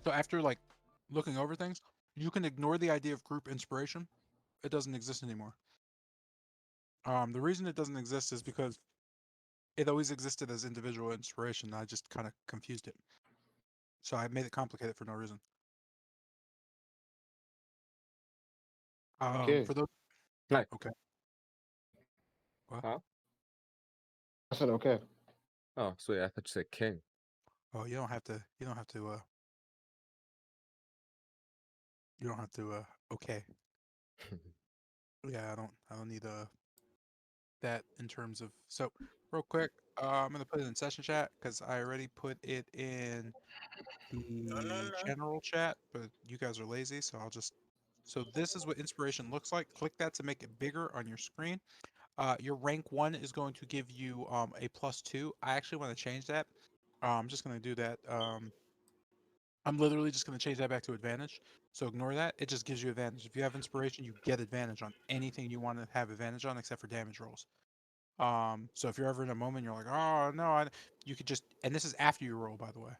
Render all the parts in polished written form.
So after like looking over things, you can ignore the idea of group inspiration. It doesn't exist anymore. The reason it doesn't exist is because it always existed as individual inspiration. I just kind of confused it. So I made it complicated for no reason. Okay. For those, Nice. okay. What? Huh? I said okay. Oh, sweet. I thought you said king. Oh, you don't have to. You don't have to. You don't have to. Okay. Yeah, I don't need that in terms of. So real quick, I'm gonna put it in session chat because I already put it in the general chat, but you guys are lazy, so I'll just. So this is what inspiration looks like. Click that to make it bigger on your screen. Your rank 1 is going to give you a +2. I actually want to change that. I'm just going to do that. I'm literally just going to change that back to advantage. So ignore that. It just gives you advantage. If you have inspiration, you get advantage on anything you want to have advantage on except for damage rolls. So if you're ever in a moment you're like, oh no, you could just, and this is after you roll, by the way.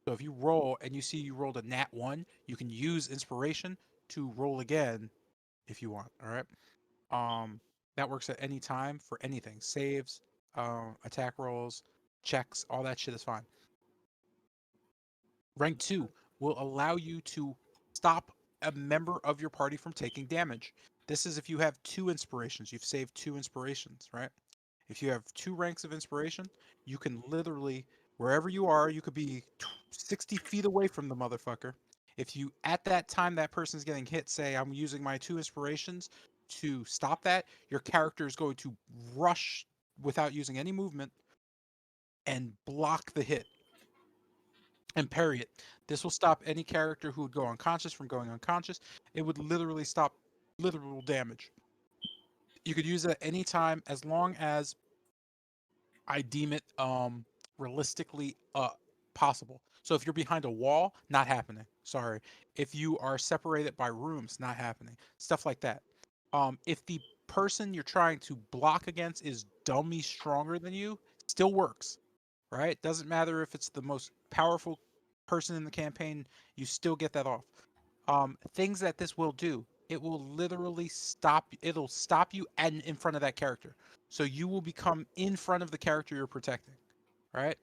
So if you roll and you see you rolled a nat 1, you can use inspiration to roll again if you want. All right. That works at any time for anything. Saves, attack rolls, checks, all that shit is fine. Rank 2 will allow you to stop a member of your party from taking damage. This is if you have 2 inspirations. You've saved 2 inspirations, right? If you have 2 ranks of inspiration, you can literally, wherever you are, you could be 60 feet away from the motherfucker. If you, at that time that person's getting hit, say, I'm using my 2 inspirations to stop that, your character is going to rush without using any movement and block the hit and parry it. This will stop any character who would go unconscious from going unconscious. It would literally stop literal damage. You could use it at any time as long as I deem it realistically possible. So if you're behind a wall, not happening. Sorry. If you are separated by rooms, not happening. Stuff like that. If the person you're trying to block against is dummy stronger than you, still works. Right? Doesn't matter if it's the most powerful person in the campaign, you still get that off. Things that this will do, it will literally stop. It'll stop you and in front of that character. So you will become in front of the character you're protecting, right?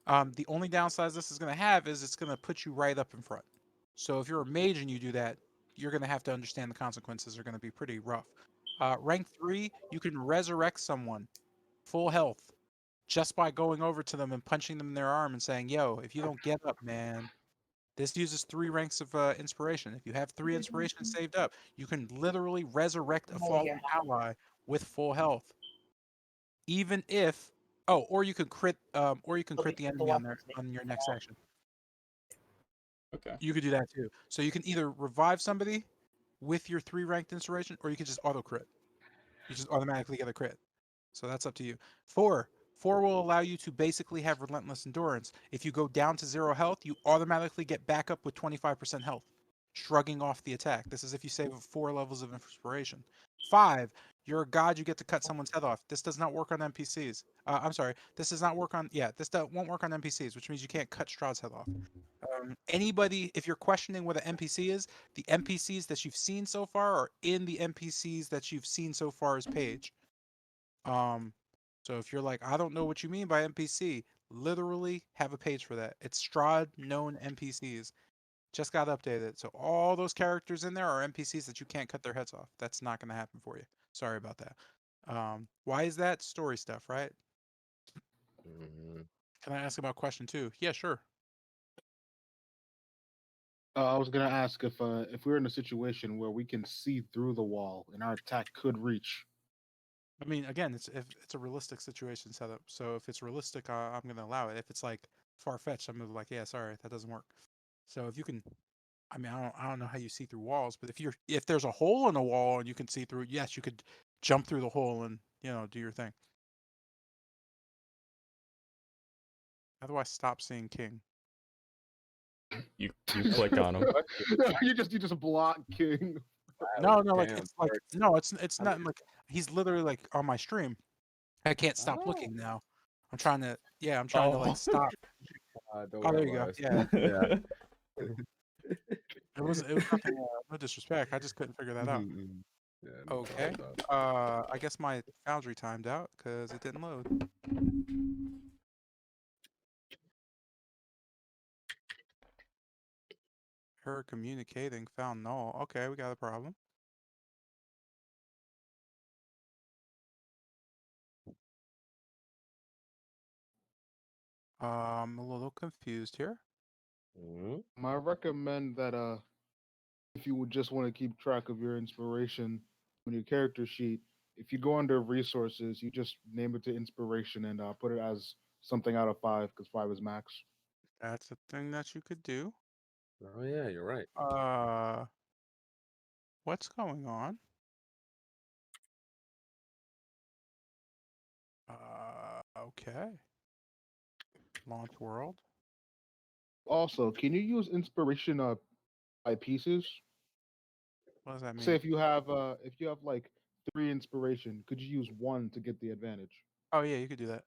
The only downside this is going to have is it's going to put you right up in front. So if you're a mage and you do that, you're going to have to understand the consequences are going to be pretty rough. Rank 3, you can resurrect someone full health just by going over to them and punching them in their arm and saying, yo, if you don't get up, man, this uses 3 ranks of inspiration. If you have 3 inspiration saved up, you can literally resurrect a fallen ally with full health. Even if, or you can crit the enemy on your next action. Okay. You could do that too. So you can either revive somebody with your 3 ranked inspiration, or you can just auto crit. You just automatically get a crit. So that's up to you. 4 will allow you to basically have relentless endurance. If you go down to 0 health, you automatically get back up with 25% health, shrugging off the attack. This is if you save 4 levels of inspiration. 5, you're a god, you get to cut someone's head off. This does not work on NPCs. I'm sorry, this does not work on, won't work on NPCs, which means you can't cut Strahd's head off. Anybody, if you're questioning what an NPC is, the NPCs that you've seen so far are in the NPCs that you've seen so far as page. So if you're like, I don't know what you mean by NPC, literally have a page for that. It's Strahd known NPCs. Just got updated. So all those characters in there are NPCs that you can't cut their heads off. That's not going to happen for you. Sorry about that. Why is that? Story stuff, right? Mhm. Can I ask about question 2? Yeah, sure. I was gonna ask if we're in a situation where we can see through the wall and our attack could reach. I mean, again, it's a realistic situation setup. So if it's realistic, I'm going to allow it. If it's like far fetched, I'm gonna be like, yeah, sorry, that doesn't work. So if you can, I mean, I don't know how you see through walls, but if there's a hole in a wall and you can see through, yes, you could jump through the hole and do your thing. How do I stop seeing King? You click on him. you just block King. No, like Damn, it's like Bart. no, it's not like he's literally like on my stream. I can't stop looking now. I'm trying to like Oh. stop. Don't Oh, worry there you go. about it. Yeah, Yeah. it was nothing. No disrespect. I just couldn't figure that out. Mhm. Yeah, no Okay. problem, dog. I guess my Foundry timed out because it didn't load. Her communicating found null. Okay, we got a problem. I'm a little confused here. Mhm. I recommend that if you would just want to keep track of your inspiration on your character sheet, if you go under resources, you just name it to inspiration and put it as something out of 5 because 5 is max. That's a thing that you could do. Oh yeah, you're right. What's going on? Okay. Launch world. Also, can you use inspiration by pieces? What does that Say mean? if you have like 3 inspiration, could you use 1 to get the advantage? Oh yeah, you could do that.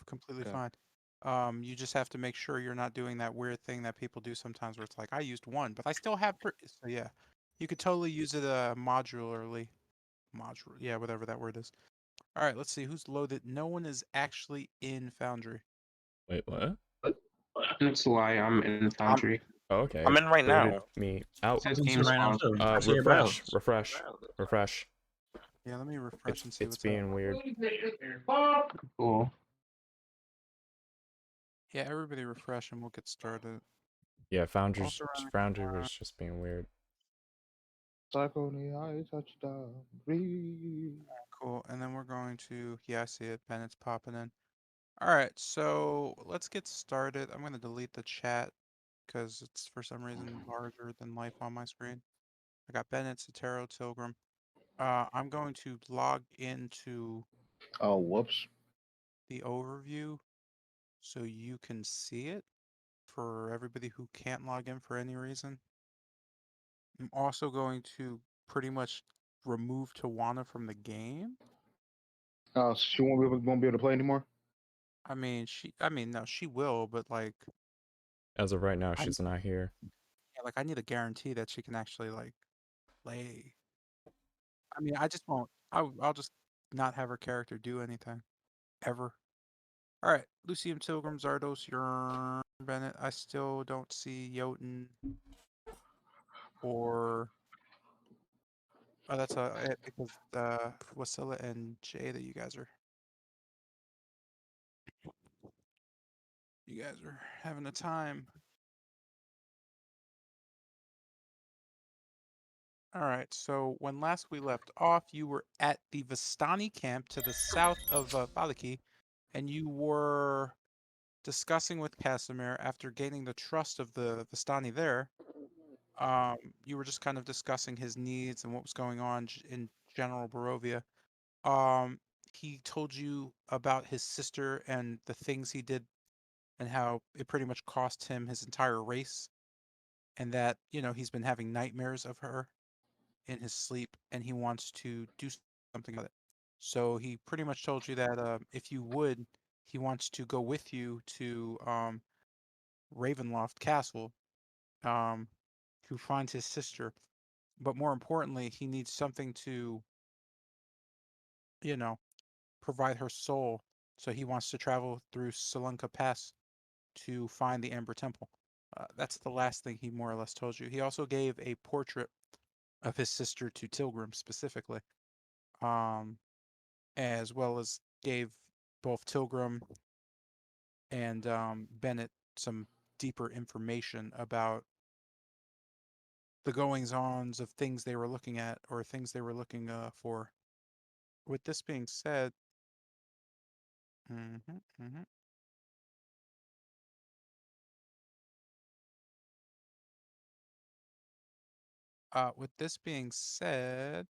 Completely Okay. fine. You just have to make sure you're not doing that weird thing that people do sometimes where it's like, I used 1, but I still have three. So yeah, you could totally use it modularly. Yeah, whatever that word is. All right, let's see who's loaded. No one is actually in Foundry. Wait, what? That's why I'm in Foundry. Oh, okay. I'm in right Booted now. me It out. says I'm game right now pause. too. I see your Refresh, browse. refresh. Yeah, let me refresh and see It's what's up. being weird. Cool. Yeah, everybody refresh and we'll get started. Yeah, Also running Foundry was just being weird. Psycho in the eye, touchdown. Breathe. cool, and then we're going to, yeah, I see it. Bennett's popping in. All right, so let's get started. I'm going to delete the chat because it's for some reason larger than life on my screen. I got Bennett, Sotero, Tilgrim. I'm going to log into Oh, whoops. the overview so you can see it for everybody who can't log in for any reason. I'm also going to pretty much remove Tawana from the game. She won't be able to play anymore. I mean, no, she will, but like, As of right now, I, she's not here. yeah, like, I need a guarantee that she can actually like play. I mean, I just won't. I'll just not have her character do anything ever. All right, Lucium, Tilgrim, Zardos, you're Bennett. I still don't see Jotun or that's it because Wasilla and Jay that you guys are having a time. All right, so when last we left off, you were at the Vistani camp to the south of Valaki, and you were discussing with Casimir after gaining the trust of the Vistani there. You were just kind of discussing his needs and what was going on in general Barovia. Um, he told you about his sister and the things he did and how it pretty much cost him his entire race, and that, he's been having nightmares of her in his sleep and he wants to do something about it. So he pretty much told you that if you would, he wants to go with you to Ravenloft Castle um, to find his sister. But more importantly, he needs something to, you know, provide her soul. So he wants to travel through Salunka Pass to find the Amber Temple. That's the last thing he more or less told you. He also gave a portrait of his sister to Tilgrim specifically, um, as well as gave both Tilgrim and Bennett some deeper information about the goings ons of things they were looking at or things they were looking for. With this being said, mhm, mhm. With this being said,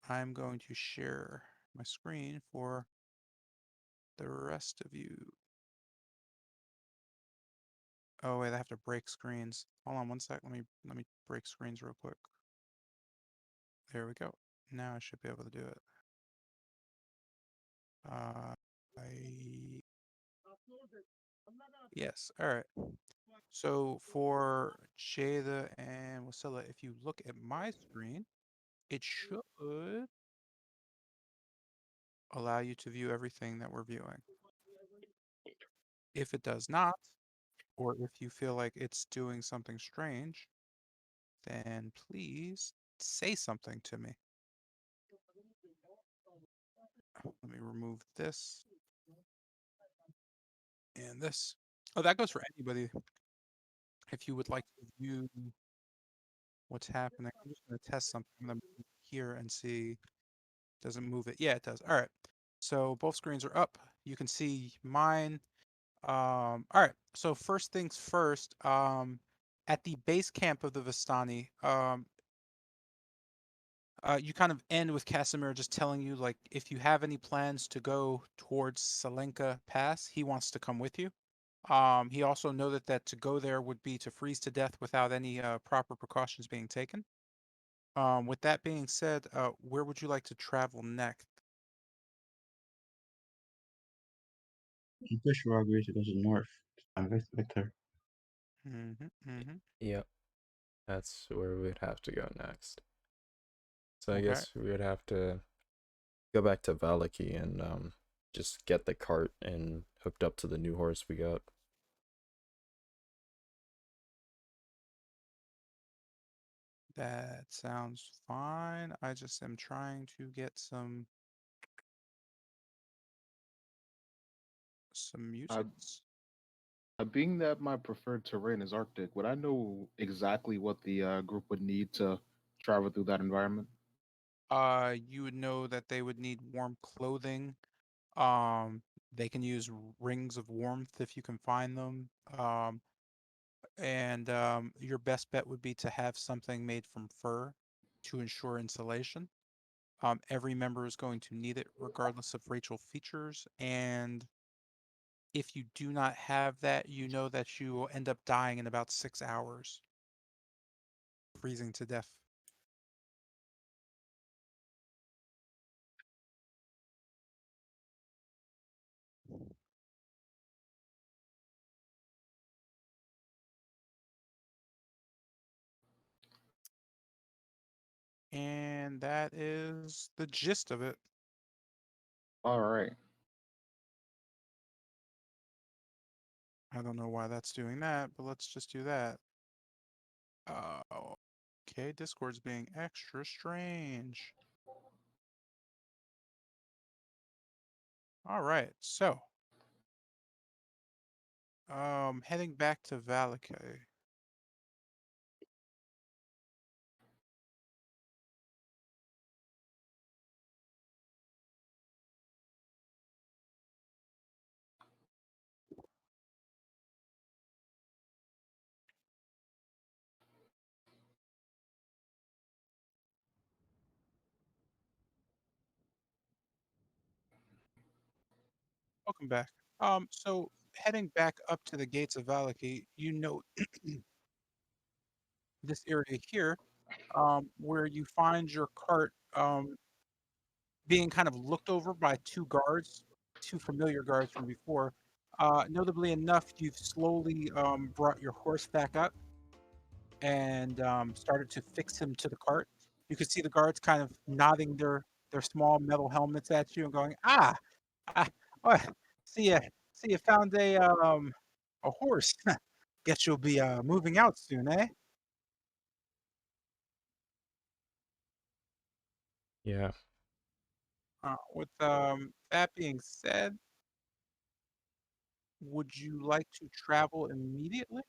I'm going to share my screen for the rest of you. Oh wait, I have to break screens. Hold on one sec. Let me break screens real quick. There we go. Now I should be able to do it. I Yes. All right. So for Jada and Wasilla, if you look at my screen, it should allow you to view everything that we're viewing. If it does not, or if you feel like it's doing something strange, then please say something to me. Let me remove this and this. Oh, that goes for anybody. If you would like to view what's happening, I'm just going to test something. I'm going to move here and see. Does it move it? Yeah, it does. All right. So both screens are up. You can see mine. All right. So first things first. At the base camp of the Vistani, you kind of end with Casimir just telling you, like, if you have any plans to go towards Salenka Pass, he wants to come with you. He also noted that to go there would be to freeze to death without any proper precautions being taken. With that being said, where would you like to travel next? I'm pretty sure I agree to go to the north. I'm Victor. Yep. That's where we'd have to go next. So I Okay. guess we would have to go back to Valaki and just get the cart and hooked up to the new horse we got. That sounds fine. I just am trying to get some music. Being that my preferred terrain is Arctic, would I know exactly what the group would need to travel through that environment? You would know that they would need warm clothing. Um, they can use rings of warmth if you can find them. And your best bet would be to have something made from fur to ensure insulation. Every member is going to need it regardless of racial features. And if you do not have that, you know that you will end up dying in about 6 hours, freezing to death. And that is the gist of it. All right. I don't know why that's doing that, but let's just do that. Okay, Discord's being extra strange. All right, so heading back to Valakay. Welcome back. So heading back up to the gates of Valaki, you note this area here, where you find your cart being kind of looked over by two guards, two familiar guards from before. Notably enough, you've slowly brought your horse back up and started to fix him to the cart. You could see the guards kind of nodding their small metal helmets at you and going, "Ah, ah oh, see you found a horse. Guess you'll be moving out soon, eh?" Yeah. With that being said, would you like to travel immediately?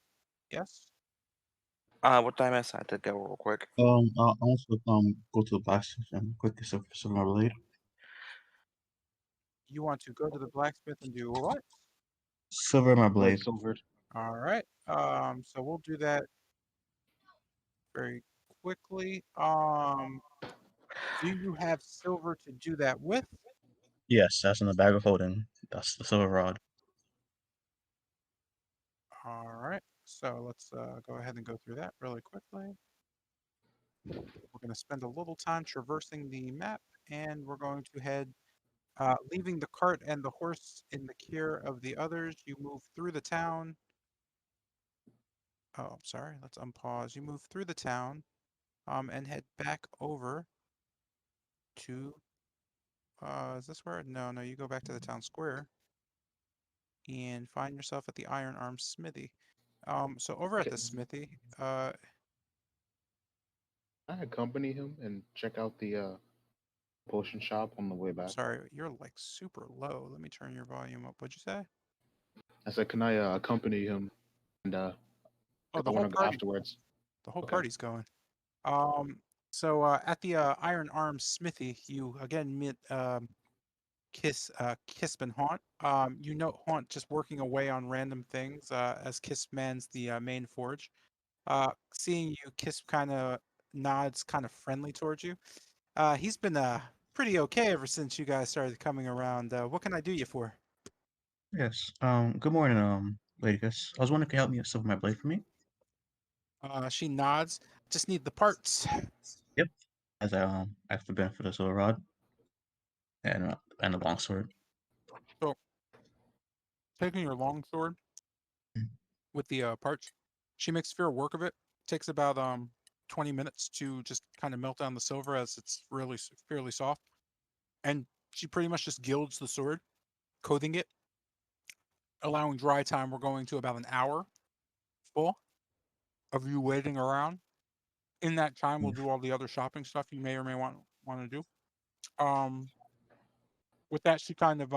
Yes. What time is that to go real quick? I'll also go to the blacksmith and quickly silver my blade. You want to go to the blacksmith and do what? Silver my Get blade. it silvered. All right. So we'll do that very quickly. Do you have silver to do that with? Yes, that's in the bag of holding. That's the silver rod. All right. So let's go ahead and go through that really quickly. We're going to spend a little time traversing the map, and we're going to head Leaving the cart and the horse in the care of the others, you move through the town. Oh, sorry. Let's unpause. You move through the town, and head back over to. Is this where? No, no. You go back to the town square and find yourself at the Iron Arm Smithy. So over at Okay. the smithy, I accompany him and check out the potion shop on the way I'm back. sorry, you're like super low. Let me turn your volume up. What'd you say? I said, can I accompany him and Oh, I the whole want to go party. afterwards? The whole Okay. party's going. So at the Iron Arm Smithy, you again meet Kisp and Haunt. You note Haunt just working away on random things as Kisp mans the main forge. Seeing you, Kisp kind of nods, kind of friendly towards you. He's been pretty okay ever since you guys started coming around. What can I do you for? Yes. Good morning, Lady Gus. I was wondering if you could help me with some of my blade for me. She nods. Just need the parts. Yep. As I ask for benefit of Silver Rod and a longsword. So taking your longsword Mm. with the parts, she makes fair work of it. Takes about 20 minutes to just kind of melt down the silver as it's really fairly soft, and she pretty much just gilds the sword, coating it, allowing dry time. We're going to about an hour full of you waiting around. In that time, we'll do all the other shopping stuff you may or may want to do. Um, with that, she kind of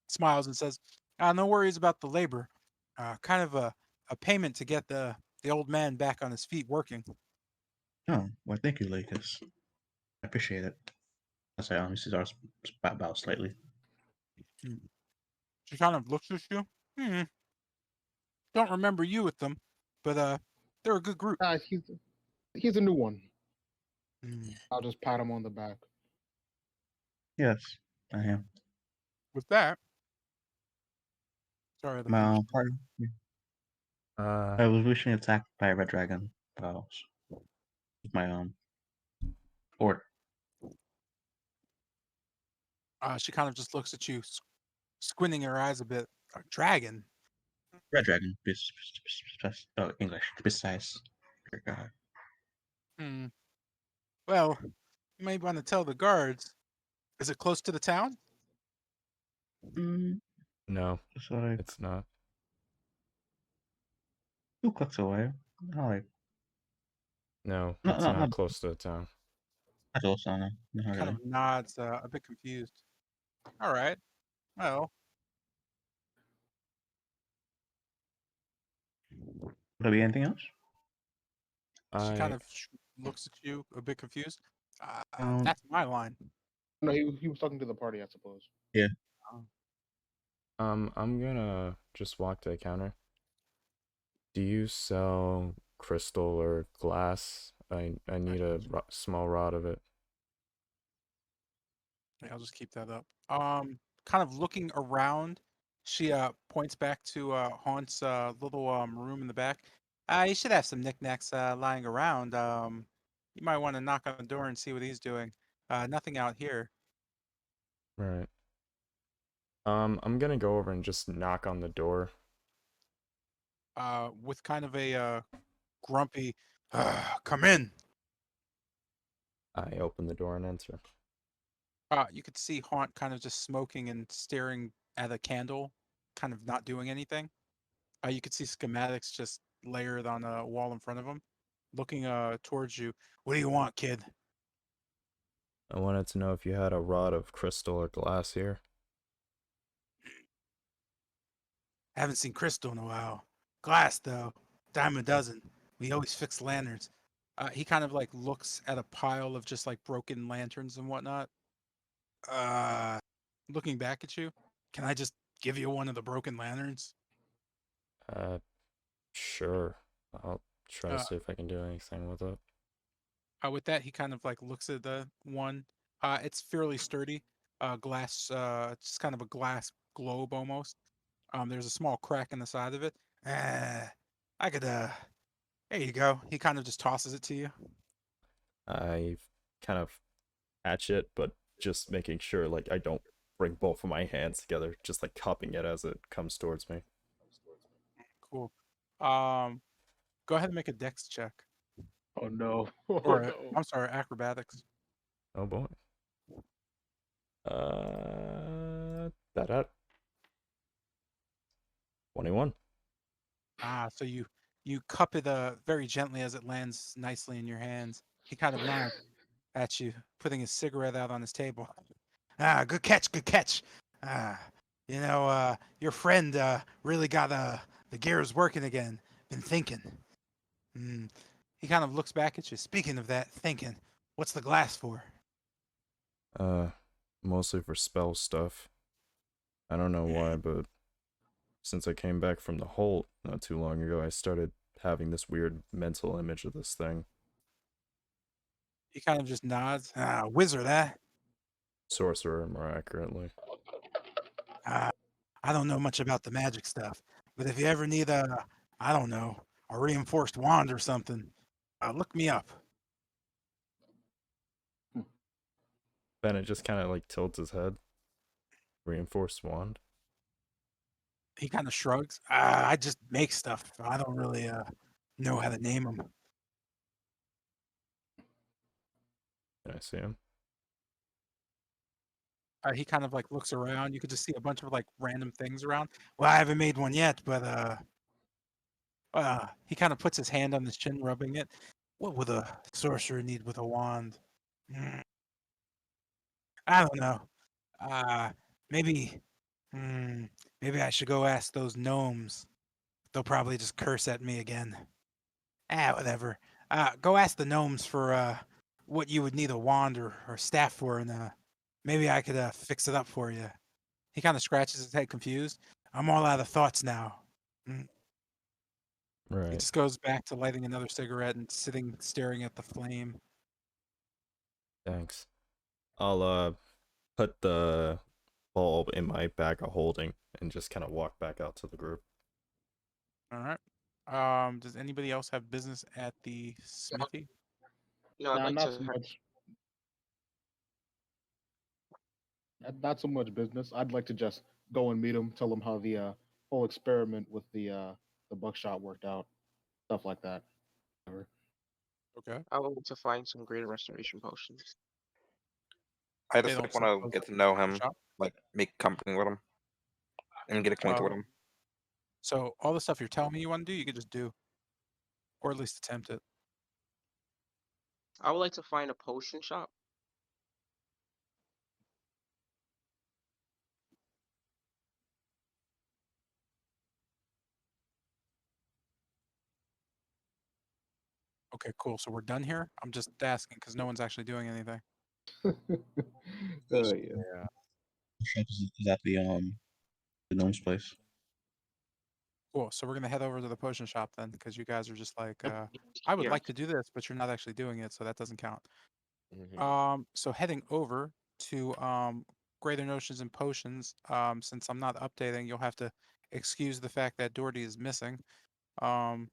smiles and says, "No worries about the labor. Kind of a payment to get the old man back on his feet working." Oh, well, thank you, Lady Gus. I appreciate it. As I Mrs. R bow slightly. Hmm. She kind of looks at you. Hmm. Don't remember you with them, but they're a good group. He's a new one. Hmm. I'll just pat him on the back. Yes, I am. With that, sorry, let me My understand. partner. Uh, I was recently attacked by a red dragon. My order. She kind of just looks at you, squinting her eyes a bit. A dragon. Red dragon. English. Besides. God. Hmm. Well, you may want to tell the guards. Is it close to the town? Mm, no, it's like it's not. 2 clicks away. Not like No, not it's not not not close to the town. not close on it. Not Kind really. of nods, a bit confused. All right. Well, Would there be anything else? she kind I of looks at you, a bit confused. Um. That's my line. No, he was talking to the party, I suppose. Yeah. I'm gonna just walk to the counter. Do you sell crystal or glass? I need a small rod of it. Yeah, I'll just keep that up. Kind of looking around, she points back to Haunt's little room in the back. You should have some knickknacks lying around. You might want to knock on the door and see what he's doing. Nothing out here. Right. I'm gonna go over and just knock on the door. With kind of a grumpy, come in. I open the door and enter. You could see Haunt kind of just smoking and staring at a candle, kind of not doing anything. You could see schematics just layered on a wall in front of him, looking towards you. What do you want, kid? I wanted to know if you had a rod of crystal or glass here. Haven't seen crystal in a while. Glass though, dime a dozen. We always fix lanterns. He kind of like looks at a pile of just like broken lanterns and whatnot. Uh, Looking back at you, can I just give you one of the broken lanterns? Uh, sure. I'll try to Uh, see if I can do anything with it. with that, he kind of like looks at the one. It's fairly sturdy. Glass, just kind of a glass globe almost. There's a small crack in the side of it. I could, there you go. He kind of just tosses it to you. I kind of hatch it, but just making sure like I don't bring both of my hands together, just like cupping it as it comes towards me. Cool. Go ahead and make a dex check. Oh no. Oh Or no. I'm sorry, acrobatics. Oh boy. That 21. So you cup it very gently as it lands nicely in your hands. He kind of nods at you, putting his cigarette out on his table. Good catch, good catch. Ah, your friend really got the gears working again. Been thinking. Hmm. He kind of looks back at you. Speaking of that, thinking, what's the glass for? Mostly for spell stuff. I don't know why, but since I came back from the Holt not too long ago, I started having this weird mental image of this thing. He kind of just nods. Wizard, eh? Sorcerer, more accurately. I don't know much about the magic stuff, but if you ever need I don't know, a reinforced wand or something, look me up. Bennett just kind of like tilts his head. Reinforced wand. He kind of shrugs. I just make stuff. I don't really know how to name them. Can I see him? He kind of like looks around. You could just see a bunch of like random things around. Well, I haven't made one yet, but he kind of puts his hand on his chin, rubbing it. What would a sorcerer need with a wand? Mm, I don't know. Uh, maybe, mm, maybe I should go ask those gnomes. They'll probably just curse at me again. Whatever. Go ask the gnomes for what you would need a wand or staff for, and maybe I could fix it up for you. He kind of scratches his head, confused. I'm all out of thoughts now. Mm. He Right. just goes back to lighting another cigarette and sitting staring at the flame. Thanks. I'll put the bulb in my bag of holding and just kind of walk back out to the group. All right. Does anybody else have business at the smithy? No, I'd Nah, like not to. so much. Not so much business. I'd like to just go and meet him, tell him how the whole experiment with the buckshot worked out, stuff like that. Whatever. Okay. I would like to find some greater restoration potions. I They just don't like want sell to those get to at know the him, shop. like make company with him, and get acquainted with Uh, him. so all the stuff you're telling me you want to do, you could just do, or at least attempt it. I would like to find a potion shop. Okay, cool. So we're done here. I'm just asking because no one's actually doing anything. Yeah. Yeah. Shop is at the gnome's place. Cool. So we're gonna head over to the potion shop then, because you guys are just like, I would Yeah. like to do this, but you're not actually doing it, so that doesn't count. Mhm. So heading over to Greater Notions and Potions. Since I'm not updating, you'll have to excuse the fact that Doherty is missing. Um,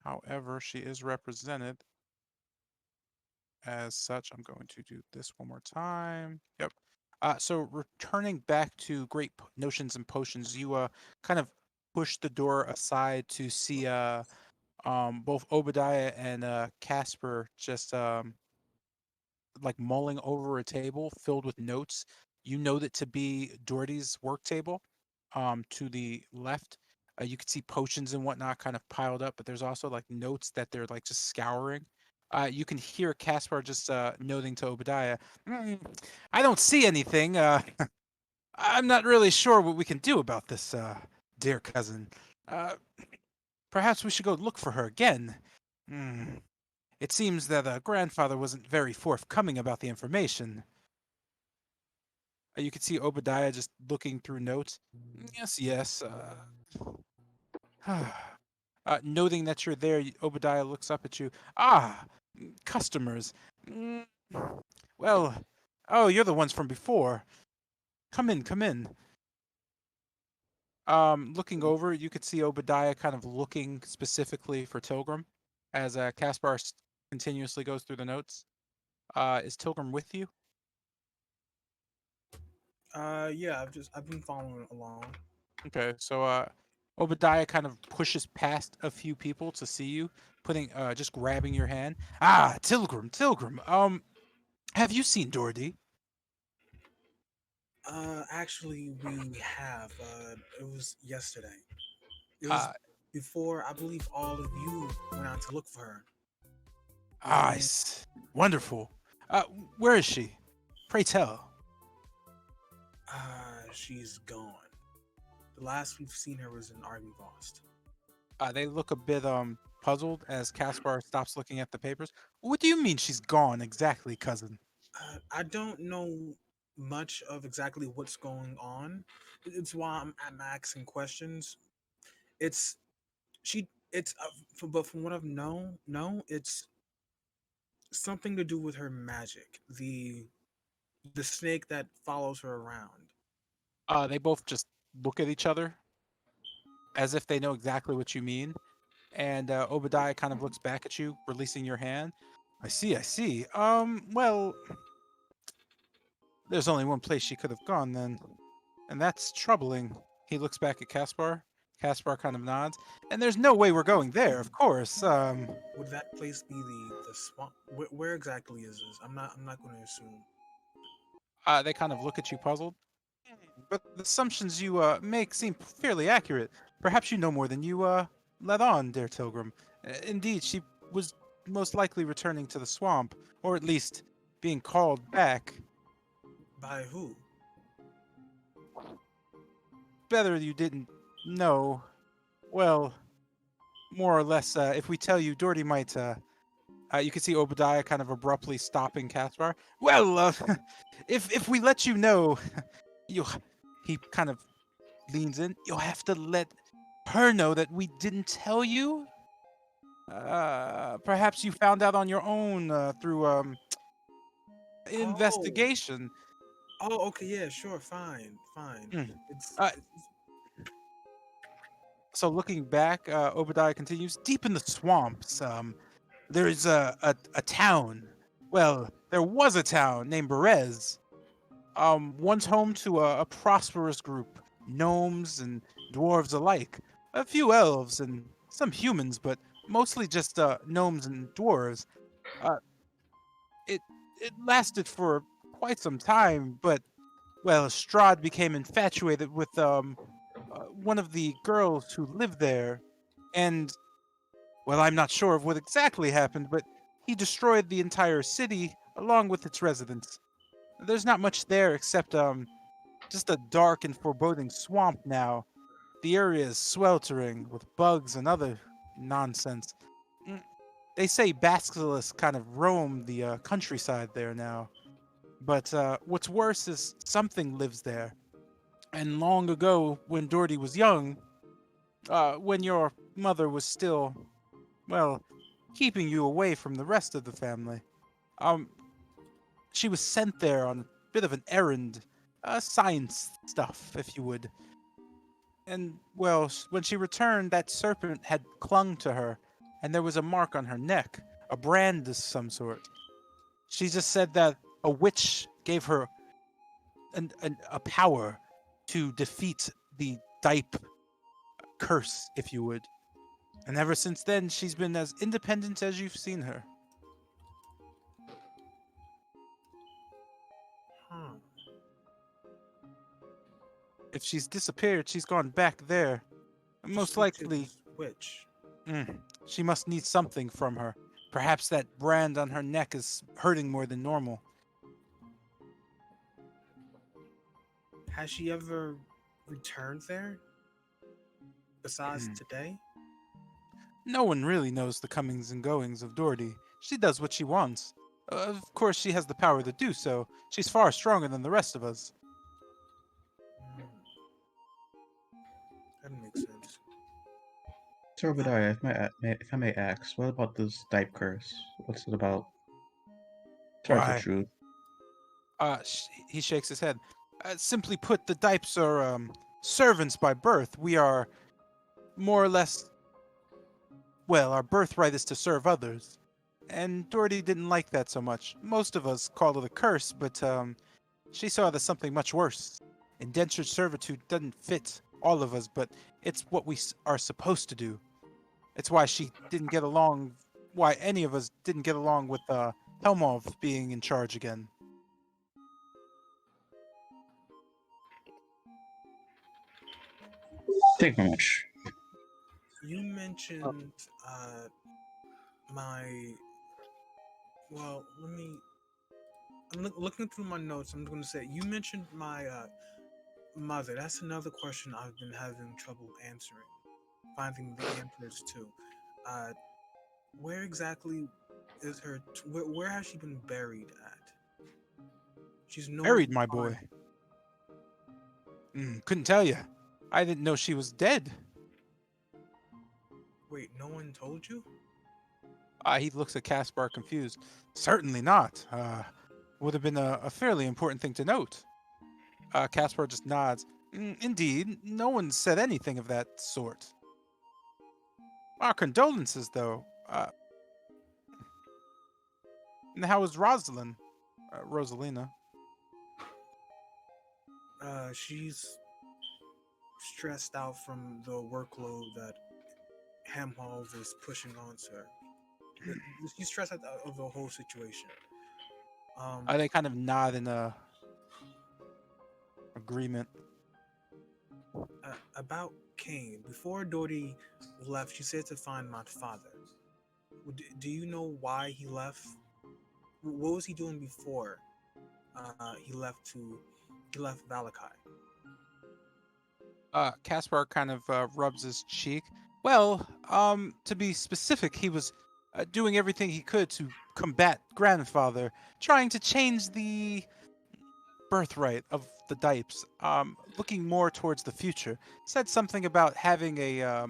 however, she is represented as such. I'm going to do this one more time. Yep. So returning back to Notions and Potions, you kind of push the door aside to see both Obadiah and Casper just like mulling over a table filled with notes. You know that to be Doherty's work table. To the left, you can see potions and whatnot kind of piled up, but there's also like notes that they're like just scouring. You can hear Caspar just noting to Obadiah, I don't see anything. I'm not really sure what we can do about this, dear cousin. Uh, perhaps we should go look for her again. Hmm. It seems that grandfather wasn't very forthcoming about the information. You can see Obadiah just looking through notes. Yes, yes. Noting that you're there, Obadiah looks up at you. Customers. Mm, well, oh, you're the ones from before. Come in, come in. Looking over, you could see Obadiah kind of looking specifically for Tilgrim as Caspar continuously goes through the notes. Is Tilgrim with you? Yeah, I've been following along. Okay, so Obadiah kind of pushes past a few people to see you, just grabbing your hand. Ah, Tilgrim. Have you seen Doherty? Actually, we have. It was yesterday. It was Uh, before I believe all of you went out to look for her. And Wonderful. Where is she? Pray tell. she's gone. The last we've seen her was in Argenvost. They look a bit puzzled as Caspar stops looking at the papers. What do you mean she's gone exactly, cousin? I don't know much of exactly what's going on. It's why I'm asking questions. It's she. It's but from what I've known, no, it's something to do with her magic. The snake that follows her around. They both just look at each other as if they know exactly what you mean. And Obadiah kind of looks back at you, releasing your hand. I see. Well, there's only one place she could have gone then, and that's troubling. He looks back at Caspar. Caspar kind of nods. And there's no way we're going there, of course. Would that place be the swamp? Where exactly is this? I'm not going to assume. They kind of look at you puzzled. But the assumptions you make seem fairly accurate. Perhaps you know more than you let on, dear Tilgrim. Indeed, she was most likely returning to the swamp, or at least being called back. By who? Better you didn't know. Well, more or less, if we tell you, Doherty might. You can see Obadiah kind of abruptly stopping Caspar. Well, if we let you know, you. He kind of leans in. You'll have to let her know that we didn't tell you. Perhaps you found out on your own through investigation. Oh, okay, yeah, sure, fine. Mm. It's, Uh, it's So looking back, Obadiah continues. Deep in the swamps, there's a town. Well, there was a town named Berez. Once home to a prosperous group, gnomes and dwarves alike. A few elves and some humans, but mostly just gnomes and dwarves. Uh, it it lasted for quite some time, but well, Strahd became infatuated with one of the girls who lived there, and well, I'm not sure of what exactly happened, but he destroyed the entire city along with its residents. There's not much there except just a dark and foreboding swamp now. The area is sweltering with bugs and other nonsense. Mm, They say basilisks kind of roam the countryside there now. But what's worse is something lives there. And long ago, when Doherty was young, when your mother was still, well, keeping you away from the rest of the family, um, she was sent there on a bit of an errand, science stuff, if you would. And, well, when she returned, that serpent had clung to her, and there was a mark on her neck, a brand of some sort. She just said that a witch gave her a power to defeat the Dipe curse, if you would. And ever since then, she's been as independent as you've seen her. huh. If she's disappeared, she's gone back there. Most Speak to likely, this witch. she must need something from her. Perhaps that brand on her neck is hurting more than normal. Has she ever returned there? Besides today? No one really knows the comings and goings of Doherty. She does what she wants. Of course, she has the power to do so. She's far stronger than the rest of us. Hmm. That makes sense. Sir Obadiah, if I may ask, what about this type curse? What's it about? Sorry to Why? intrude. He shakes his head. Simply put, the Dipes are servants by birth. We are more or less. Well, our birthright is to serve others. And Dorothy didn't like that so much. Most of us call it a curse, but she saw it as something much worse. Indentured servitude doesn't fit all of us, but it's what we are supposed to do. It's why she didn't get along. Why any of us didn't get along with Helmov being in charge again. Thank you very much. You mentioned my. Well, let me. I'm looking through my notes. I'm going to say you mentioned my mother. That's another question I've been having trouble answering, finding the answers to. Uh, where exactly is her? Where has she been buried at? She's nowhere. Buried, to my be boy. found. Couldn't tell you. I didn't know she was dead. Wait, no one told you? He looks at Caspar confused. Certainly not. Would have been a fairly important thing to note. Caspar just nods. Indeed, no one said anything of that sort. Our condolences, though. And how is Rosalind? Rosalina. She's stressed out from the workload that Hamhov is pushing onto her. She's stressed out of the whole situation. They kind of nod in agreement. About Kane, before Dory left, she said to find my father. Do you know why he left? What was he doing before he left Valakai? Caspar kind of rubs his cheek. Well, to be specific, he was doing everything he could to combat grandfather, trying to change the birthright of the Dipes, looking more towards the future. Said something about having a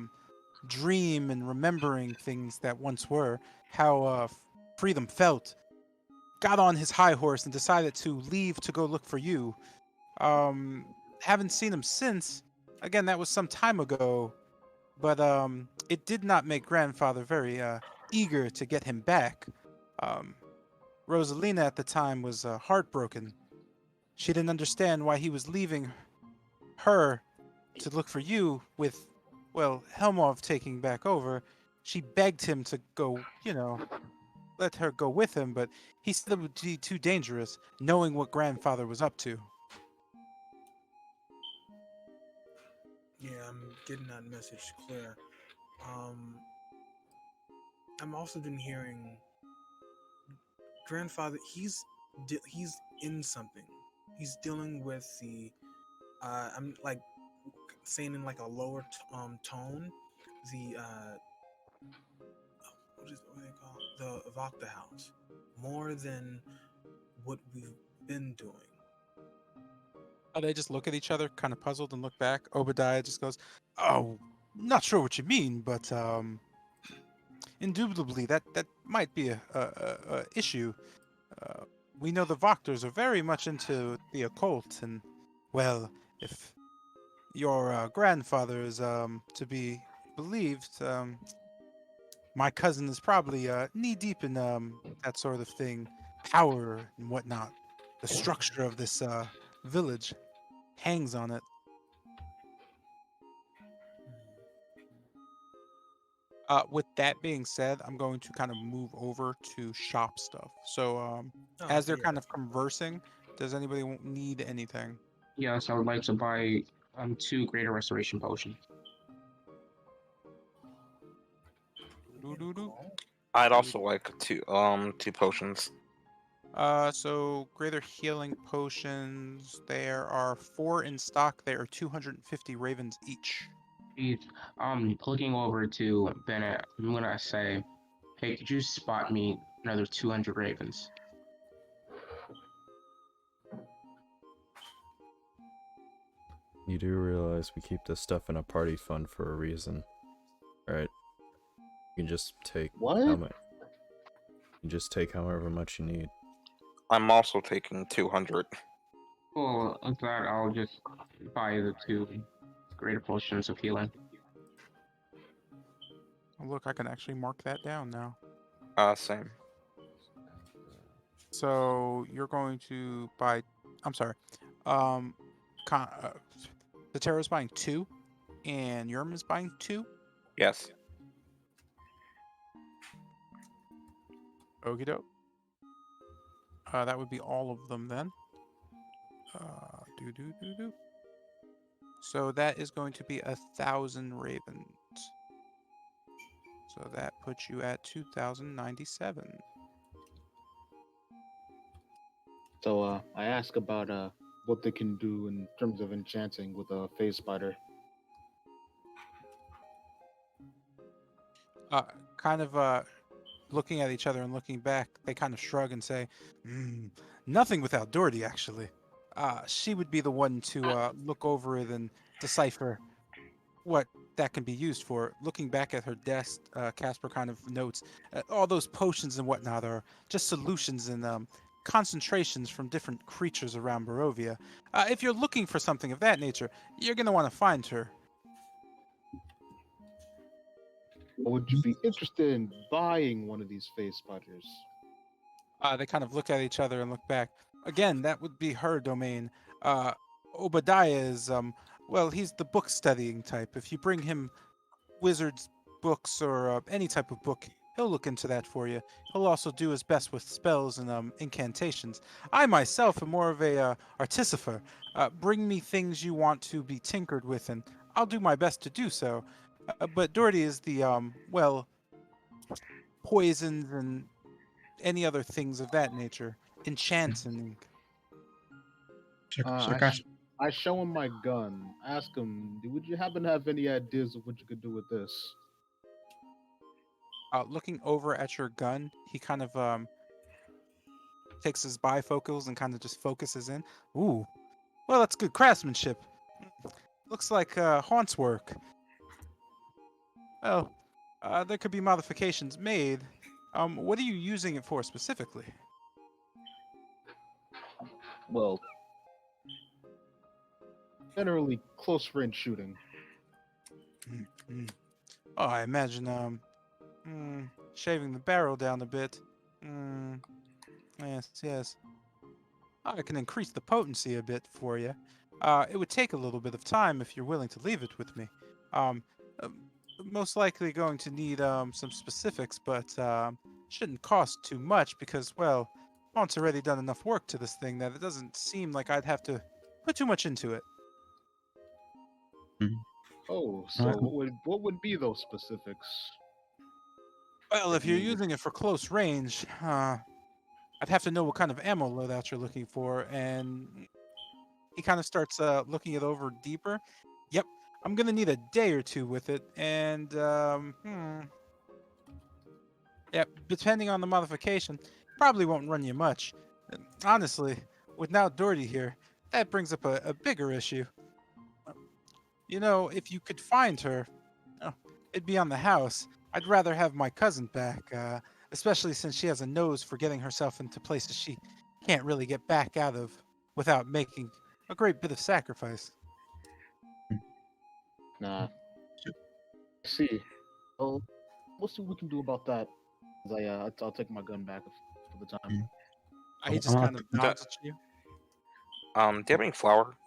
dream and remembering things that once were, how freedom felt. Got on his high horse and decided to leave to go look for you. Haven't seen him since. Again, that was some time ago, but it did not make grandfather very eager to get him back. Um, Rosalina at the time was heartbroken. She didn't understand why he was leaving her to look for you with, well, Helmov taking back over. She begged him to go, let her go with him, but he said it would be too dangerous, knowing what grandfather was up to. Yeah, I'm getting that message clear. I'm also been hearing grandfather. He's in something. He's dealing with the. I'm like saying in like a lower tone. The what they call the Vokta House more than what we've been doing. They just look at each other, kind of puzzled, and look back. Obadiah just goes, "Oh, not sure what you mean, but indubitably that might be a issue. Uh, we know the Vokters are very much into the occult, and well, if your grandfather is to be believed, my cousin is probably knee deep in that sort of thing, power and whatnot. The structure of this village hangs on it. With that being said, I'm going to kind of move over to shop stuff. So, as they're kind of conversing, does anybody need anything? Yes, I would like to buy 2 greater restoration potions. Doo-doo-doo. I'd also like two potions. So greater healing potions. There are 4 in stock. There are 250 ravens each. Please, looking over to Bennett, I'm gonna say, hey, could you spot me another 200 ravens? You do realize we keep this stuff in a party fund for a reason, right? You can just take What? how much. You just take however much you need. I'm also taking 200. Well, with that, I'll just buy the 2 greater potions of healing. Oh, look, I can actually mark that down now. Same. So you're going to buy. I'm sorry. Um, Con, Satero's buying 2, and Yerm is buying 2. Yes. Okie doke. That would be all of them then. Do. So that is going to be 1,000 ravens. So that puts you at 2,097. So I ask about what they can do in terms of enchanting with a phase spider. Kind of looking at each other and looking back, they kind of shrug and say, nothing without Doherty, actually. She would be the one to look over it and decipher what that can be used for. Looking back at her desk, Casper kind of notes all those potions and whatnot are just solutions and concentrations from different creatures around Barovia. If you're looking for something of that nature, you're going to want to find her. Would you be interested in buying one of these phase spiders? They kind of look at each other and look back. Again, that would be her domain. Obadiah is, well, he's the book studying type. If you bring him wizard's books or any type of book, he'll look into that for you. He'll also do his best with spells and incantations. I myself am more of a artificer. Bring me things you want to be tinkered with, and I'll do my best to do so. But Doherty is the, well, poisons and any other things of that nature. Enchanting. I show him my gun. Ask him, would you happen to have any ideas of what you could do with this? Looking over at your gun, he kind of takes his bifocals and kind of just focuses in. Ooh, well, that's good craftsmanship. Looks like Haunt's work. Well, there could be modifications made. What are you using it for specifically? Well, generally close range shooting. Oh, I imagine shaving the barrel down a bit. Yes. I can increase the potency a bit for you. It would take a little bit of time if you're willing to leave it with me. Um, uh, Most likely going to need some specifics, but shouldn't cost too much because, well, Aunt's already done enough work to this thing that it doesn't seem like I'd have to put too much into it. Oh, so what would be those specifics? Well, if you're Need. using it for close range, I'd have to know what kind of ammo loadout you're looking for, and he kind of starts looking it over deeper. Yep, I'm gonna need a day or two with it, and yep, depending on the modification, probably won't run you much. Honestly, with now Doherty here, that brings up a bigger issue. You know, if you could find her, oh, it'd be on the house. I'd rather have my cousin back, especially since she has a nose for getting herself into places she can't really get back out of without making a great bit of sacrifice. Nah. See. Well, we'll see what we can do about that. I'll take my gun back for the time. He just kind of nods at you. Do you have any flour?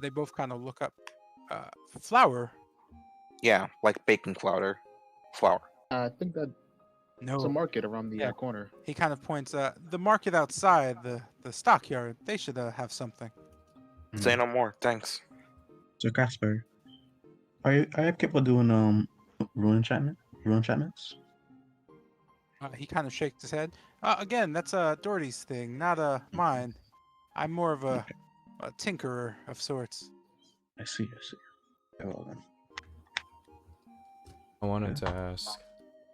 They both kind of look up. Flour? Yeah, like baking flour. Flour. I think that No. it's a market around the corner. He kind of points. The market outside, the stockyard. They should have something. Say no more. Thanks. So Casper, are you capable of doing rune enchantments? He kind of shakes his head. Again, that's Doherty's thing, not mine. I'm more of a tinkerer of sorts. I see. Well then. I wanted to ask.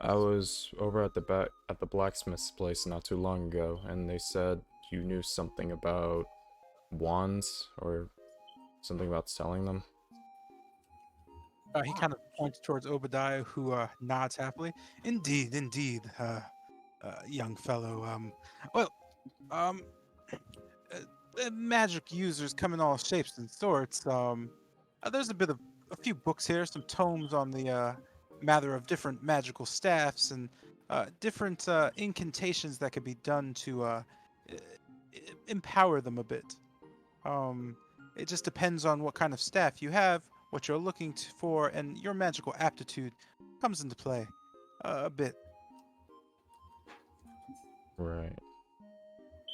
I was over at the blacksmith's place not too long ago, and they said you knew something about wands or something about selling them. He kind of points towards Obadiah, who nods happily. Indeed, young fellow. Magic users come in all shapes and sorts. There's a few books here, some tomes on the matter of different magical staffs, and different incantations that could be done to empower them a bit. Um, it just depends on what kind of staff you have, what you're looking for, and your magical aptitude comes into play a bit. Right.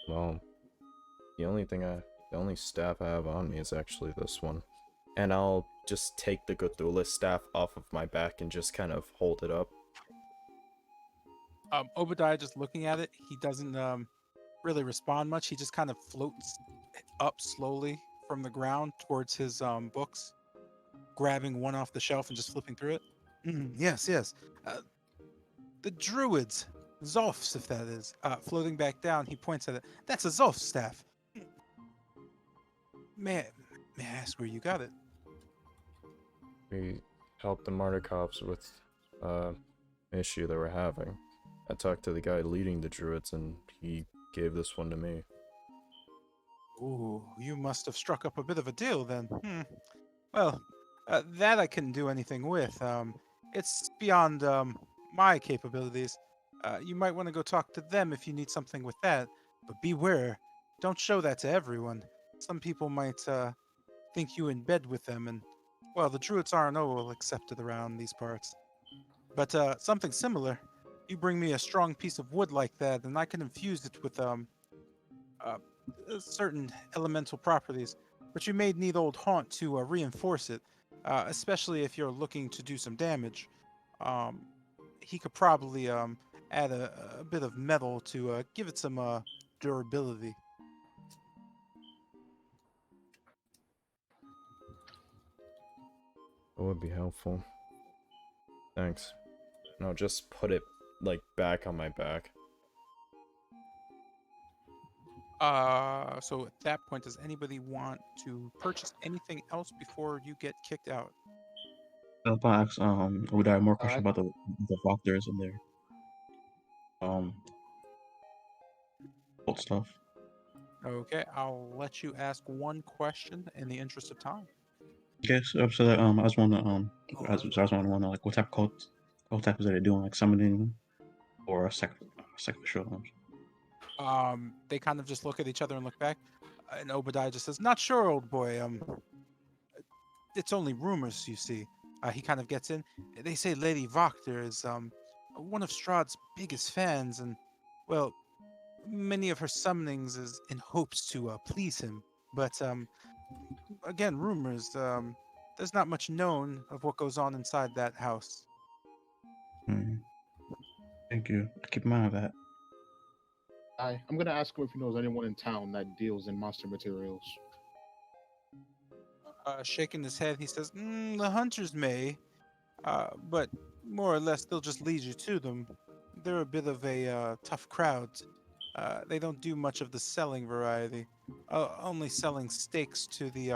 Well, the only staff I have on me is actually this one. And I'll just take the Cthulhu staff off of my back and just kind of hold it up. Obadiah, just looking at it, he doesn't really respond much. He just kind of floats up slowly from the ground towards his books, grabbing one off the shelf and just flipping through it. Yes, yes. The druids, Zolfs, if that is. Floating back down, he points at it. That's a Zolf staff. May I ask where you got it? We helped the martyr cops with an issue they were having. I talked to the guy leading the druids and he gave this one to me. Ooh, you must have struck up a bit of a deal then. Well, that I couldn't do anything with. It's beyond my capabilities. You might want to go talk to them if you need something with that. But beware, don't show that to everyone. Some people might think you in bed with them, and well, the druids aren't all accepted around these parts. But something similar. You bring me a strong piece of wood like that, and I can infuse it with certain elemental properties. But you may need Old Haunt to reinforce it, especially if you're looking to do some damage. Um, he could probably add a bit of metal to give it some durability. That would be helpful. Thanks. No, just put it, like, back on my back. So at that point, does anybody want to purchase anything else before you get kicked out? I'll ask would I have more question I about the doctors and their old stuff. Okay, I'll let you ask one question in the interest of time. Okay, so that I was wondering I was wondering like what type of cult type is that they're doing, like summoning or sacrificial. They kind of just look at each other and look back, and Obadiah just says, "Not sure, old boy. It's only rumors, you see." He kind of gets in. They say Lady Wachter is one of Strahd's biggest fans, and well, many of her summonings is in hopes to please him. But again, rumors. There's not much known of what goes on inside that house. Thank you. Keep in mind of that. I'm gonna ask him if he knows anyone in town that deals in monster materials. Shaking his head, he says, "The hunters may, but more or less they'll just lead you to them. They're a bit of a tough crowd. They don't do much of the selling variety, only selling steaks to the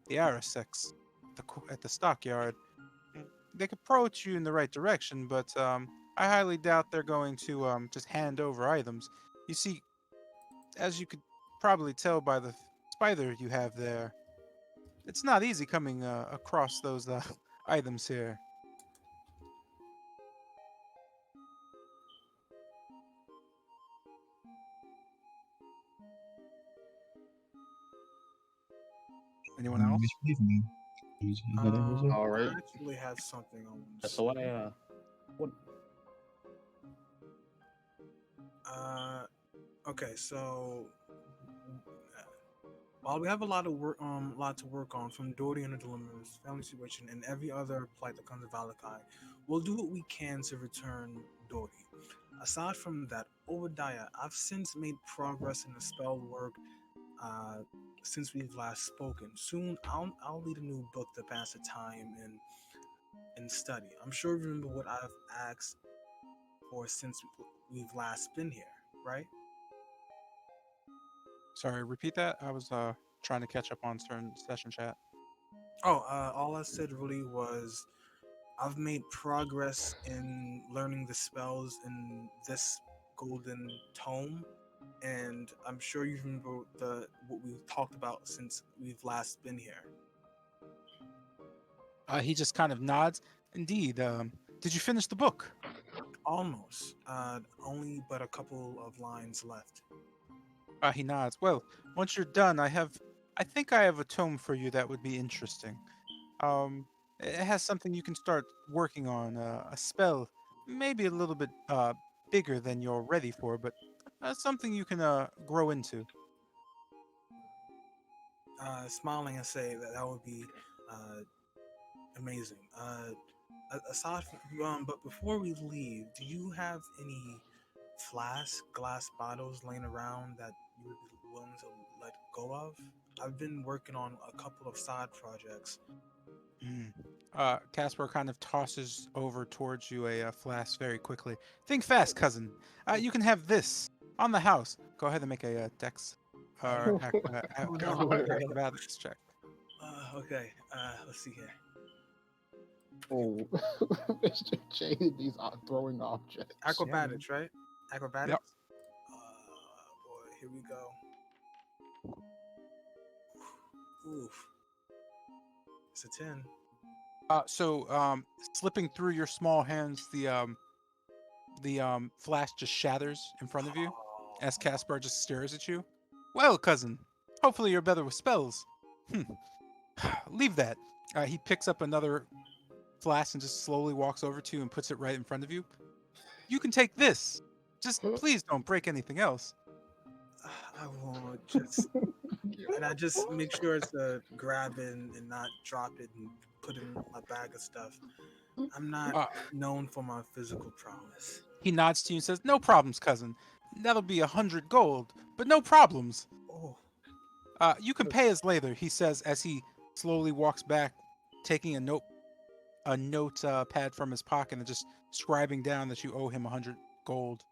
Arisex at the stockyard. They could approach you in the right direction, but I highly doubt they're going to just hand over items. You see, as you could probably tell by the spider you have there, it's not easy coming across those items here." Anyone else? All right. I actually have something I want to So say. what? Okay, so while we have a lot of lot to work on, from Doherty and the dilemmas, family situation, and every other plight that comes to Valakai, we'll do what we can to return Doherty. Aside from that, Obadiah, I've since made progress in the spell work since we've last spoken. Soon, I'll lead a new book to pass the time and study. I'm sure you remember what I've asked for since we've last been here, right? Sorry, repeat that. I was trying to catch up on certain session chat. Oh, all I said really was I've made progress in learning the spells in this golden tome, and I'm sure you remember what we've talked about since we've last been here. He just kind of nods. Indeed. Did you finish the book? Almost. Only but a couple of lines left. He nods. Well, once you're done, I think I have a tome for you that would be interesting. It has something you can start working on, a spell, maybe a little bit bigger than you're ready for, but something you can grow into. Smiling and say that that would be uh, amazing. Aside from, but before we leave, do you have any glass bottles laying around that you would be willing to let go of? I've been working on a couple of side projects. Mm. Casper kind of tosses over towards you a flask very quickly. Think fast, cousin. You can have this on the house. Go ahead and make a dex or Oh, no. acrobatics check. Okay. Let's see here. Oh, Mr. J, these are throwing objects. Acrobatics, right? Acrobatics. Yep. Boy, here we go. Oof. It's a 10. So slipping through your small hands, the flask just shatters in front of you as Caspar just stares at you. Well, cousin, hopefully you're better with spells. Leave that. He picks up another flask and just slowly walks over to you and puts it right in front of you. You can take this. Just please don't break anything else. I won't just. And I just make sure to grab it and not drop it and put it in my bag of stuff. I'm not known for my physical prowess. He nods to you and says, "No problems, cousin. That'll be 100 gold, but no problems. Oh, You can pay us later," he says as he slowly walks back, taking a note pad from his pocket and just scribing down that you owe him 100 gold.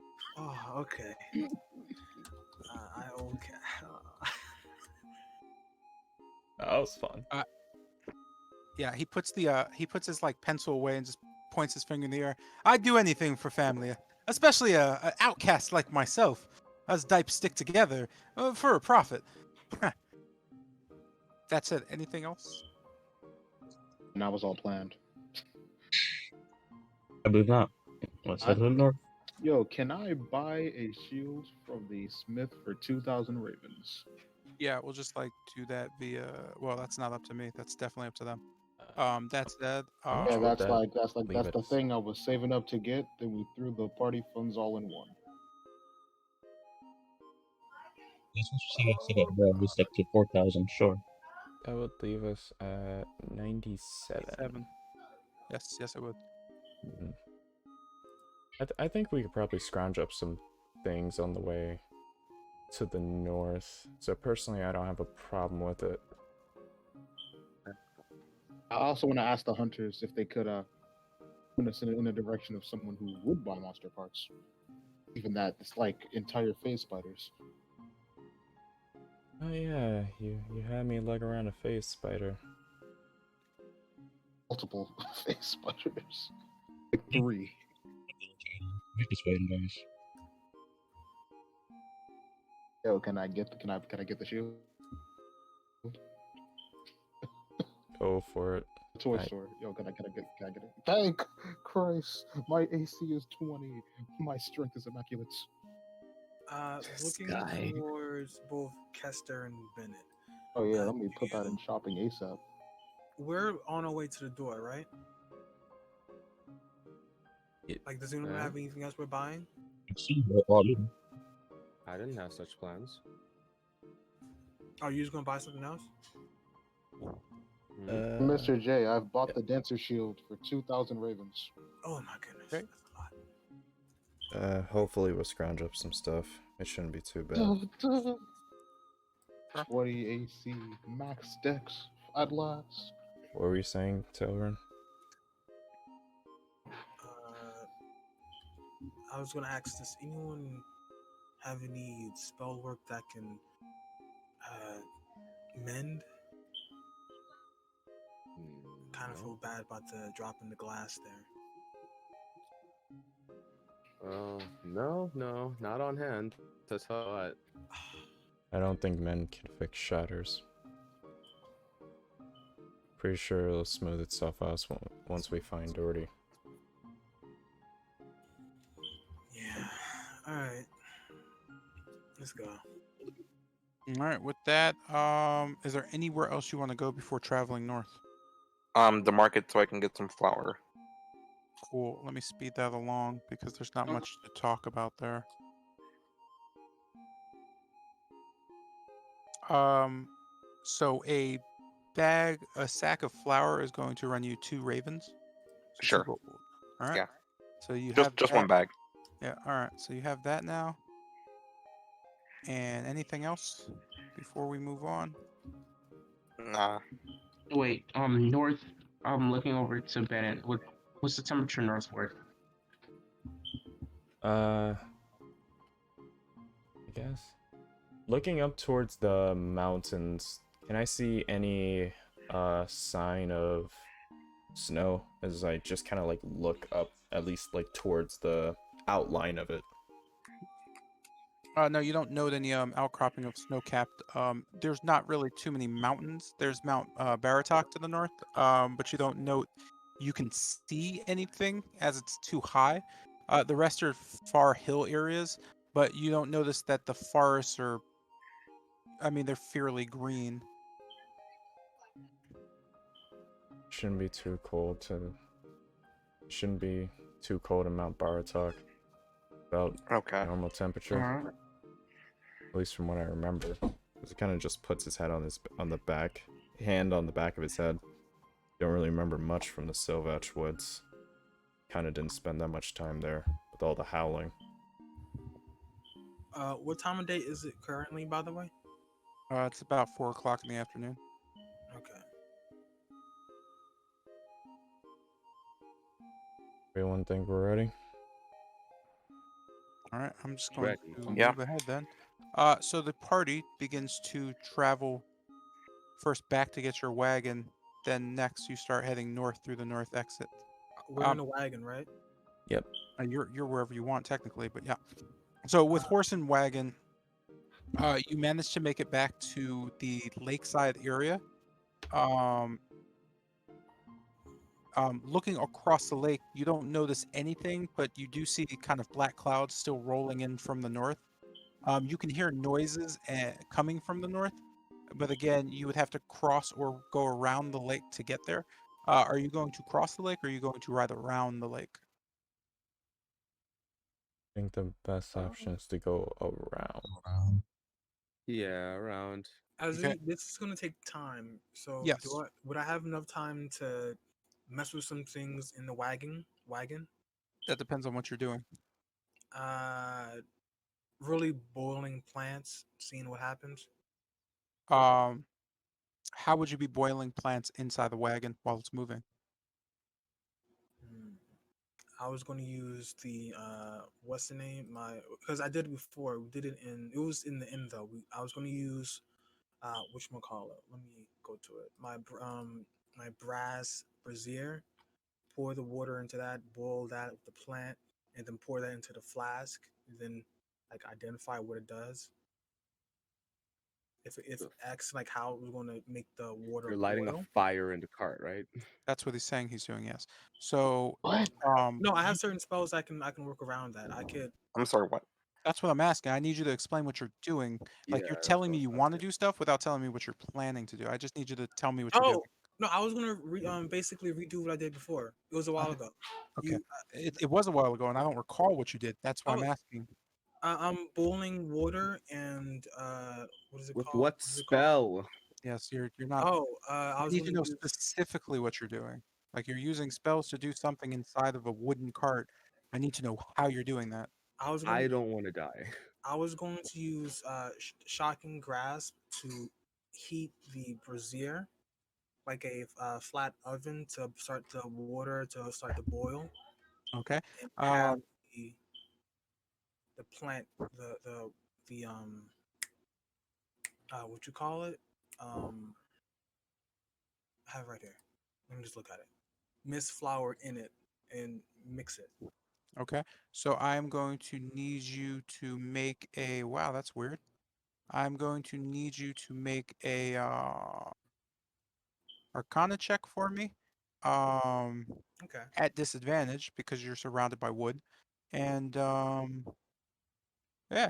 okay. Okay. That was fun. Yeah, he puts his like pencil away and just points his finger in the air. I'd do anything for family, especially a outcast like myself. Us dipes stick together for a profit. That's it. Anything else? And that was all planned. I believe not. Let's head to the north. Yo, can I buy a shield from the smith for 2,000 ravens? Yeah, we'll just like do that via. Well, that's not up to me. That's definitely up to them. That said, How much Yeah, would that's that like leave that's the it? thing I was saving up to get. Then we threw the party funds all in one. Yes, once you it's like to 4,000, sure. That would leave us at 97. 7. Yes, it would. Mhm. I think we could probably scrounge up some things on the way to the north. So personally, I don't have a problem with it. I also want to ask the hunters if they could point us in the direction of someone who would buy monster parts. Even that, it's like entire phase spiders. Oh yeah, you had me lug around a face spider. Multiple phase spiders. Like 3. We're just waiting, guys. Yo, can I get the shield? Go for it. Toy Right. store. Yo, can I get it? Thank Christ. My AC is 20. My strength is immaculate. Looking guy. towards both Kester and Bennett. Oh yeah, let me put that in shopping ASAP. We're on our way to the door, right? Like, does anyone Yeah. have anything else we're buying? See, we're all in. I didn't have such plans. Are you just gonna buy something else? Mhm. Mr. J, I've bought the dancer shield for 2,000 ravens. Oh my goodness, Okay. that's a lot. Hopefully we'll scrounge up some stuff. It shouldn't be too bad. 20 AC, max dex at last. What were you saying, Tailrun? I was gonna ask, does anyone have any spell work that can mend? Kind of No. feel bad about the drop in the glass there. No, not on hand. That's what. I don't think men can fix shatters. Pretty sure it'll smooth itself out once we find Doherty. All right, let's go. All right. With that, is there anywhere else you want to go before traveling north? The market so I can get some flour. Cool. Let me speed that along because there's not much to talk about there. So a sack of flour is going to run you 2 ravens. So 2 Sure. gold. All right. Yeah. So you Just have just that. one bag. Yeah. All right. So you have that now. And anything else before we move on? Nah. Wait, north. I'm looking over to Bennett. What's the temperature northward? I guess. Looking up towards the mountains, can I see any sign of snow as I just kind of like look up, at least like towards the outline of it? No, you don't note any outcropping of snow-capped. There's not really too many mountains. There's Mount Baratok to the north, but you don't note you can see anything as it's too high. The rest are far hill areas, but you don't notice that the forests are. I mean, they're fairly green. Shouldn't be too cold to. Shouldn't be too cold in Mount Baratok. About Okay. normal temperature, Alright. at least from what I remember. 'Cause it kind of just puts his head on the back, hand on the back of his head. Don't really remember much from the Silvatch Woods. Kind of didn't spend that much time there with all the howling. What time of day is it currently, by the way? It's about 4 o'clock in the afternoon. Okay. Everyone think we're ready? All right, I'm just going Ready. to Yeah. move ahead then. So the party begins to travel first back to get your wagon. Then next you start heading north through the north exit. We're in a wagon, right? Yep. You're wherever you want technically, but yeah. So with horse and wagon, you manage to make it back to the lakeside area. Um, looking across the lake, you don't notice anything, but you do see kind of black clouds still rolling in from the north. You can hear noises coming from the north, but again, you would have to cross or go around the lake to get there. Are you going to cross the lake or are you going to ride around the lake? I think the best option is to go around. Yeah, around. As Okay. this is gonna take time, so Yes. would I have enough time to mess with some things in the wagon? Wagon? That depends on what you're doing. Uh, really boiling plants, seeing what happens. Um, how would you be boiling plants inside the wagon while it's moving? Hmm. I was going to use the what's the name? My because I did it before. We did it in it was in the end though. I was going to use whatchamacallit. Let me go to it. My brass brazier. Pour the water into that. Boil that with the plant, and then pour that into the flask. And then like identify what it does. If it acts like how it was going to make the water You're lighting boil. a fire in the cart, right? That's what he's saying he's doing, yes. So, What? No, I have certain spells I can work around that. I could. I'm sorry. What? that's what I'm asking. I need you to explain what you're doing. Like Yeah, you're that's telling what me I you was want to asking. do stuff without telling me what you're planning to do. I just need you to tell me what you're doing. Oh no, I was gonna basically redo what I did before. It was a while ago. Okay. You It was a while ago and I don't recall what you did. That's why I'm oh asking. I'm boiling water and what is it With called? what What is it called? spell? Yes, you're not. Oh, I I was need to gonna know use. specifically what you're doing. Like you're using spells to do something inside of a wooden cart. I need to know how you're doing that. I was gonna. I don't want to die. I was going to use shocking grasp to heat the brazier like a flat oven to start the water to start to boil Okay. and have Um, the plant the what you call it I have it right here. Let me just look at it. Mist flour in it and mix it. okay. So I'm going to need you to make a. Wow, that's weird. I'm going to need you to make a Arcana check for me. Um, Okay. at disadvantage because you're surrounded by wood, and Yeah.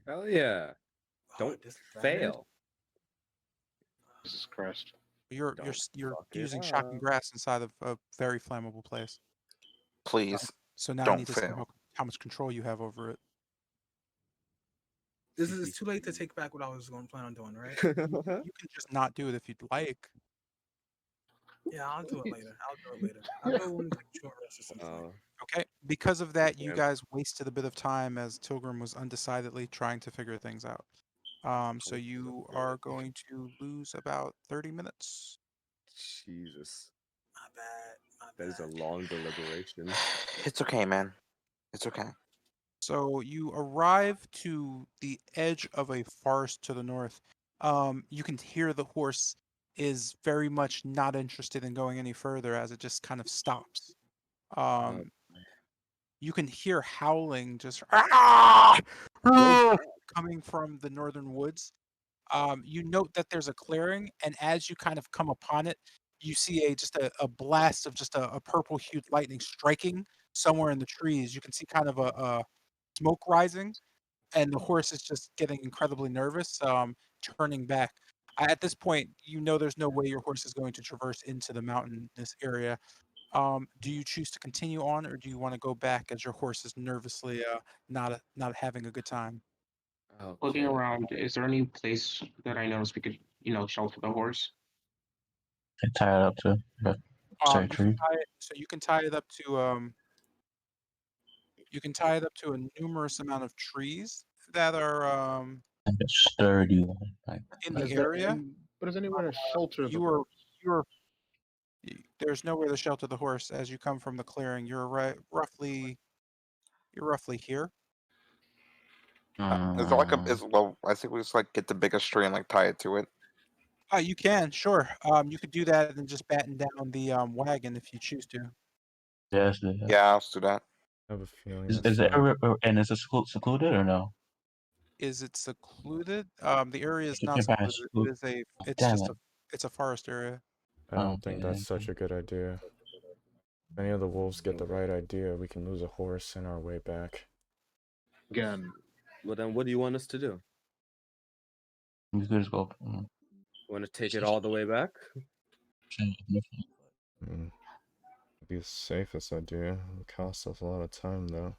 Hell yeah. Oh, Don't disadvantage? fail. Jesus Christ. You're Don't fuck it using shocking up. grass inside of a very flammable place. Please So now I don't need to see fail. how much control you have over it. This is it's too late to take back what I was going to plan on doing, right? You can just not do it if you'd like. Yeah, I'll do it later. I'll go into short rest at some point. Okay. Because of that, you Yeah. guys wasted a bit of time as Tilgrim was undecidedly trying to figure things out. So you are going to lose about 30 minutes. Jesus. My bad. That is a long deliberation. It's okay, man. It's okay. So you arrive to the edge of a forest to the north. You can hear the horse is very much not interested in going any further as it just kind of stops. You can hear howling just coming from the northern woods. You note that there's a clearing, and as you kind of come upon it, you see just a blast of just a purple hued lightning striking somewhere in the trees. You can see kind of a smoke rising, and the horse is just getting incredibly nervous, turning back. At this point, you know there's no way your horse is going to traverse into the mountainous area. Do you choose to continue on, or do you want to go back as your horse is nervously not having a good time? Looking around, is there any place that I noticed we could, shelter the horse? They tie it up to that certain You can tree. tie it, so you can tie it up to a numerous amount of trees that are Like a sturdy one. Like in But the is there area. but is anywhere to shelter the You are horse? there's nowhere to shelter the horse as you come from the clearing. You're roughly here. Is there like a is well? I think we just like get the biggest tree and like tie it to it. You can, sure. You could do that and just batten down the wagon if you choose to. yes, Yeah, let's do that. I have a feeling Is that's it fine. and is it secluded or no? Is it secluded? The area is You not can find secluded. It is Damn it. it's a forest area. I don't think that's such a good idea. If any of the wolves get the right idea, we can lose a horse in our way back. Again. Well, then what do you want us to do? We could just go. Want to take it all the way back? It'd be the safest idea. It would cost us a lot of time, though.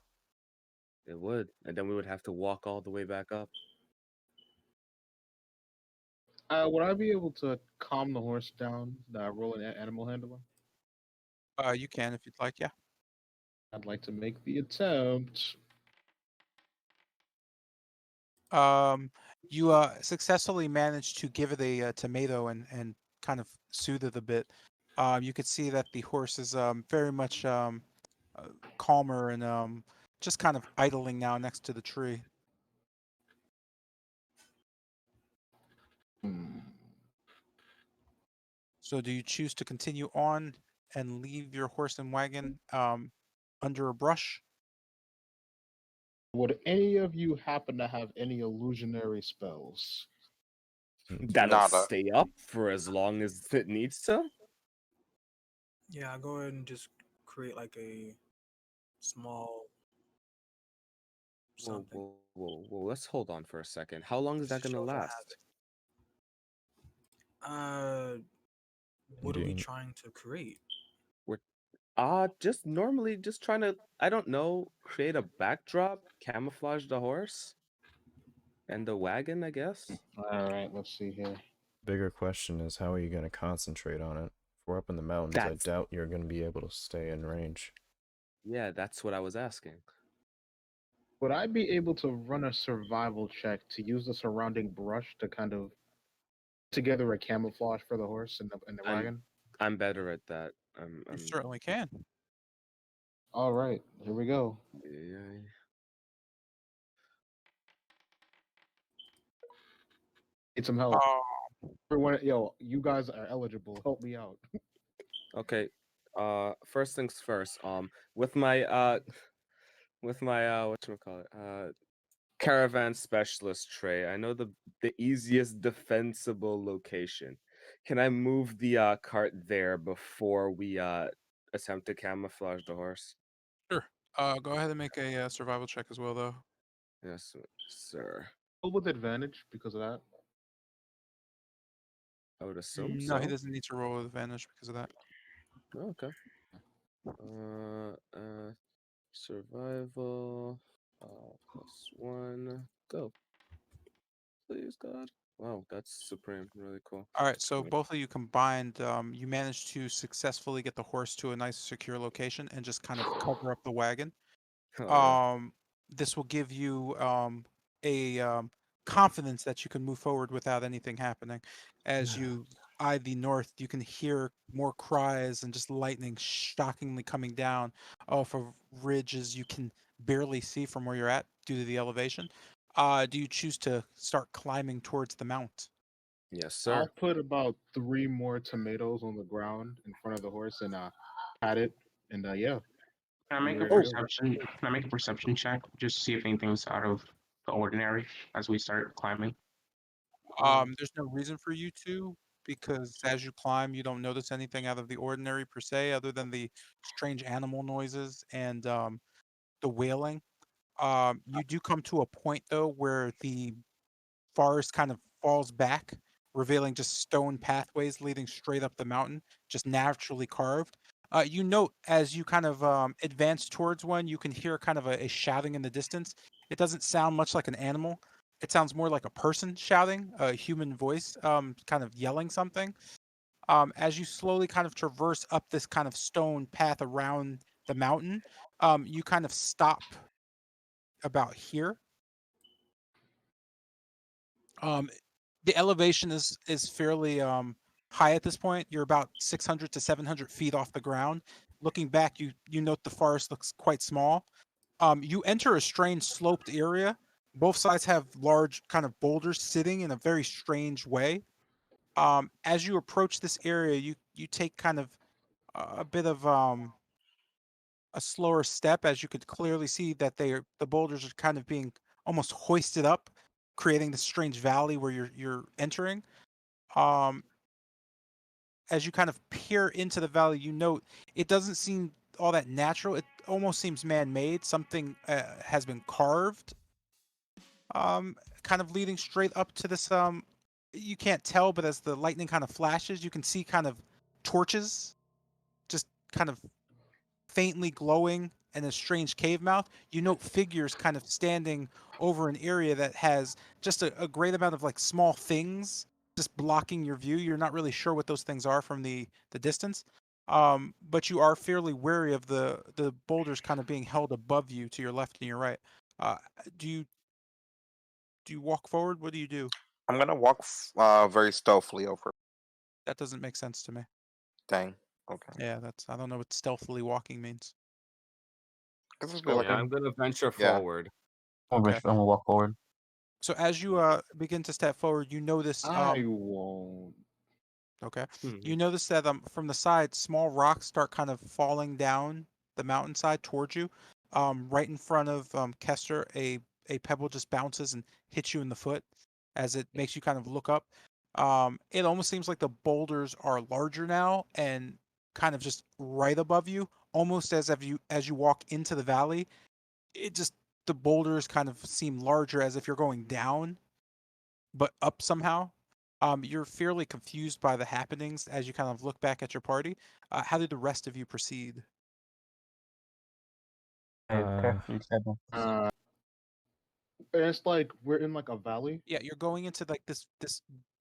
It would, and then we would have to walk all the way back up. Would I be able to calm the horse down? Roll an animal handling? You can if you'd like, yeah. I'd like to make the attempt. You successfully managed to give it a tomato and kind of soothe it a bit. You could see that the horse is very much calmer and just kind of idling now next to the tree. So do you choose to continue on and leave your horse and wagon under a brush? Would any of you happen to have any illusionary spells? That'll Nada. stay up for as long as it needs to. Yeah, I'll go ahead and just create like a small something. Whoa, let's hold on for a second. How long is that Just gonna show if I last? have it. What are we Indeed. trying to create? Just normally just trying to, I don't know, create a backdrop, camouflage the horse and the wagon, I guess. All right, let's see here. Bigger question is, how are you going to concentrate on it? If we're up in the mountains, I doubt you're going to be able to stay in range. Yeah, that's what I was asking. Would I be able to run a survival check to use the surrounding brush to kind of together a camouflage for the horse and the wagon? I'm better at that. You certainly can. All right, here we go. Yeah. Need some help. Everyone, you guys are eligible. Help me out. Okay. First things first. With my whatchamacallit, caravan specialist tray, I know the easiest defensible location. Can I move the cart there before we attempt to camouflage the horse? Sure. Go ahead and make a survival check as well, though. Yes, sir. Roll with advantage because of that. I would assume No, so. he doesn't need to roll with advantage because of that. Oh, okay. Survival. +1. Go. Please, God. Wow, that's supreme. Really cool. All right, so Yeah. both of you combined, you managed to successfully get the horse to a nice, secure location and just kind of cover up the wagon. Oh, yeah. This will give you a confidence that you can move forward without anything happening. As you eye the north, you can hear more cries and just lightning shockingly coming down off of ridges you can barely see from where you're at due to the elevation. Do you choose to start climbing towards the mount? Yes, I'll sir. put about 3 more tomatoes on the ground in front of the horse and pat it. And yeah, Can I be make a ready to go. perception? Can I make a perception check just to see if anything's out of the ordinary as we start climbing? There's no reason for you to, because as you climb, you don't notice anything out of the ordinary per se, other than the strange animal noises and the wailing. You do come to a point though where the forest kind of falls back, revealing just stone pathways leading straight up the mountain, just naturally carved. You note as you kind of advance towards one, you can hear kind of a shouting in the distance. It doesn't sound much like an animal. It sounds more like a person shouting, a human voice, kind of yelling something. As you slowly kind of traverse up this kind of stone path around the mountain, you kind of stop about here. Um, the elevation is fairly high at this point. You're about 600 to 700 feet off the ground. Looking back, you note the forest looks quite small. You enter a strange sloped area. Both sides have large kind of boulders sitting in a very strange way. As you approach this area, you take kind of a bit of a slower step, as you could clearly see that the boulders are kind of being almost hoisted up, creating this strange valley where you're entering. Um, as you kind of peer into the valley, you note it doesn't seem all that natural. It almost seems man-made. Something has been carved, kind of leading straight up to this. You can't tell, but as the lightning kind of flashes, you can see kind of torches, just kind of faintly glowing in a strange cave mouth. You note figures kind of standing over an area that has just a great amount of like small things just blocking your view. You're not really sure what those things are from the distance. But you are fairly wary of the boulders kind of being held above you to your left and your right. Uh, do you do you walk forward? What do you do? I'm gonna walk very stealthily over. That doesn't make sense to me. Dang. Okay. Yeah, I don't know what stealthily walking means. This is like Yeah, I'm gonna venture yeah. forward. Okay. I'm gonna walk forward. So as you begin to step forward, you notice I won't. okay. Mhm. You notice that from the side, small rocks start kind of falling down the mountainside towards you. Right in front of Kester, a pebble just bounces and hits you in the foot as it makes you kind of look up. It almost seems like the boulders are larger now and kind of just right above you, almost as you walk into the valley. It just the boulders kind of seem larger as if you're going down but up somehow. You're fairly confused by the happenings as you kind of look back at your party. How did the rest of you proceed? Uh, Uh, it's like we're in like a valley. Yeah, you're going into like this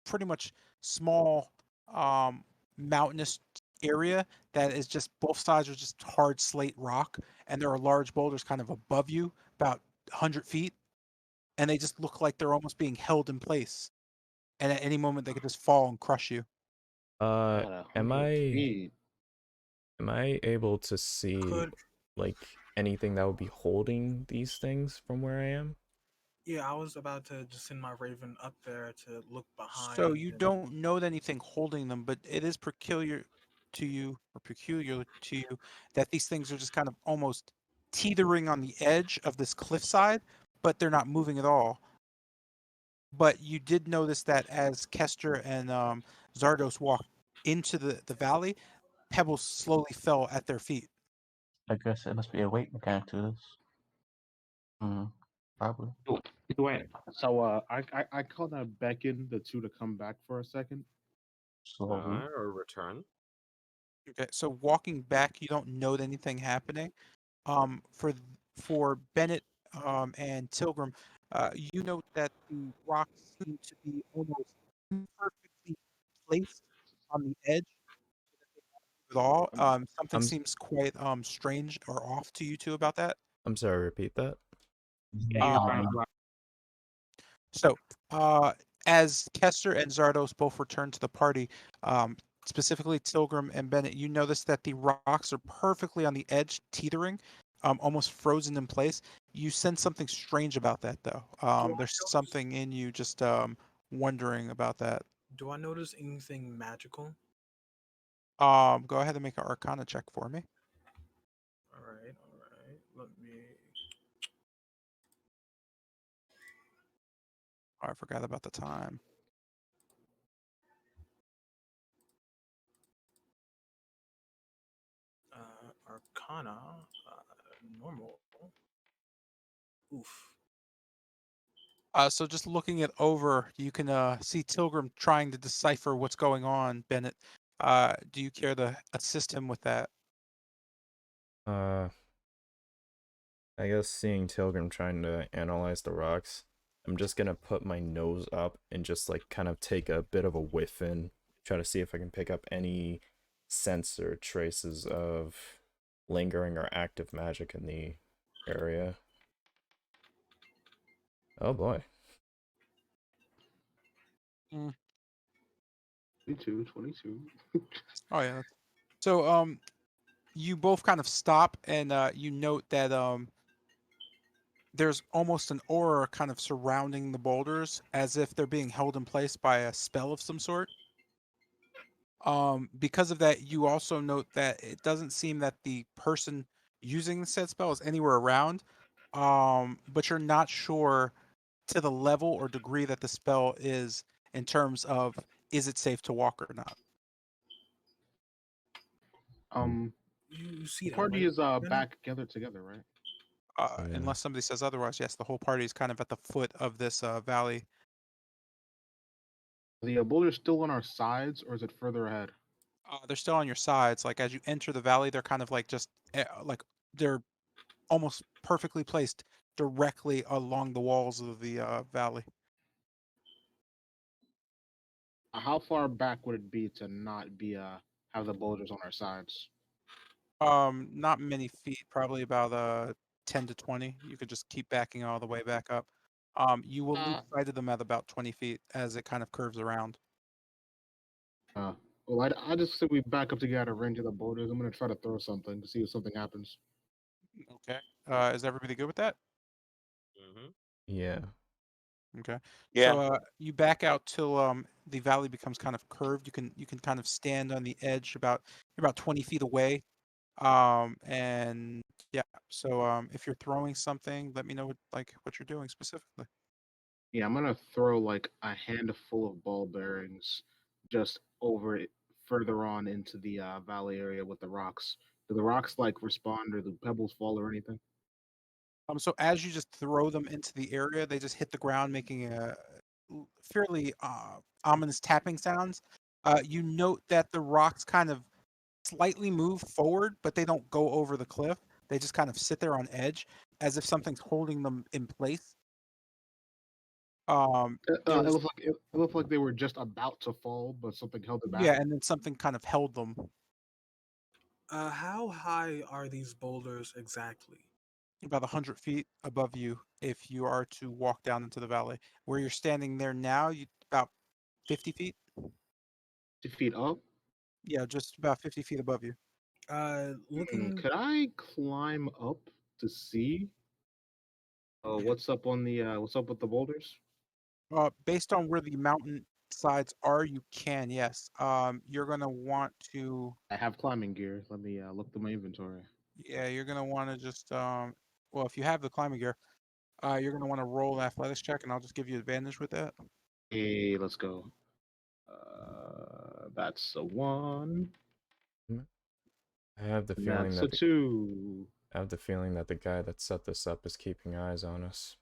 pretty much small um, mountainous area that is just both sides are just hard slate rock, and there are large boulders kind of above you, about 100 feet, and they just look like they're almost being held in place, and at any moment they could just fall and crush you. At am 100 I feet. am I able to see Could like anything that would be holding these things from where I am? yeah, I was about to just send my raven up there to look So behind you and don't know anything holding them, but it is peculiar to you, or peculiar to you, that these things are just kind of almost teetering on the edge of this cliffside, but they're not moving at all. But you did notice that as Kester and Zardos walked into the valley, pebbles slowly fell at their feet. I guess it must be a weight mechanic to this. Probably. Wait, So I kind of beckon the two to come back for a second. Slowly. Or return. Okay, so walking back, you don't note anything happening. For Bennett and Tilgrim, you note that the rocks seem to be almost perfectly placed on the edge at all. Something I'm seems quite strange or off to you two about that. I'm sorry, repeat that. yeah, you're kind of black. So, as Kester and Zardos both return to the party, specifically Tilgrim and Bennett, you notice that the rocks are perfectly on the edge, teetering, almost frozen in place. You sense something strange about that, though. Do I There's notice- something in you just wondering about that. Do I notice anything magical? Go ahead and make an Arcana check for me. All right. Let me. Oh, I forgot about the time. Arcana, normal. Oof. So just looking it over, you can see Tilgrim trying to decipher what's going on. Bennett, do you care to assist him with that? I guess seeing Tilgrim trying to analyze the rocks, I'm just gonna put my nose up and just like kind of take a bit of a whiff in, try to see if I can pick up any sense or traces of lingering or active magic in the area. Oh boy. 22. Oh yeah. So you both kind of stop and you note that there's almost an aura kind of surrounding the boulders, as if they're being held in place by a spell of some sort. Because of that, you also note that it doesn't seem that the person using the said spell is anywhere around. But you're not sure to the level or degree that the spell is in terms of is it safe to walk or not. You see The that, party right, is Bennett? back together, right? Yeah. Unless somebody says otherwise, yes, the whole party is kind of at the foot of this valley. The boulders still on our sides, or is it further ahead? They're still on your sides. Like as you enter the valley, they're kind of like just like they're almost perfectly placed directly along the walls of the valley. How far back would it be to not be have the boulders on our sides? Not many feet, probably about 10 to 20. You could just keep backing all the way back up. You will lose sight of them at about 20 feet as it kind of curves around. Well, I just say we back up together, range of the boulders. I'm gonna try to throw something to see if something happens. Okay. Is everybody good with that? Mm-hmm. Yeah. Okay. Yeah. So you back out till the valley becomes kind of curved. You can kind of stand on the edge about 20 feet away. And yeah. So if you're throwing something, let me know what you're doing specifically. Yeah, I'm gonna throw like a handful of ball bearings just over it, further on into the valley area with the rocks. Do the rocks like respond, or the pebbles fall, or anything? So as you just throw them into the area, they just hit the ground, making a fairly ominous tapping sounds. You note that the rocks kind of slightly move forward, but they don't go over the cliff. They just kind of sit there on edge, as if something's holding them in place. It There's looked like it looked like they were just about to fall, but something held it back. yeah, and then something kind of held them How high are these boulders exactly? about 100 feet above you if you are to walk down into the valley. Where you're standing there now, about 50 feet. 50 feet up. Yeah, just about 50 feet above you. Looking. Could I climb up to see what's up with the boulders? Based on where the mountain sides are, you can, yes. You're gonna want to, I have climbing gear. Let me look through my inventory. yeah, you're gonna want to just, well, if you have the climbing gear, you're gonna want to roll an athletics check, and I'll just give you advantage with that. Hey, let's go. That's a 1. I have the And feeling that's a that 2. I have the feeling that the guy that set this up is keeping eyes on us.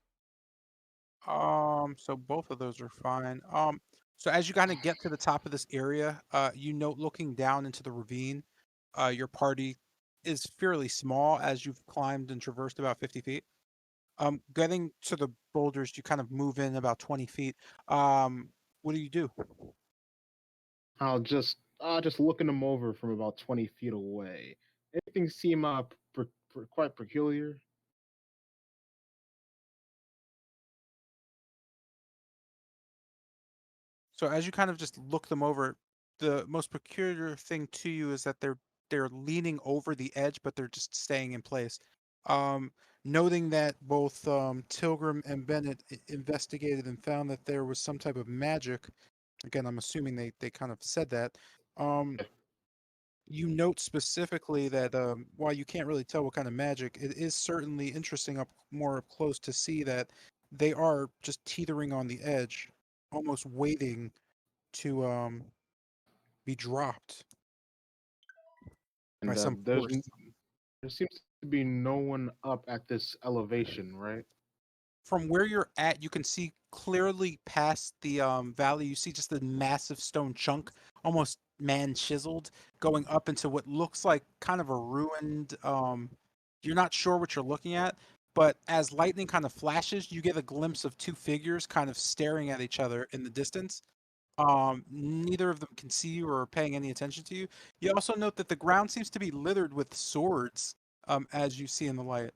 So both of those are fine. So as you kind of get to the top of this area, you note looking down into the ravine, your party is fairly small as you've climbed and traversed about 50 feet. Getting to the boulders, you kind of move in about 20 feet. What do you do? I'll just looking them over from about 20 feet away. Anything seem quite peculiar? So as you kind of just look them over, the most peculiar thing to you is that they're leaning over the edge, but they're just staying in place. Um, Noting that both Tilgrim and Bennett investigated and found that there was some type of magic. Again, I'm assuming they kind of said that. Um, you note specifically that while you can't really tell what kind of magic, it is certainly interesting up more up close to see that they are just teetering on the edge, almost waiting to be dropped by And some force. there seems to be no one up at this elevation, right? From where you're at, you can see clearly past the valley. You see just the massive stone chunk, almost man chiseled, going up into what looks like kind of a ruined. You're not sure what you're looking at, but as lightning kind of flashes, you get a glimpse of two figures kind of staring at each other in the distance. Neither of them can see you or are paying any attention to you. You also note that the ground seems to be littered with swords, as you see in the light.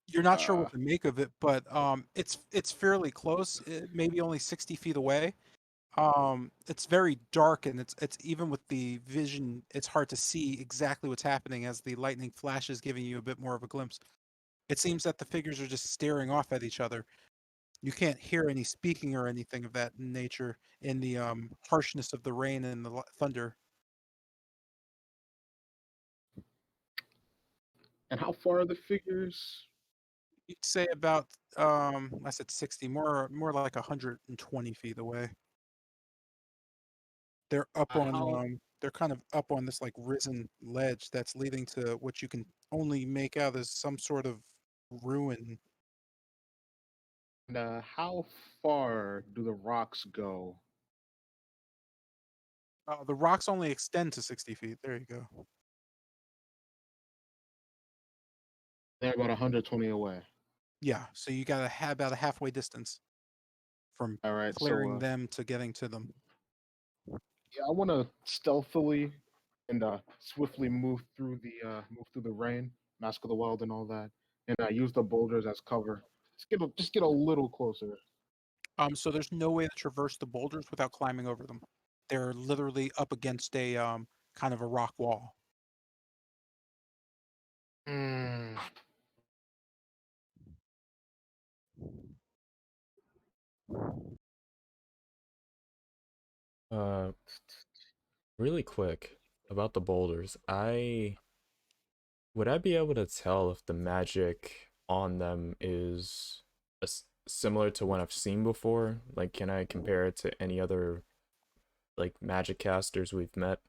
You're not sure Uh, what to make of it, but it's fairly close, maybe only 60 feet away. It's very dark, and it's even with the vision, it's hard to see exactly what's happening as the lightning flashes, giving you a bit more of a glimpse. It seems that the figures are just staring off at each other. You can't hear any speaking or anything of that nature in the harshness of the rain and the thunder. and how far are the figures? You'd say about I said 60, more like 120 feet away. They're up on How they're kind of up on this like risen ledge that's leading to what you can only make out as some sort of ruin. and how far do the rocks go? The rocks only extend to 60 feet. There you go. They're about 120 away. Yeah, so you got to have about a halfway distance from All right, so clearing them to getting to them. yeah, I want to stealthily and swiftly move through the rain, Mask of the Wild, and all that, and use the boulders as cover. Just get a little closer. So there's no way to traverse the boulders without climbing over them. They're literally up against a kind of a rock wall. Mm. Uh, really quick about the boulders. Would I be able to tell if the magic on them is similar to what I've seen before? Like, can I compare it to any other like magic casters we've met?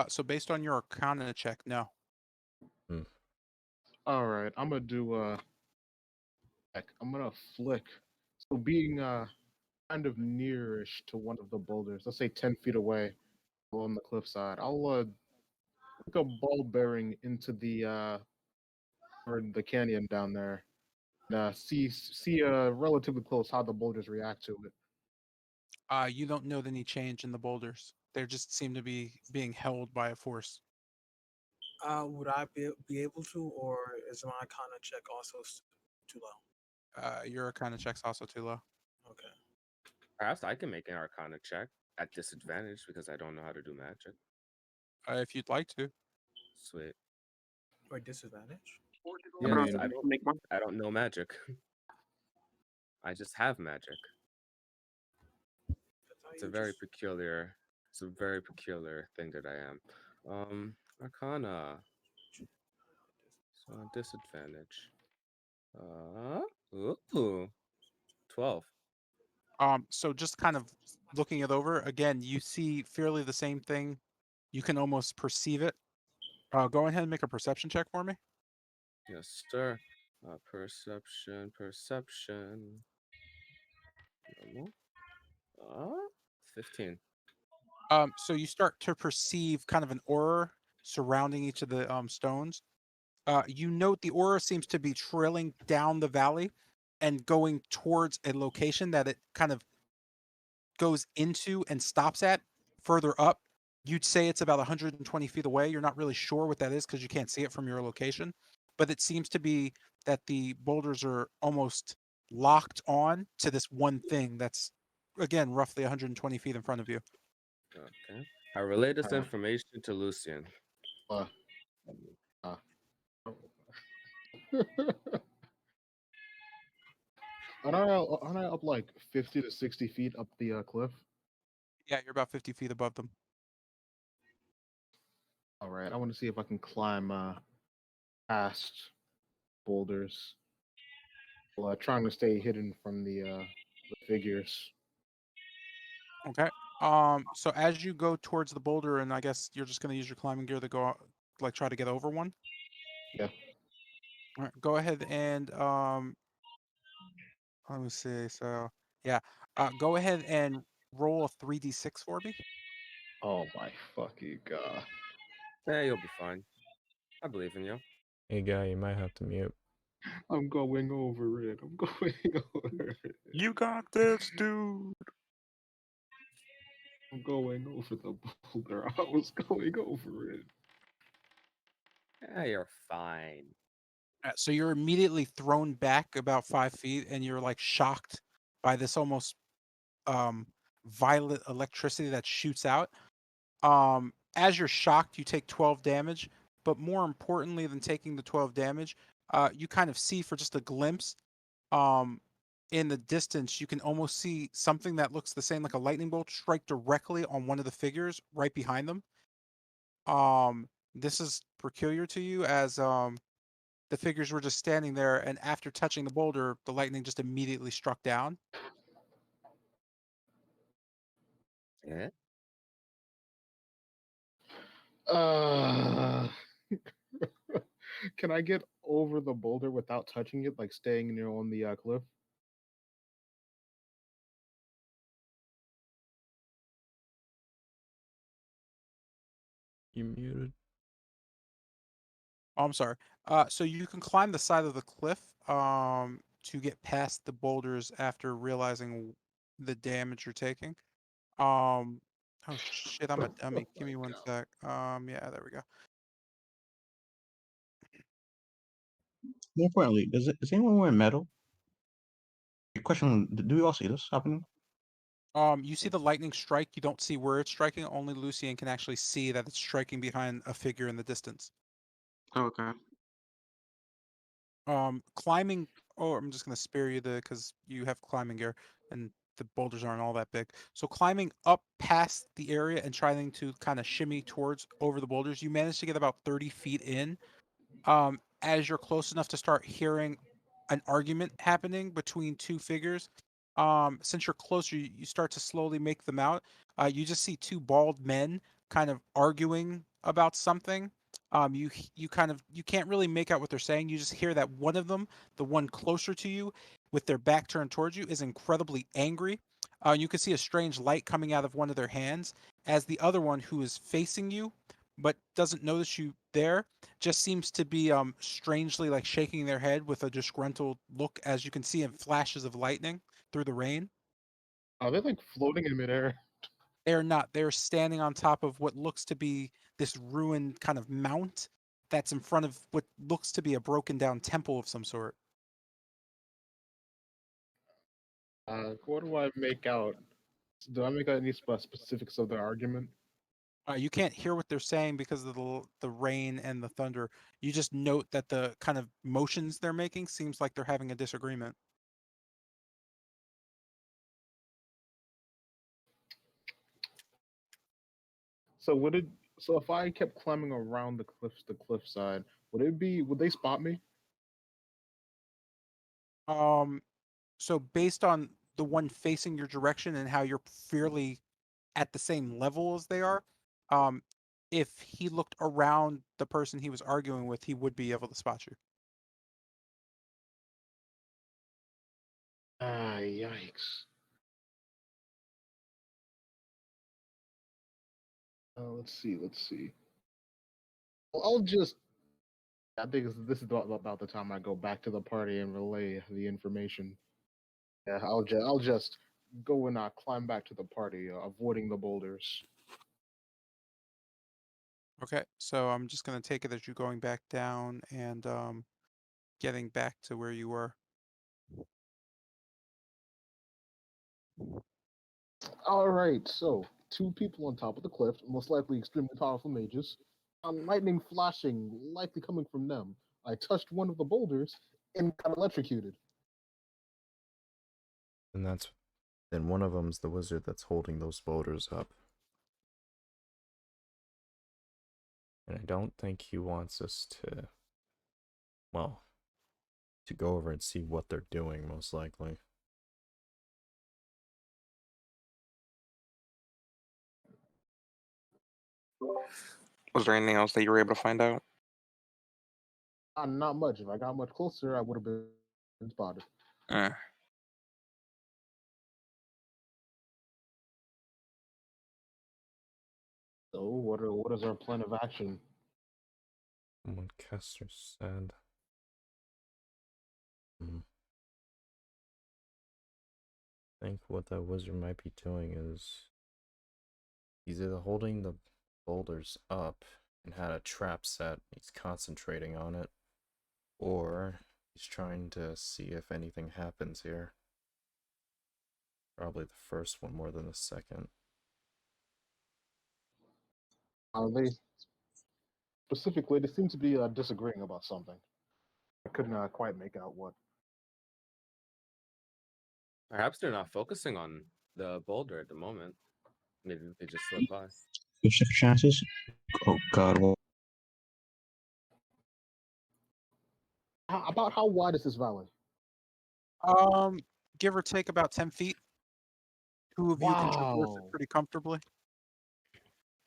So based on your Arcana check, no. Hmm. All right, I'm gonna do I'm gonna flick. So being kind of nearish to one of the boulders, let's say 10 feet away along the cliffside, I'll flick a ball bearing into the or the canyon down there. And, see relatively close how the boulders react to it. You don't note any change in the boulders. They just seem to be being held by a force. Would I be able to, or is my Arcana check also too low? Your Arcana check's also too low. Okay. Perhaps I can make an Arcana check at disadvantage because I don't know how to do magic. If you'd like to. Sweet. Or disadvantage? Yeah, I because mean, I don't know magic. I just have magic. I thought It's you a very just... peculiar. It's a very peculiar thing that I am. Arcana. So disadvantage. Uh, ooh, 12. So just kind of looking it over again, you see fairly the same thing. You can almost perceive it. Go ahead and make a perception check for me. Yes, sir. Perception. Normal. 15. So you start to perceive kind of an aura surrounding each of the stones. You note the aura seems to be trailing down the valley and going towards a location that it kind of goes into and stops at further up. You'd say it's about 120 feet away. You're not really sure what that is because you can't see it from your location, but it seems to be that the boulders are almost locked on to this one thing that's, again, roughly 120 feet in front of you. Okay. I relay this Uh, information to Lucian. uh, uh. Aren't I up like 50 to 60 feet up the cliff? Yeah, you're about 50 feet above them. All right, I want to see if I can climb past boulders while trying to stay hidden from the figures. Okay. So as you go towards the boulder, and I guess you're just gonna use your climbing gear to go like try to get over one. Yeah. All right, go ahead and let me see. So yeah, go ahead and roll a 3d6 for me. Oh my fucking god. You'll be fine. I believe in you. Hey, guy, you might have to mute. I'm going over it. I'm going over it. You got this, dude. I'm going over the boulder. I was going over it. You're fine. So you're immediately thrown back about 5 feet, and you're like shocked by this almost violet electricity that shoots out. As you're shocked, you take 12 damage, but more importantly than taking the 12 damage, you kind of see for just a glimpse, um, in the distance, you can almost see something that looks the same like a lightning bolt strike directly on one of the figures right behind them. This is peculiar to you as the figures were just standing there, and after touching the boulder, the lightning just immediately struck down. Yeah. Uh, can I get over the boulder without touching it, like staying near on the cliff? You muted. Oh, I'm sorry. So you can climb the side of the cliff to get past the boulders after realizing the damage you're taking. Oh shit, I'm a dummy. Give me one sec. Yeah, there we go. More importantly, does anyone wear metal? Question: do we all see this happening? You see the lightning strike. You don't see where it's striking. Only Lucian can actually see that it's striking behind a figure in the distance. Okay. Climbing. Oh, I'm just gonna spare you because you have climbing gear and the boulders aren't all that big. So climbing up past the area and trying to kind of shimmy towards over the boulders, you manage to get about 30 feet in. As you're close enough to start hearing an argument happening between two figures. Since you're closer, you start to slowly make them out. You just see two bald men kind of arguing about something. You kind of you can't really make out what they're saying. You just hear that one of them, the one closer to you, with their back turned towards you, is incredibly angry. You can see a strange light coming out of one of their hands, as the other one, who is facing you but doesn't notice you there, just seems to be strangely like shaking their head with a disgruntled look, as you can see in flashes of lightning through the rain. Are they like floating in midair? They're not. They're standing on top of what looks to be this ruined kind of mount that's in front of what looks to be a broken down temple of some sort. What do I make out? Do I make out any specifics of the argument? You can't hear what they're saying because of the rain and the thunder. You just note that the kind of motions they're making seems like they're having a disagreement. So would it? So if I kept climbing around the cliffside, would they spot me? Um, so based on the one facing your direction and how you're fairly at the same level as they are, um, if he looked around the person he was arguing with, he would be able to spot you. Ah, yikes. Let's see. Well, I'll just. I think this is about the time I go back to the party and relay the information. Yeah, I'll just go and climb back to the party, avoiding the boulders. Okay, so I'm just gonna take it that you're going back down and getting back to where you were. All right, so two people on top of the cliff, most likely extremely powerful mages. Lightning flashing, likely coming from them. I touched one of the boulders and got electrocuted. And then one of them's the wizard that's holding those boulders up. And I don't think he wants us to, well, to go over and see what they're doing, most likely. Was there anything else that you were able to find out? Not much. If I got much closer, I would have been spotted. Eh. So, what is our plan of action? What Kester said. I think what that wizard might be doing is he's either holding the boulders up and had a trap set, he's concentrating on it, or he's trying to see if anything happens here. Probably the first one more than the second. They specifically, they seem to be disagreeing about something. I couldn't quite make out what. Perhaps they're not focusing on the boulder at the moment. Maybe they just slip by. There's six chances. Oh God! Well, About how wide is this valley? Give or take about 10 feet. Two of you can traverse it Wow. pretty comfortably.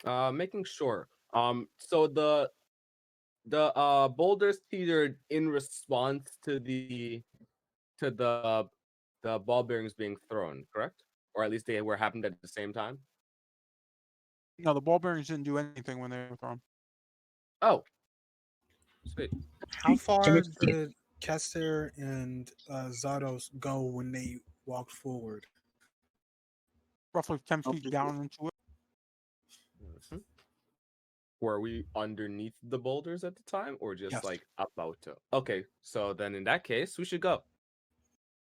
Making sure. So the boulders teetered in response to the ball bearings being thrown, correct? Or at least they were happened at the same time. No, the ball bearings didn't do anything when they were thrown. Oh, sweet. How far Somebody- did Kester and Zados go when they walked forward? Roughly 10 feet down into it. Mhm. Were we underneath the boulders at the time, or just Yes. like about to? Okay, so then in that case, we should go.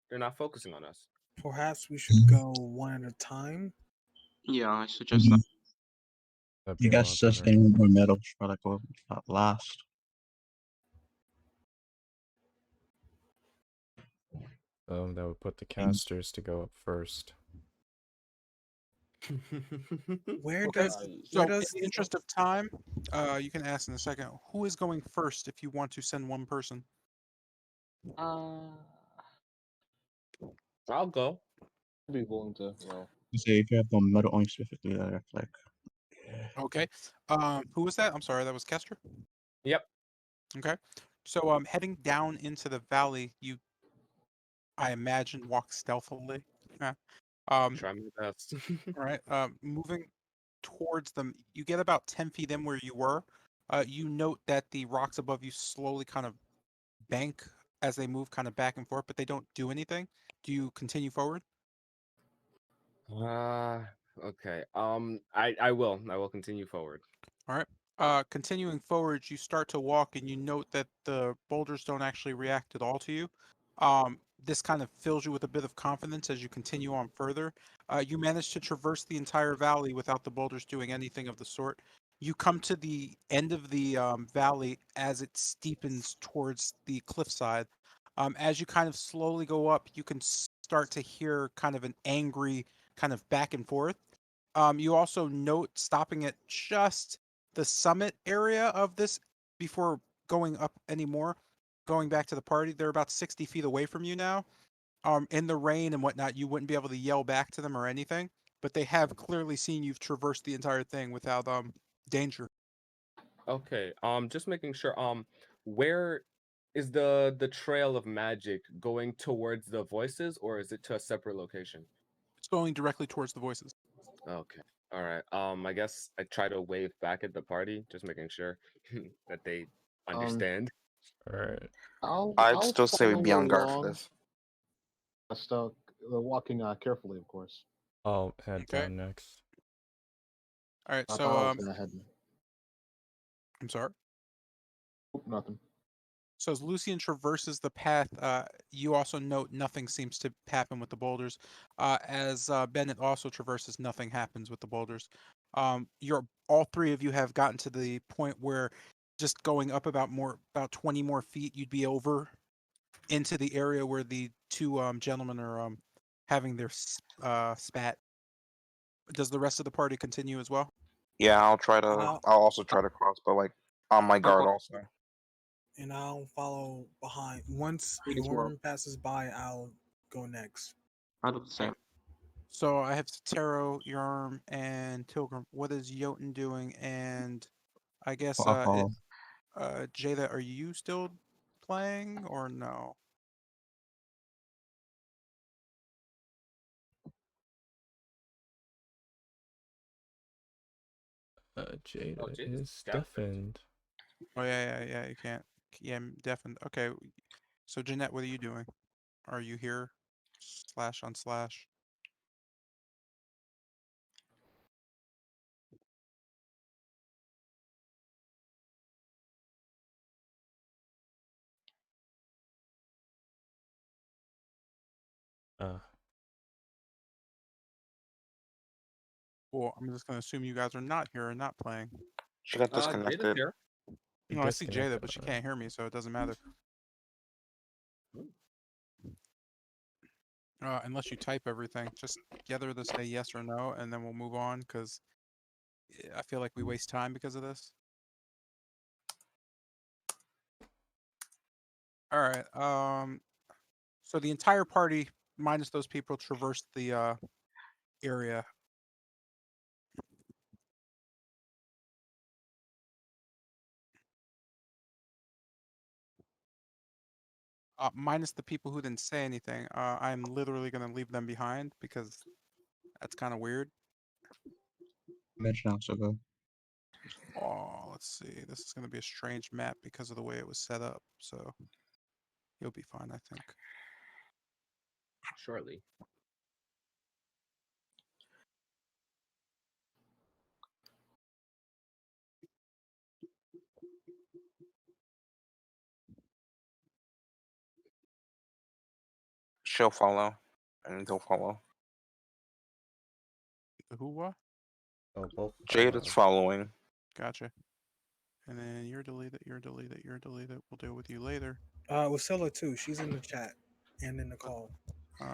They're not focusing on us. Perhaps we should go one at a time. Yeah, I suggest that. That'd be you a guys lot just better. getting more medals for like what last. That would put the casters to go up first. Where Okay, does so where in does the interest of time, you can ask in a second, who is going first if you want to send one person? I'll go. I'd be willing to. You say if you have one medal on you specifically, that's like Okay. Who was that? I'm sorry, that was Kester? Yep. Okay. So heading down into the valley, you I imagine walk stealthily. Yeah. Try my best. All right. Moving towards them, you get about 10 feet in where you were. You note that the rocks above you slowly kind of bank as they move kind of back and forth, but they don't do anything. Do you continue forward? Okay. I will continue forward. All right. Continuing forward, you start to walk and you note that the boulders don't actually react at all to you. This kind of fills you with a bit of confidence as you continue on further. You manage to traverse the entire valley without the boulders doing anything of the sort. You come to the end of the valley as it steepens towards the cliffside. As you kind of slowly go up, you can start to hear kind of an angry kind of back and forth. You also note stopping at just the summit area of this before going up anymore. Going back to the party, they're about 60 feet away from you now. In the rain and whatnot, you wouldn't be able to yell back to them or anything, but they have clearly seen you've traversed the entire thing without danger. Okay. Just making sure. Where is the trail of magic going towards the voices, or is it to a separate location? It's going directly towards the voices. Okay. All right. I guess I try to wave back at the party, just making sure that they understand. Alright. I'd I'll still say we be follow on guard for along. this. Still walking carefully, of course. I'll head Okay. down next. All right. I So thought I was gonna head. I'm sorry. Oop, nothing. So as Lucian traverses the path, you also note nothing seems to happen with the boulders. As Bennett also traverses, nothing happens with the boulders. All three of you have gotten to the point where just going up about 20 more feet, you'd be over into the area where the two gentlemen are having their spat. Does the rest of the party continue as well? Yeah, I'll try to. I'll, I'll also try to cross, but like on my guard also. and I'll follow behind. Once Me as well. Yorm passes by, I'll go next. I do the same. So I have Taro, Yarm, and Tilgrim. What is Jotun doing? And I guess I'll follow. Jada, are you still playing or no? Jada Oh, Jada's is deafened. deafened. Oh yeah. You can't. Yeah, I'm deafened. Okay. So Jeanette, what are you doing? Are you here? Slash on slash. Uh, Well, I'm just gonna assume you guys are not here and not playing. She got Jada's disconnected. here. No, I see Jada, disconnected, but she alright. can't hear me, so it doesn't matter. Unless you type everything, just get her to say yes or no, and then we'll move on, because I feel like we waste time because of this. All right. So the entire party, minus those people, traversed the area. Minus the people who didn't say anything. I'm literally gonna leave them behind because that's kind of weird. Mention also go. Oh, let's see. This is gonna be a strange map because of the way it was set up. So you'll be fine, I think. Shortly. She'll follow, and they'll follow. The who what? Oh, both. Jade is following. Gotcha. And then you're deleted. You're deleted. You're deleted. We'll deal with you later. Wasilla too. She's in the chat and in the call.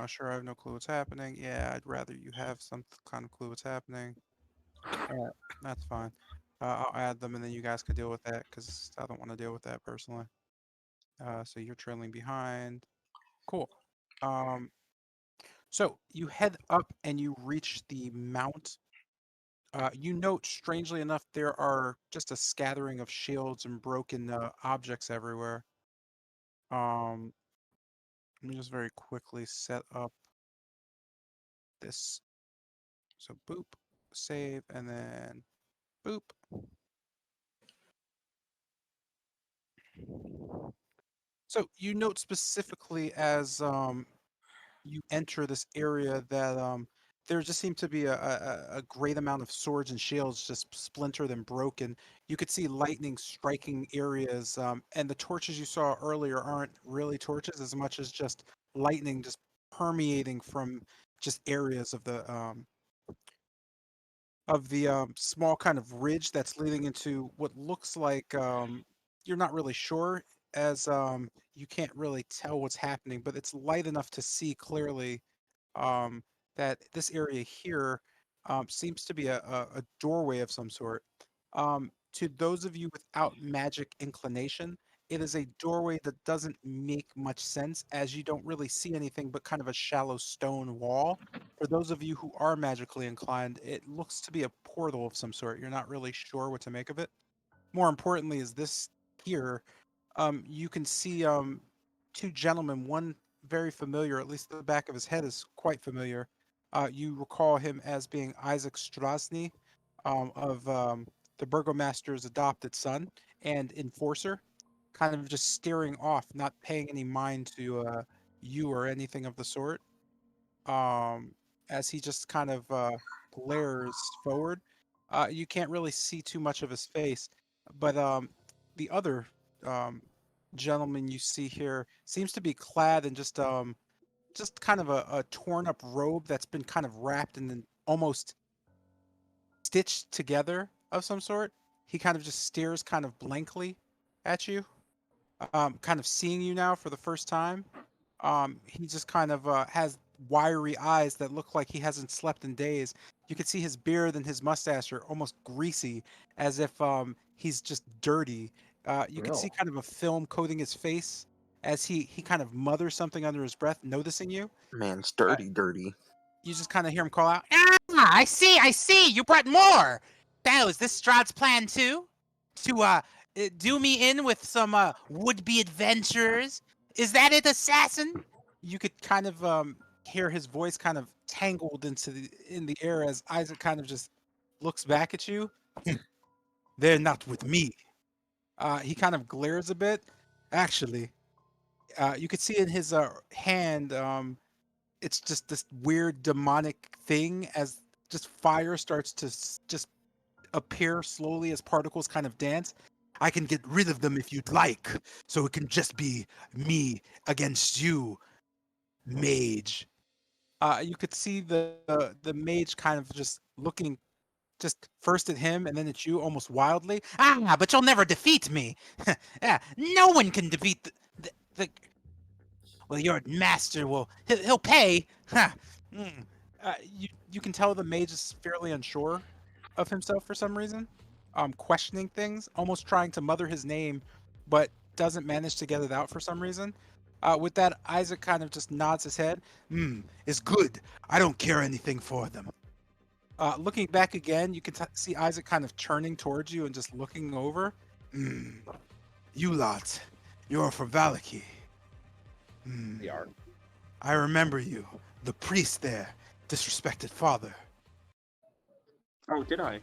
Sure, I have no clue what's happening. Yeah, I'd rather you have some kind of clue what's happening. All right, that's fine. I'll add them, and then you guys could deal with that because I don't want to deal with that personally. So you're trailing behind. Cool. So you head up and you reach the mount. You note, strangely enough, there are just a scattering of shields and broken objects everywhere. Let me just very quickly set up this. So boop, save, and then boop. So you note specifically as you enter this area that there just seemed to be a great amount of swords and shields just splintered and broken. You could see lightning striking areas, and the torches you saw earlier aren't really torches as much as just lightning just permeating from just areas of the small kind of ridge that's leading into what looks like you're not really sure as you can't really tell what's happening, but it's light enough to see clearly um, that this area here seems to be a doorway of some sort. To those of you without magic inclination, it is a doorway that doesn't make much sense as you don't really see anything but kind of a shallow stone wall. For those of you who are magically inclined, it looks to be a portal of some sort. You're not really sure what to make of it. more importantly is this here. You can see two gentlemen, one very familiar, at least the back of his head is quite familiar. You recall him as being Isaac Strasny, of the Burgomaster's adopted son and enforcer, kind of just staring off, not paying any mind to you or anything of the sort. Um, as he just kind of glares forward. You can't really see too much of his face, but the other um, gentleman you see here seems to be clad in just kind of a torn up robe that's been kind of wrapped and then almost stitched together of some sort. He kind of just stares kind of blankly at you, kind of seeing you now for the first time. He just kind of has wiry eyes that look like he hasn't slept in days. You can see his beard and his mustache are almost greasy, as if he's just dirty. You can see Real. kind of a film coating his face as he kind of mutters something under his breath, noticing you. Man's Uh, dirty. you just kind of hear him call out, "Ah, I see, I see. You brought more. Now, is this Strahd's plan too? To do me in with some would-be adventurers? Is that it, assassin?" You could kind of hear his voice kind of tangled in the air as Isaac kind of just looks back at you. They're not with me. He kind of glares a bit. Actually, you could see in his hand, it's just this weird demonic thing as just fire starts to just appear slowly as particles kind of dance. I can get rid of them if you'd like, so it can just be me against you, mage. You could see the mage kind of just looking just first at him and then at you almost wildly. Ah, but you'll never defeat me. Yeah, no one can defeat the well, your master will he'll pay. Ha. Mm. You can tell the mage is fairly unsure of himself for some reason, questioning things, almost trying to mother his name, but doesn't manage to get it out for some reason. With that, Isaac kind of just nods his head. It's good. I don't care anything for them. Looking back again, you can see Isaac kind of turning towards you and just looking over. Hmm. You lot, you're from Valaki. Hmm. We are. I remember you, the priest there, disrespected father. Oh, did I?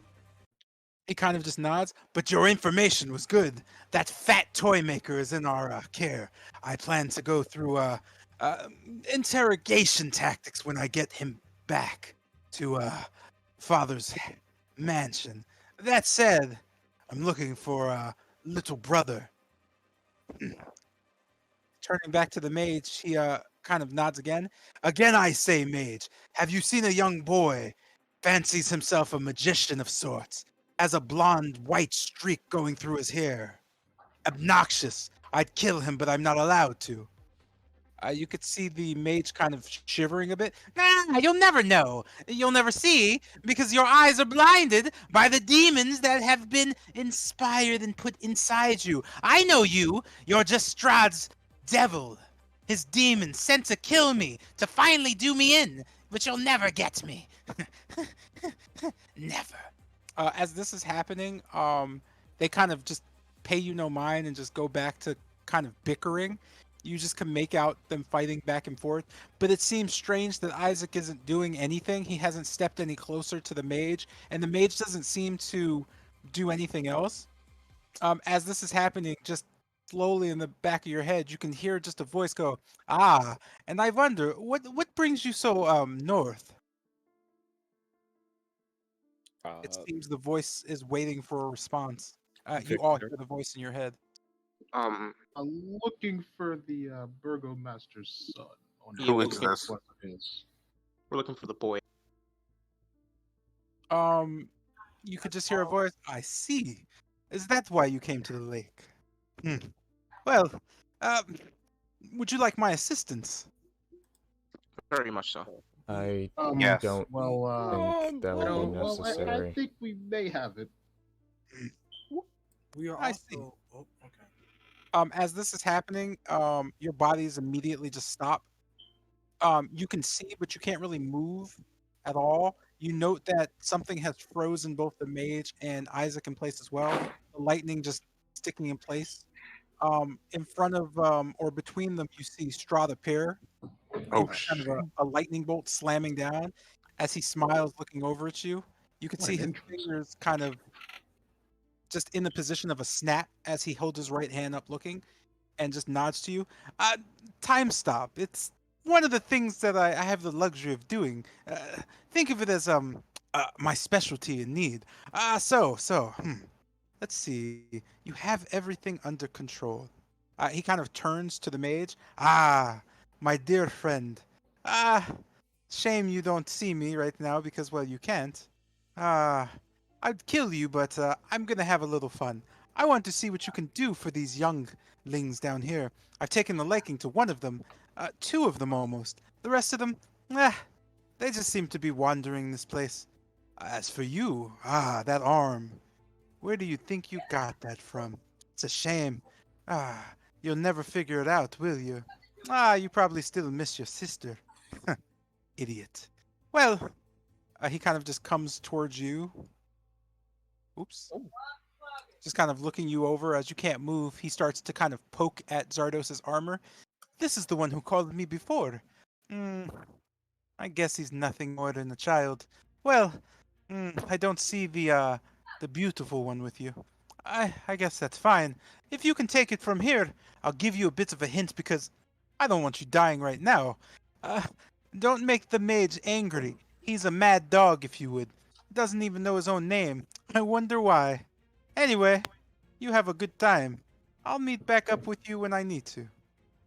He kind of just nods, but your information was good. That fat toy maker is in our care. I plan to go through uh, interrogation tactics when I get him back to father's mansion. That said, I'm looking for a little brother. Turning back to the mage, he kind of nods again. Again, I say, mage, have you seen a young boy? Fancies himself a magician of sorts. Has a blonde white streak going through his hair. Obnoxious. I'd kill him, but I'm not allowed to. You could see the mage kind of shivering a bit. Nah, you'll never know. You'll never see because your eyes are blinded by the demons that have been inspired and put inside you. I know you. You're just Strahd's devil. His demon sent to kill me, to finally do me in. But you'll never get me. Never. As this is happening, they kind of just pay you no mind and just go back to kind of bickering. You just can make out them fighting back and forth. But it seems strange that Isaac isn't doing anything. He hasn't stepped any closer to the mage, and the mage doesn't seem to do anything else. As this is happening, just slowly in the back of your head, you can hear just a voice go, "Ah," and I wonder what brings you so north. It Uh, seems the voice is waiting for a response. You all Victor. hear the voice in your head. Um, I'm looking for the Burgomaster's son. On Yeah, Who we're is looking, this? what it is. we're looking for the boy. You could just hear a voice. I see. Is that why you came to the lake? Hmm. Well, um, would you like my assistance? Very much so. I Yes. don't Well, think that would be well, I necessary. think we may have it. We are I see. also. Oh, okay. As this is happening, your bodies immediately just stop. You can see, but you can't really move at all. You note that something has frozen both the mage and Isaac in place as well. The lightning just sticking in place. In front of or between them, you see Strahd appear. Oh Kind of shit. a lightning bolt slamming down. As he smiles, looking over at you, you can What see an his entrance. fingers kind of just in the position of a snap as he holds his right hand up, looking, and just nods to you. Uh, Time stop. It's one of the things that I have the luxury of doing. Think of it as my specialty in need. Let's see. You have everything under control. He kind of turns to the mage. Ah, my dear friend. Ah, shame you don't see me right now because, well, you can't. Ah, I'd kill you, but I'm gonna have a little fun. I want to see what you can do for these younglings down here. I've taken a liking to one of them, two of them almost. The rest of them, they just seem to be wandering this place. As for you, that arm. Where do you think you got that from? It's a shame. Ah, you'll never figure it out, will you? You probably still miss your sister. Idiot. Well, he kind of just comes towards you. Oops. Just kind of looking you over as you can't move. He starts to kind of poke at Zardos's armor. This is the one who called me before. Hmm, I guess he's nothing more than a child. Well, I don't see the beautiful one with you. I guess that's fine. If you can take it from here, I'll give you a bit of a hint because I don't want you dying right now. Uh, don't make the mage angry. He's a mad dog, if you would. Doesn't even know his own name. I wonder why. Anyway, you have a good time. I'll meet back up with you when I need to.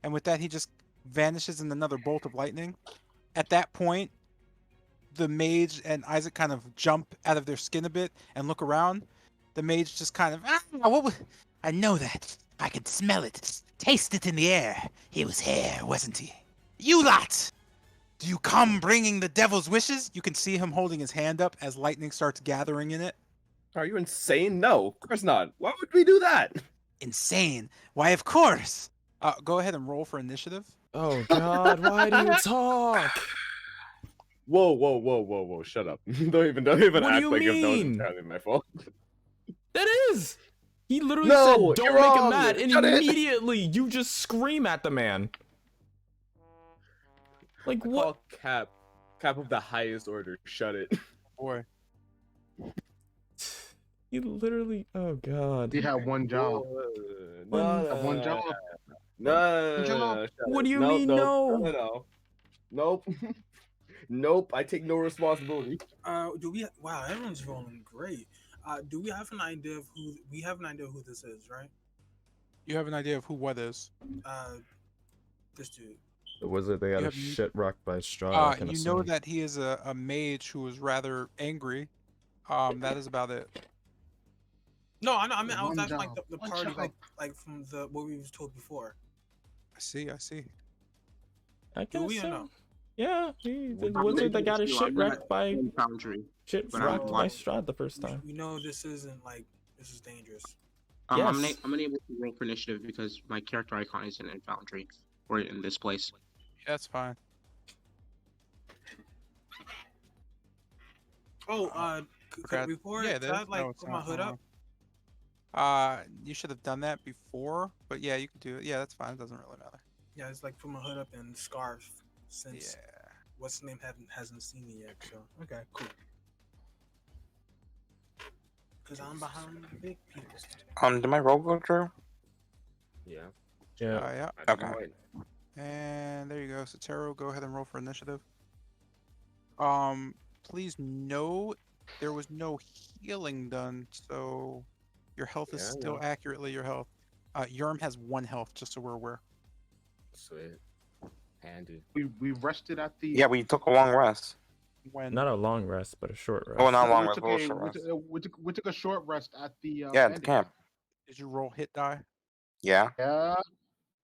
And with that, he just vanishes in another bolt of lightning. At that point, the mage and Isaac kind of jump out of their skin a bit and look around. The mage just kind of, I know that. I can smell it, taste it in the air. He was here, wasn't he? You lot! Do you come bringing the devil's wishes? You can see him holding his hand up as lightning starts gathering in it. Are you insane? No, of course not. Why would we do that? Insane. Why, of course. Go ahead and roll for initiative. Oh God, why do you talk? Whoa! Shut up! don't even What do act you like if that was mean? entirely my fault. That is! He literally No, said, don't you're make him wrong. mad, and Shut it. immediately you just scream at the man. Like, I what? call cap of the highest order. Shut it. Boy. You literally, oh God. He had one job. No, Have one job. no. What do you mean, no? Nope. Nope. I take no responsibility. Do we? Wow, everyone's rolling great. Do we have an idea of who? We have an idea of who this is, right? You have an idea of who what is. This dude. The wizard they got You a have- shit rocked by Strahd, I can You assume. know that he is a mage who was rather angry. That is about it. No, I know. I mean, I was One asking like job. the One party, job. like from the what we was told before. I see. I Do can we or assume. no? Yeah, he's the I'm wizard that thinking got his too, shit I'm not wrecked by in Foundry. shit but rocked I'm by like- Strahd the first time. We know this isn't like this is dangerous. Yes. I'm unable to roll for initiative because my character icon isn't in Foundry or in this place. That's fine. Oh, Forgot- before yeah, could there's I like no, it's put my not hood up? You should have done that before, but yeah, you can do it. Yeah, that's fine. It doesn't really matter. Yeah, it's like put my hood up and scarf since Yeah. what's the name hasn't seen me yet. So okay, cool. Cause I'm behind the big people. Did my roll go through? Yeah. Yeah. Yeah. Okay. And there you go. So Taro, go ahead and roll for initiative. Please note there was no healing done, so your health is Yeah, I still know. accurately your health. Yurm has 1 health, just so we're aware. Sweet. Handy. We rested at the. Yeah, we took a long rest. When Not a long rest, but a short rest. Oh, not long we rest, took but a a short we rest. took, we took a short rest at the. Yeah, at the bandit camp. did you roll hit die? Yeah. Yeah.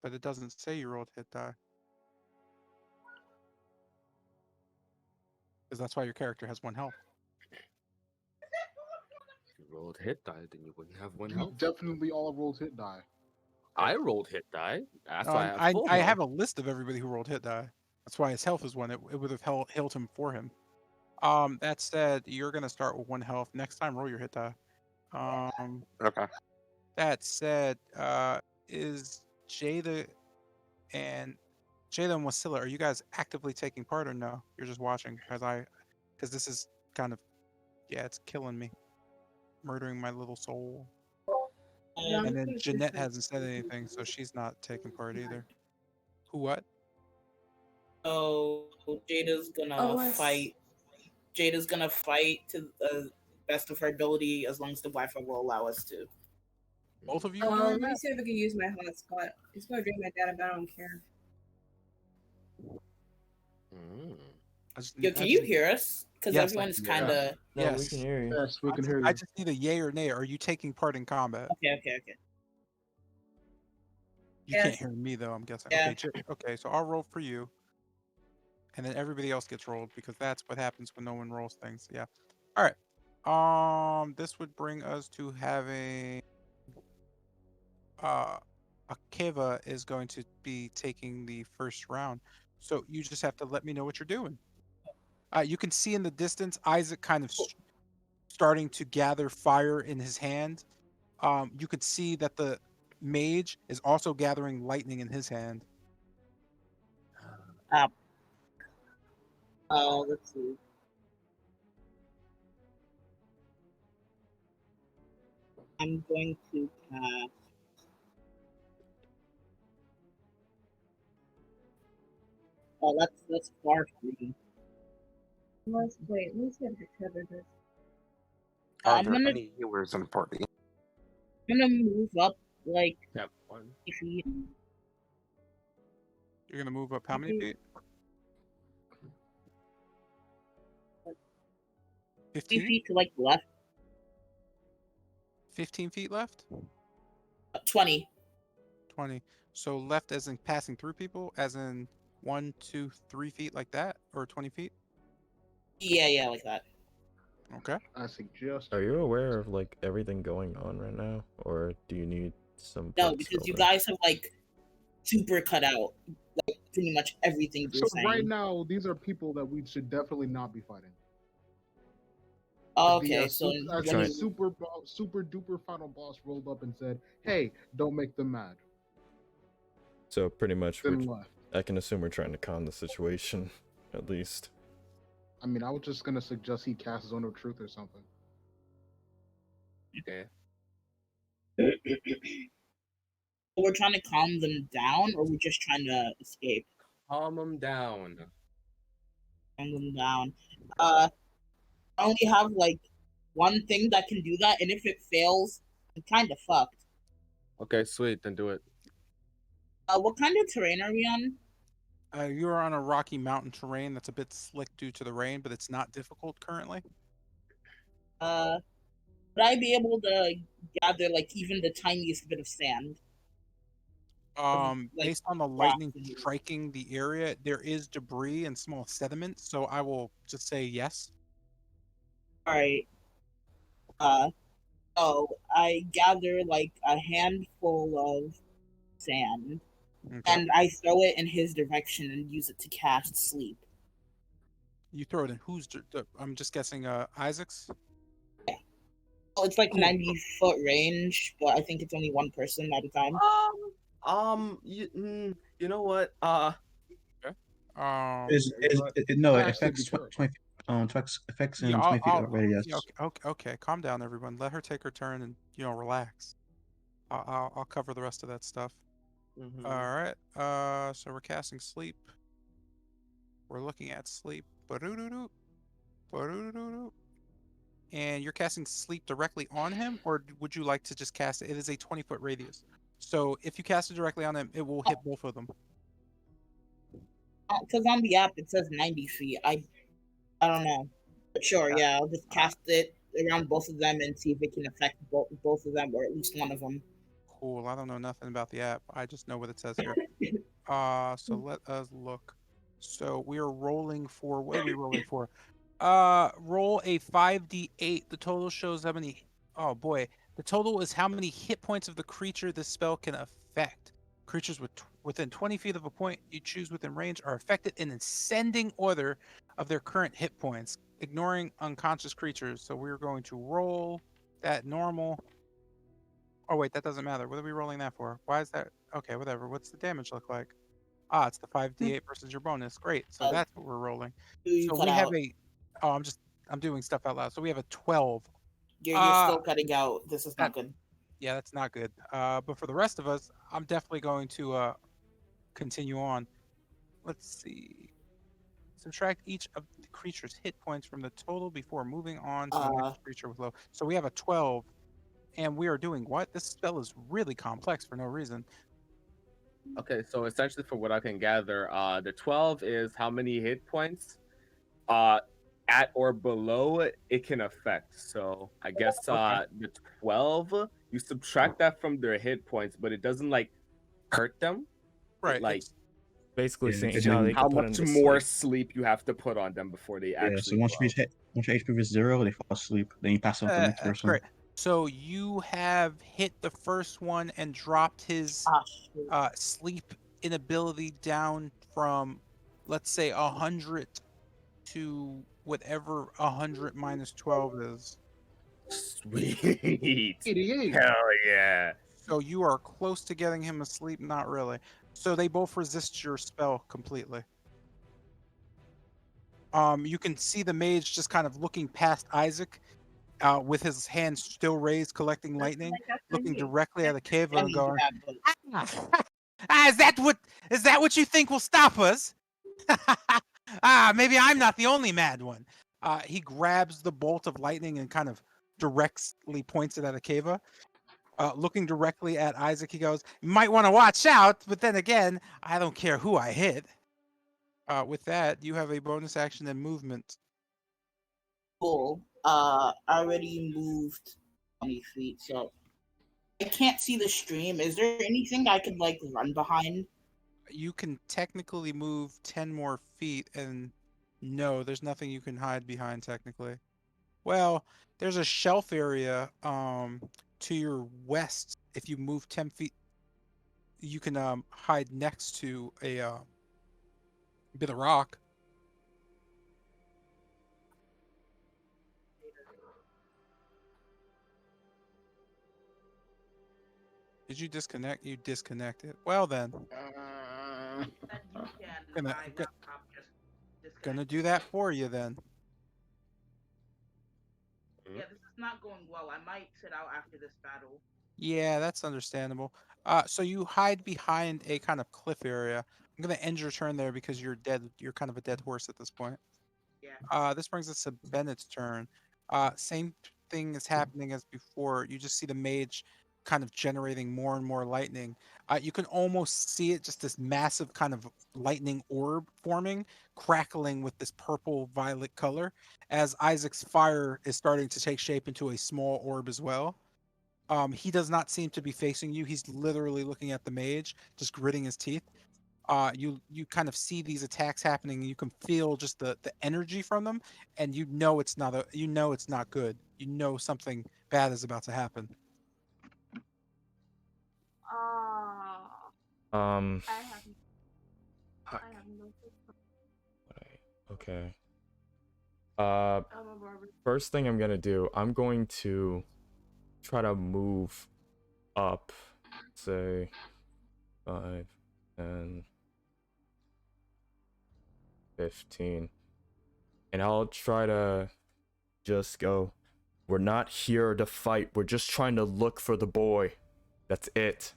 But it doesn't say you rolled hit die. Because that's why your character has 1 health. If you rolled hit die, then you wouldn't have one We health. definitely all rolled hit die. I rolled hit die. That's why I have full I health. have a list of everybody who rolled hit die. That's why his health is 1. It would have healed him for him. That said, you're gonna start with 1 health. Next time, roll your hit die. Okay. That said, is Jada and Wasilla, are you guys actively taking part or no? You're just watching because this is kind of, yeah, it's killing me, murdering my little soul. And then Jeanette hasn't said anything, so she's not taking part either. Who what? So Jada's gonna fight. Jada's gonna fight to the best of her ability as long as the Wi-Fi will allow us to. Both of you Let doing me that? see if I can use my hotspot. It's gonna drain my data, but I don't care. Yo, can you hear us? Because Yes, everyone's yeah. kind of. No, Yes. we can hear you. Yes, we can hear I you. just need a yay or nay. Are you taking part in combat? Okay. You can't Yes. hear me though, I'm guessing. Yeah. Okay, so I'll roll for you. And then everybody else gets rolled because that's what happens when no one rolls things. Yeah. All right. This would bring us to having Akeva is going to be taking the first round. So you just have to let me know what you're doing. You can see in the distance Isaac kind of starting to gather fire in his hand. You could see that the mage is also gathering lightning in his hand. Let's see. I'm going to cast. Oh, that's far from me. Let me see if I can cover this. Are I'm there gonna any healers in the party? move up like Yep. 1. 3 feet. You're gonna move up how many feet? 3 15? feet to like the left. 15 feet left? 20. 20. So left as in passing through people, as in 1, 2, 3 feet like that, or 20 feet? Yeah, like that. Okay. I suggest. Are you aware of like everything going on right now, or do you need some? No, parts because you over? guys have like super cut out like pretty much everything you're So saying. right now, these are people that we should definitely not be fighting. Okay, The, so as when the you, super duper final boss rolled up and said, "Hey, don't make them mad." So pretty much, Then left. I can assume we're trying to calm the situation, at least. I mean, I was just gonna suggest he casts Zone of Truth or something. Okay. we're trying to calm them down, or we're just trying to escape. Calm them down. Calm them down. I only have like one thing that can do that, and if it fails, I'm kind of fucked. Okay, sweet. Then do it. What kind of terrain are we on? You're on a rocky mountain terrain that's a bit slick due to the rain, but it's not difficult currently. Would I be able to gather like even the tiniest bit of sand? Like, Based on the rocks lightning in here. striking the area, there is debris and small sediment, so I will just say yes. All right. So I gather like a handful of sand, Okay. and I throw it in his direction and use it to cast sleep. You throw it in whose? I'm just guessing. Isaac's. Well, it's like Cool. 90-foot range, but I think it's only one person at a time. You know what? No, it Actually, affects because- 20 affects in Yeah, 20 feet radius. yeah, okay. Calm down, everyone. Let her take her turn and relax. I'll cover the rest of that stuff. Mhm. All right. So we're casting sleep. We're looking at sleep. Ba-doo-doo-doo. Ba-doo-doo-doo. And you're casting sleep directly on him, or would you like to just cast it? It is a 20-foot radius. So if you cast it directly on him, it will hit both of them. Because on the app it says 90 feet. I don't know. But sure, yeah, I'll just cast it around both of them and see if it can affect both of them or at least one of them. Cool. I don't know nothing about the app. I just know what it says here. So let us look. So we are rolling for, what are we rolling for? Roll a 5d8. The total shows how many. Oh boy. The total is how many hit points of the creature this spell can affect. Creatures within 20 feet of a point you choose within range are affected in ascending order of their current hit points, ignoring unconscious creatures. So we're going to roll that normal. Oh wait, that doesn't matter. What are we rolling that for? Why is that? Okay, whatever. What's the damage look like? Ah, it's the 5d8 versus your bonus. Great. So Uh, that's what we're rolling. You So cut we have out. a. Oh, I'm doing stuff out loud. So we have a 12. You're still cutting out. This is not good. Yeah, that's not good. But for the rest of us, I'm definitely going to continue on. Let's see. Subtract each of the creature's hit points from the total before moving on to the next creature with low. So we have a 12, and we are doing what? This spell is really complex for no reason. Okay, so essentially, for what I can gather, the 12 is how many hit points at or below it can affect. So I guess the 12, you subtract that from their hit points, but it doesn't like hurt them. Right. It, like basically Yeah, saying it's how like- they how can put much them to more sleep. sleep you have to put on them before they Yeah, actually. so once go your HP reaches 0, they fall asleep. Then you pass it on to the next person. Great. So you have hit the first one and dropped his sleep inability down from, let's say, 100 to whatever 100 minus 12 is. Sweet. 88. Hell yeah. So you are close to getting him asleep, not really. So they both resist your spell completely. You can see the mage just kind of looking past Isaac, with his hands still raised, collecting lightning, looking directly at the cave and going, is that what you think will stop us? Maybe I'm not the only mad one. He grabs the bolt of lightning and kind of directly points it at Akeva. Looking directly at Isaac, he goes, "You might want to watch out, but then again, I don't care who I hit." With that, you have a bonus action and movement. Cool. Already moved 20 feet, so I can't see the stream. Is there anything I could like run behind? You can technically move 10 more feet, and no, there's nothing you can hide behind technically. Well, there's a shelf area to your west. If you move 10 feet, you can hide next to a bit of rock. Did you disconnect? You disconnected. Well then. Gonna do that for you then. Yeah, this is not going well. I might sit out after this battle. Yeah, that's understandable. So you hide behind a kind of cliff area. I'm gonna end your turn there because you're dead. You're kind of a dead horse at this point. Yeah. This brings us to Bennett's turn. Same thing is happening as before. You just see the mage kind of generating more and more lightning. You can almost see it, just this massive kind of lightning orb forming, crackling with this purple violet color, as Isaac's fire is starting to take shape into a small orb as well. He does not seem to be facing you. He's literally looking at the mage, just gritting his teeth. You kind of see these attacks happening. You can feel just the energy from them, and you know it's not good. You know something bad is about to happen. I have no Okay. I'm a barber. First thing I'm gonna do, I'm going to try to move up, say 5 and 15, and I'll try to just go, "We're not here to fight, we're just trying to look for the boy. That's it."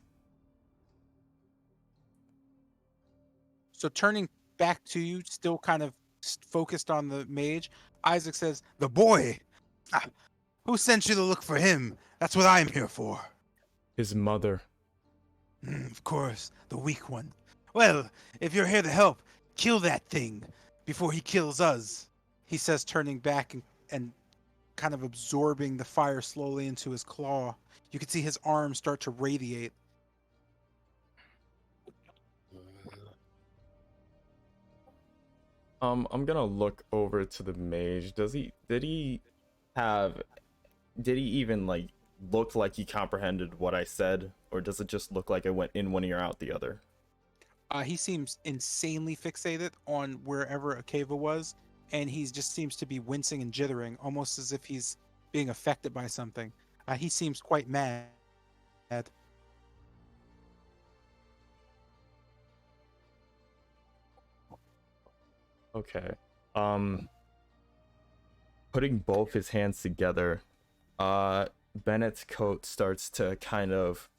So turning back to you, still kind of focused on the mage, Isaac says, "The boy? Who sent you to look for him? That's what I'm here for." His mother. Of course, the weak one. Well, if you're here to help, kill that thing before he kills us, he says, turning back and kind of absorbing the fire slowly into his claw. You can see his arms start to radiate. I'm gonna look over to the mage. Did he even like look like he comprehended what I said, or does it just look like it went in one ear out the other? He seems insanely fixated on wherever Akeva was, and he just seems to be wincing and jittering, almost as if he's being affected by something. He seems quite mad. Okay. Putting both his hands together, Bennett's coat starts to kind of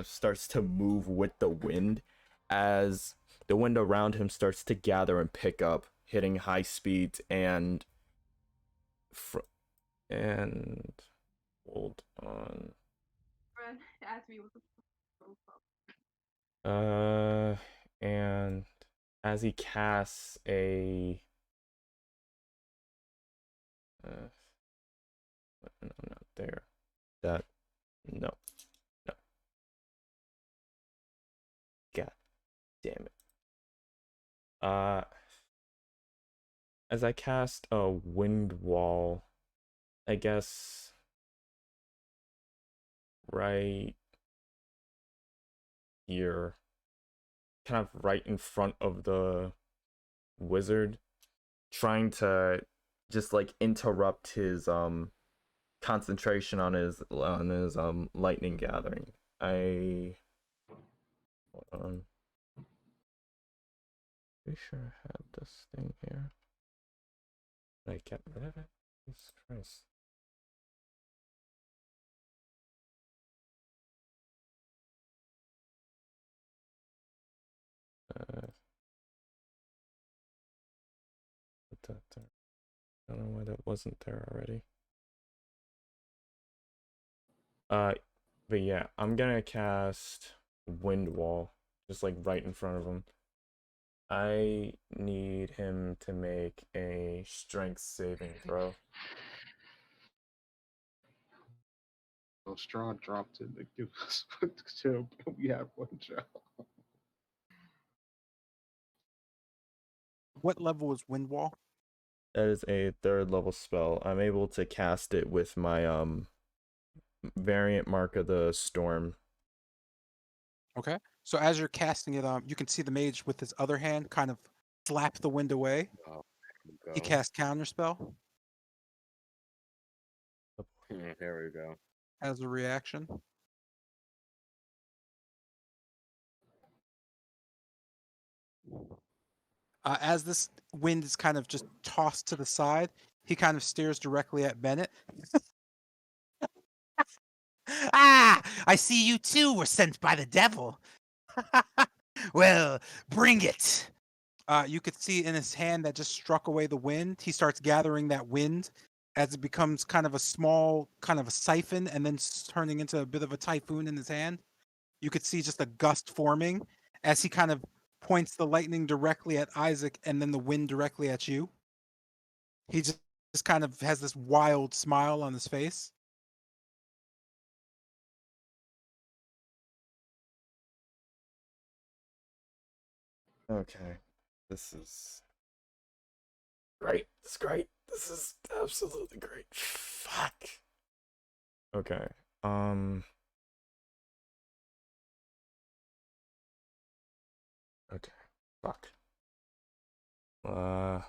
starts to move with the wind as the wind around him starts to gather and pick up, hitting high speeds and hold on. And as he casts a no, not there. No. God damn it. As I cast a wind wall, I guess right here, kind of right in front of the wizard, trying to just like interrupt his concentration on his lightning gathering. Hold on. Pretty sure I had this thing here. Did I get rid of it? Jesus Christ. Put that there. I don't know why that wasn't there already. But yeah, I'm gonna cast Wind Wall, just like right in front of him. I need him to make a strength saving throw. Well, Strahd dropped it to give us we have one job. What level is Wind Wall? That is a 3rd level spell. I'm able to cast it with my variant Mark of the Storm. Okay. So as you're casting it, you can see the mage with his other hand kind of slap the wind away. Oh, He casts Counterspell There we go. as a reaction. As this wind is kind of just tossed to the side, he kind of stares directly at Bennett. Ah, I see you too were sent by the devil. Well, bring it. You could see in his hand that just struck away the wind. He starts gathering that wind as it becomes kind of a small, kind of a siphon, and then turning into a bit of a typhoon in his hand. You could see just a gust forming as he kind of points the lightning directly at Isaac and then the wind directly at you. He just kind of has this wild smile on his face. Okay. This is great. This is great. This is absolutely great. Fuck. Okay. Okay. Fuck. No.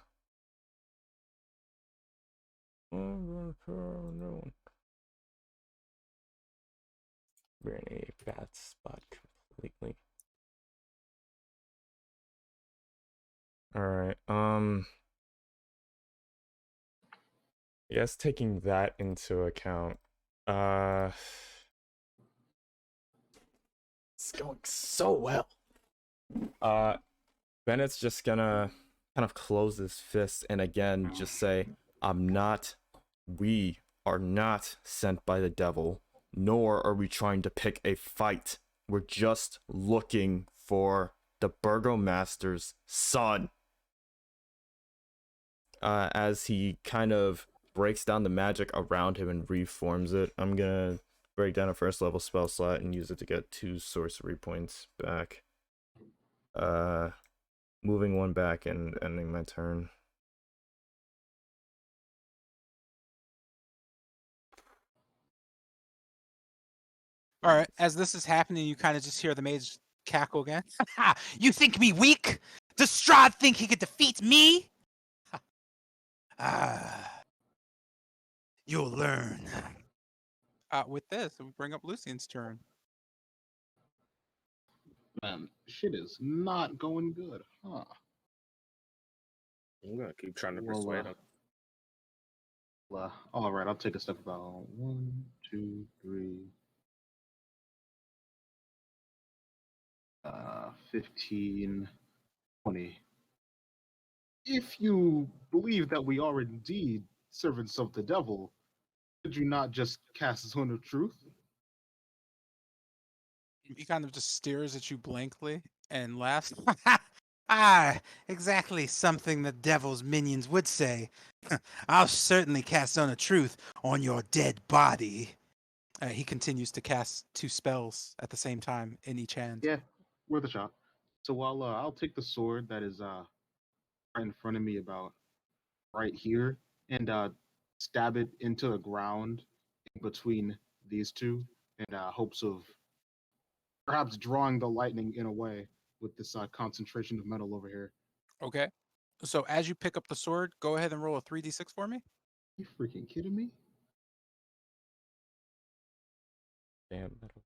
We're in a bad spot completely. Alright, yes, taking that into account, it's going so well. Bennett's just gonna kind of close his fist and again just say, we are not sent by the devil, nor are we trying to pick a fight. We're just looking for the Burgomaster's son. As he kind of breaks down the magic around him and reforms it, I'm gonna break down a 1st level spell slot and use it to get 2 sorcery points back. Moving 1 back and ending my turn. All right, as this is happening, you kind of just hear the mage cackle again. You think me weak? Does Strahd think he could defeat me? You'll learn. With this, we bring up Lucian's turn. Man, shit is not going good, huh? I'm gonna keep trying to Well, persuade him. All right, I'll take a step about 1, 2, 3, 15, 20. If you believe that we are indeed servants of the devil, did you not just cast Zone of Truth? He kind of just stares at you blankly and laughs. Ah, exactly something the devil's minions would say. I'll certainly cast Zone of Truth on your dead body. He continues to cast 2 spells at the same time in each hand. Yeah, worth a shot. So I'll take the sword that is right in front of me, about right here, and stab it into the ground in between these two, in hopes of perhaps drawing the lightning in a way with this concentration of metal over here. Okay. So as you pick up the sword, go ahead and roll a 3d6 for me. You freaking kidding me? Damn metal.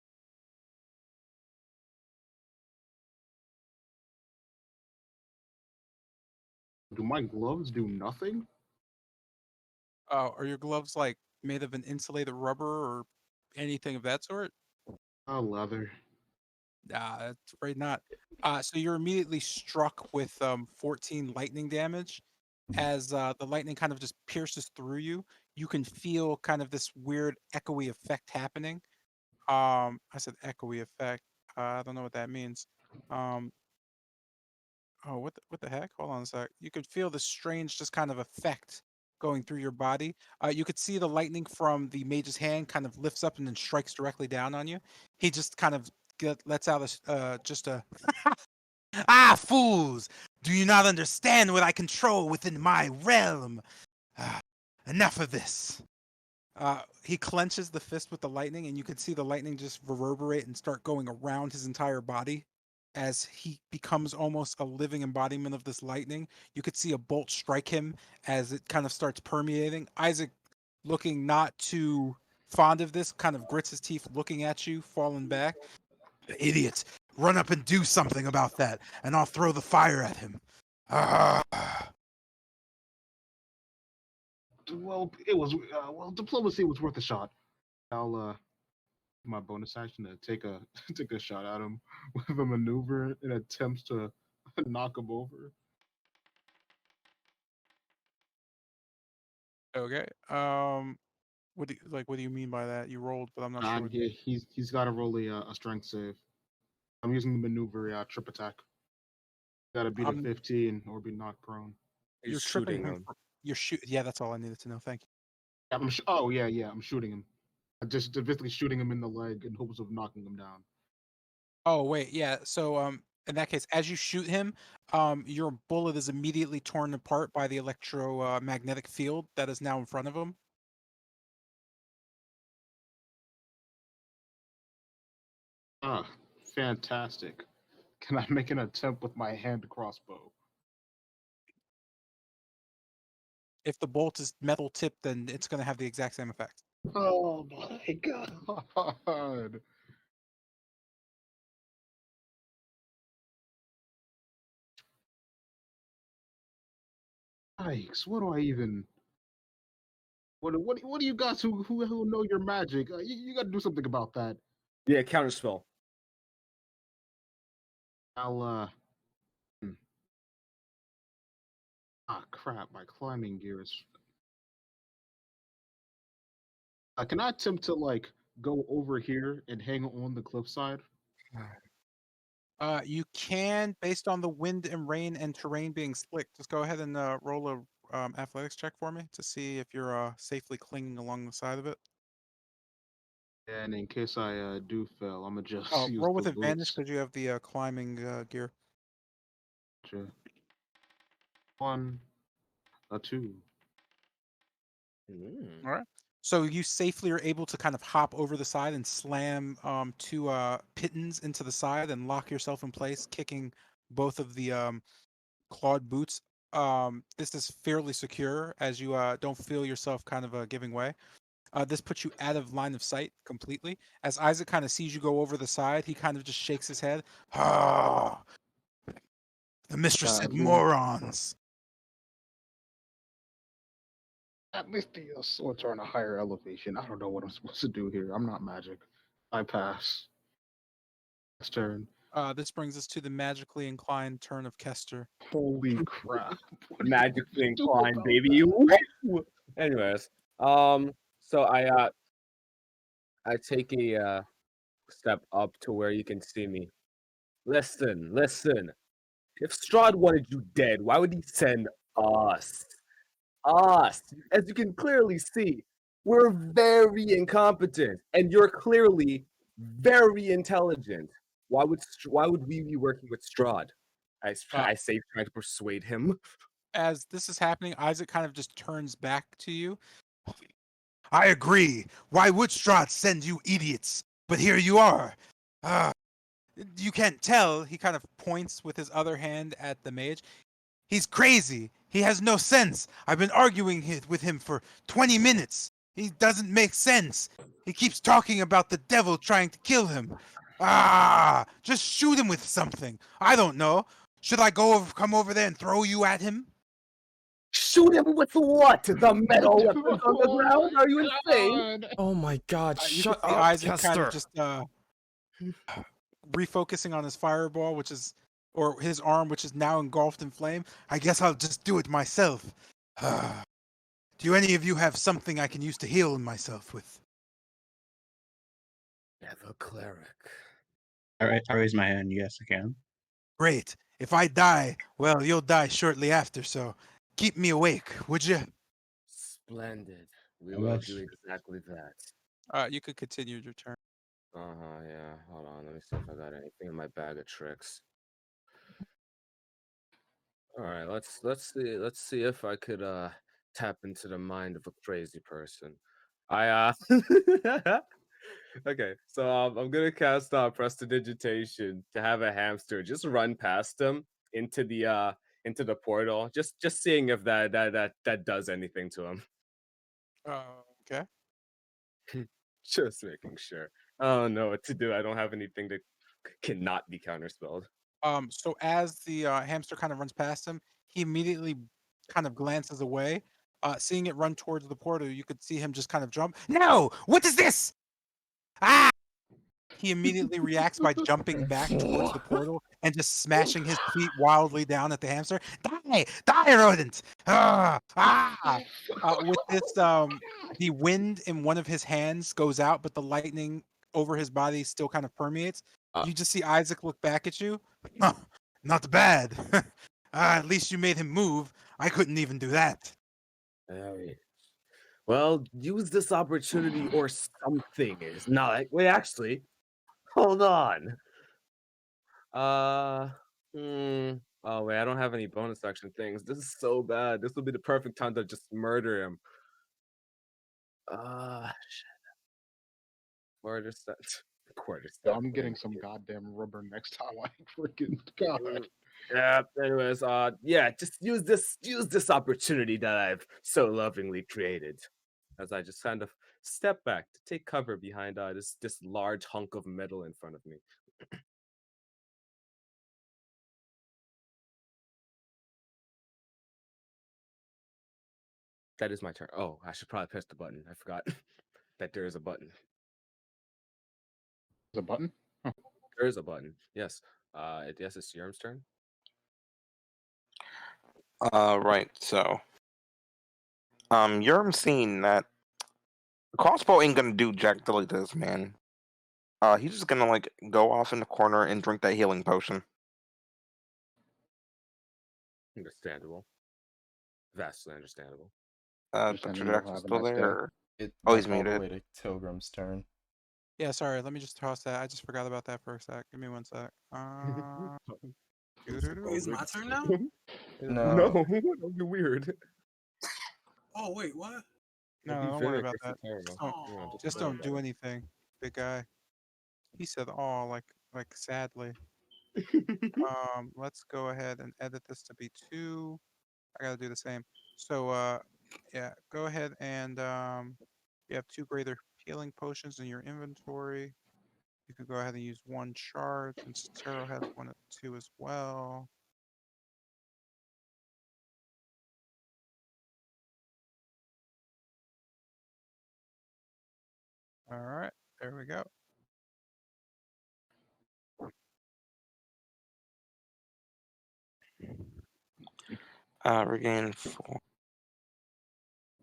Do my gloves do nothing? Are your gloves like made of an insulated rubber or anything of that sort? Leather. That's right, not. So you're immediately struck with 14 lightning damage. As the lightning kind of just pierces through you, you can feel kind of this weird echoey effect happening. I said echoey effect. I don't know what that means. Oh, what the heck? Hold on a sec. You could feel the strange, just kind of effect going through your body. You could see the lightning from the mage's hand kind of lifts up and then strikes directly down on you. He just kind of lets out just a Ah, fools! Do you not understand what I control within my realm? Ah, enough of this. He clenches the fist with the lightning, and you can see the lightning just reverberate and start going around his entire body as he becomes almost a living embodiment of this lightning. You could see a bolt strike him as it kind of starts permeating. Isaac, looking not too fond of this, kind of grits his teeth, looking at you, falling back. Idiot! Run up and do something about that, and I'll throw the fire at him. Ah. Well, it was diplomacy was worth a shot. I'll my bonus action to take a take a shot at him with a maneuver in attempts to knock him over. Okay. What do you mean by that? You rolled, but I'm not sure. Yeah, he's got to roll a strength save. I'm using the maneuver trip attack. Got to beat a 15 or be knocked prone. You're tripping him. You're shoot. Yeah, that's all I needed to know. Thank you. Oh yeah, I'm shooting him. I'm just basically shooting him in the leg in hopes of knocking him down. Oh wait, yeah. So in that case, as you shoot him, your bullet is immediately torn apart by the electromagnetic field that is now in front of him. Ah, fantastic. Can I make an attempt with my hand crossbow? If the bolt is metal tipped, then it's going to have the exact same effect. Oh my god. Yikes, what do I even what do you guys who know your magic? You got to do something about that. Yeah, counterspell. I'll Ah, crap, my climbing gear is can I attempt to like go over here and hang on the cliffside? You can, based on the wind and rain and terrain being slick, just go ahead and roll a athletics check for me to see if you're safely clinging along the side of it. And in case I do fail, I'm gonna just Oh, use roll the with advantage boots. because you have the climbing gear. Gotcha. 1, a 2. All right. So you safely are able to kind of hop over the side and slam 2 pittons into the side and lock yourself in place, kicking both of the clawed boots. This is fairly secure as you don't feel yourself kind of giving way. This puts you out of line of sight completely. As Isaac kind of sees you go over the side, he kind of just shakes his head. Ah, the mistress said morons. At least the swords are on a higher elevation. I don't know what I'm supposed to do here. I'm not magic. I pass. Next turn. This brings us to the magically inclined turn of Kester. Holy crap. Magically do inclined, about baby. Woo! Anyways, so I take a step up to where you can see me. Listen, listen. If Strahd wanted you dead, why would he send us? Us. As you can clearly see, we're very incompetent, and you're clearly very intelligent. Why would we be working with Strahd? I say, trying to persuade him. As this is happening, Isaac kind of just turns back to you. I agree. Why would Strahd send you idiots? But here you are. You can't tell. He kind of points with his other hand at the mage. He's crazy. He has no sense. I've been arguing with him for 20 minutes. He doesn't make sense. He keeps talking about the devil trying to kill him. Just shoot him with something. I don't know. Should I come over there and throw you at him? Shoot him with what? The metal weapons on the ground? Are you insane? Oh my god, You shut can see up, Isaac kind Kester. of just refocusing on his fireball, or his arm, which is now engulfed in flame. I guess I'll just do it myself. Do any of you have something I can use to heal myself with? Never cleric. I raise my hand. Yes, I can. Great. If I die, well, you'll die shortly after, so keep me awake, would you? Splendid. We How will much? do exactly that. You could continue your turn. Yeah. Hold on. Let me see if I got anything in my bag of tricks. All right. Let's see if I could tap into the mind of a crazy person. Okay, so I'm gonna cast prestidigitation to have a hamster just run past him into the portal, just seeing if that does anything to him. Okay. Just making sure. I don't know what to do. I don't have anything that cannot be counterspelled. So as the hamster kind of runs past him, he immediately kind of glances away. Seeing it run towards the portal, you could see him just kind of jump. No! What is this? Ah! He immediately reacts by jumping back towards the portal and just smashing his feet wildly down at the hamster. Die! Die, rodent! With this, the wind in one of his hands goes out, but the lightning over his body still kind of permeates. You just see Isaac look back at you. Huh, not bad. At least you made him move. I couldn't even do that. Well, use this opportunity or something is not. Wait, actually, hold on. Oh wait, I don't have any bonus action things. This is so bad. This would be the perfect time to just murder him. Shit. Quarterstaff. I'm getting some goddamn rubber next time. I freaking God. Yeah. Anyways, yeah, just use this opportunity that I've so lovingly created. As I just kind of step back to take cover behind this large hunk of metal in front of me. That is my turn. Oh, I should probably press the button. I forgot that there is a button. There's a button? Huh. There is a button. Yes. Yes, it's Yerm's turn. Right. So, Yerm seen that crossbow ain't gonna do jack to this, man. He's just gonna like go off in the corner and drink that healing potion. Understandable. Vastly understandable. Dr. Jackson's still there. It's He's all the muted. way to Tilgrim's turn. Yeah, sorry. Let me just toss that. I just forgot about that for a sec. Give me one sec. It's my turn now? No, that would be weird. Oh, wait, what? No, don't worry about that. Just don't do anything, big guy. He said, "Oh, like sadly." Let's go ahead and edit this to be 2. I gotta do the same. So, yeah, go ahead and You have 2 greater healing potions in your inventory. You can go ahead and use 1 charge, and Sotero has 1 at 2 as well. All right, there we go. Regain 4.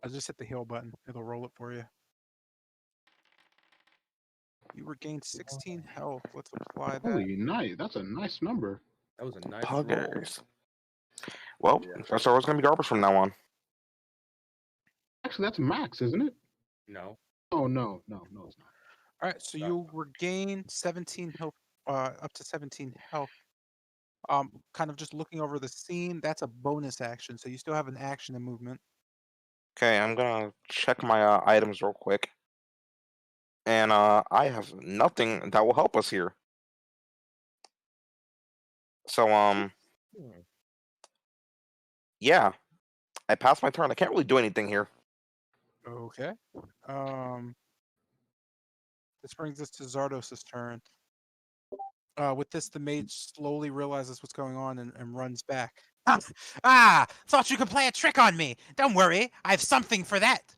I just hit the heal button. It'll roll it for you. You regained 16 health. Let's apply that. Holy nice. That's a nice number. That was a nice roll. Puggers. Well, Professor was gonna be garbage from now on. Actually, that's max, isn't it? No. Oh no, it's not. All right, so you regain 17 health, up to 17 health. Kind of just looking over the scene. That's a bonus action, so you still have an action and movement. Okay, I'm gonna check my items real quick. And I have nothing that will help us here. So yeah, I passed my turn. I can't really do anything here. Okay. This brings us to Zardos' turn. With this, the mage slowly realizes what's going on and runs back. Thought you could play a trick on me. Don't worry, I have something for that.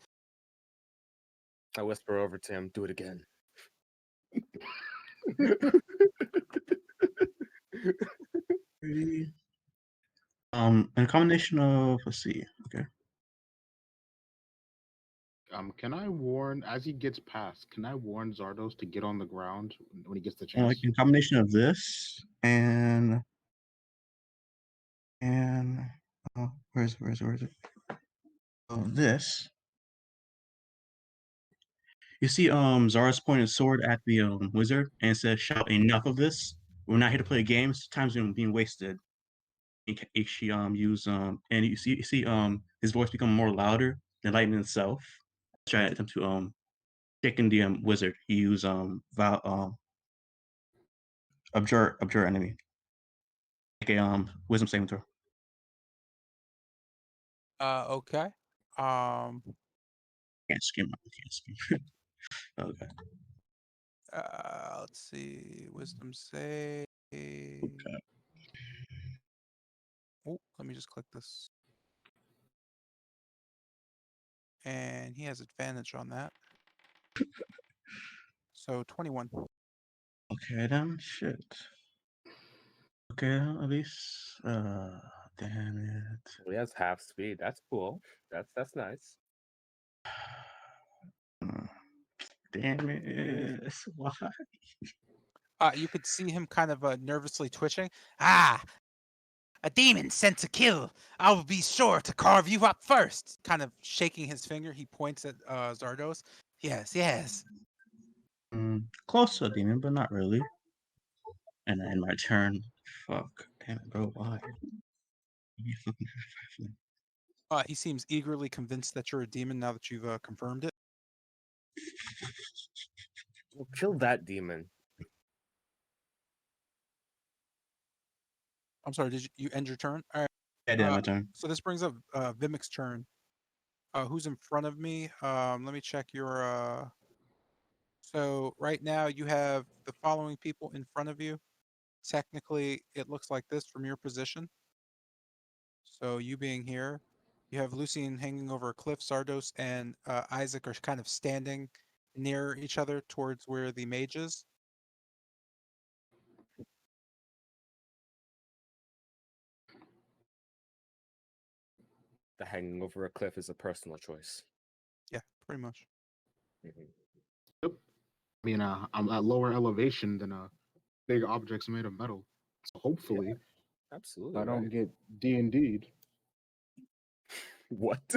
I whisper over to him, do it again. A combination of, let's see, okay. Can I warn, as he gets past, can I warn Zardos to get on the ground when he gets the Like chance? in combination of this and where is it? Oh, this. You see, Zara's pointing his sword at the wizard and says, "Shout enough of this! We're not here to play games. Time's being wasted." She use and you see his voice become more louder than lightning itself. Try to attempt to chicken the wizard. He use abjure enemy. Like a wisdom saving throw. Okay. Can't scream. Okay. Let's see. Wisdom save. Okay. Oh, let me just click this. And he has advantage on that. So 21. Okay then. Shit. Okay, at least. Damn it. Well, he has half speed. That's cool. That's nice. Damn it. Why? You could see him kind of nervously twitching. A demon sent to kill. I will be sure to carve you up first. Kind of shaking his finger, he points at Zardos. Yes. Close to a demon, but not really. And then my turn. Fuck. Damn it, bro. Why? You fucking He seems eagerly convinced that you're a demon now that you've confirmed it. Well, kill that demon. I'm sorry, did you end your turn? All right. Yeah, I did my turn. So this brings up Vimic's turn. Who's in front of me? Let me check your... So right now you have the following people in front of you. Technically, it looks like this from your position. So you being here, you have Lucian hanging over a cliff. Zardos and Isaac are kind of standing near each other towards where the mage is. The hanging over a cliff is a personal choice. Yeah, pretty much. Yep. I mean, I'm at lower elevation than big objects made of metal. So hopefully, Absolutely. I don't right. get D&D'd. What?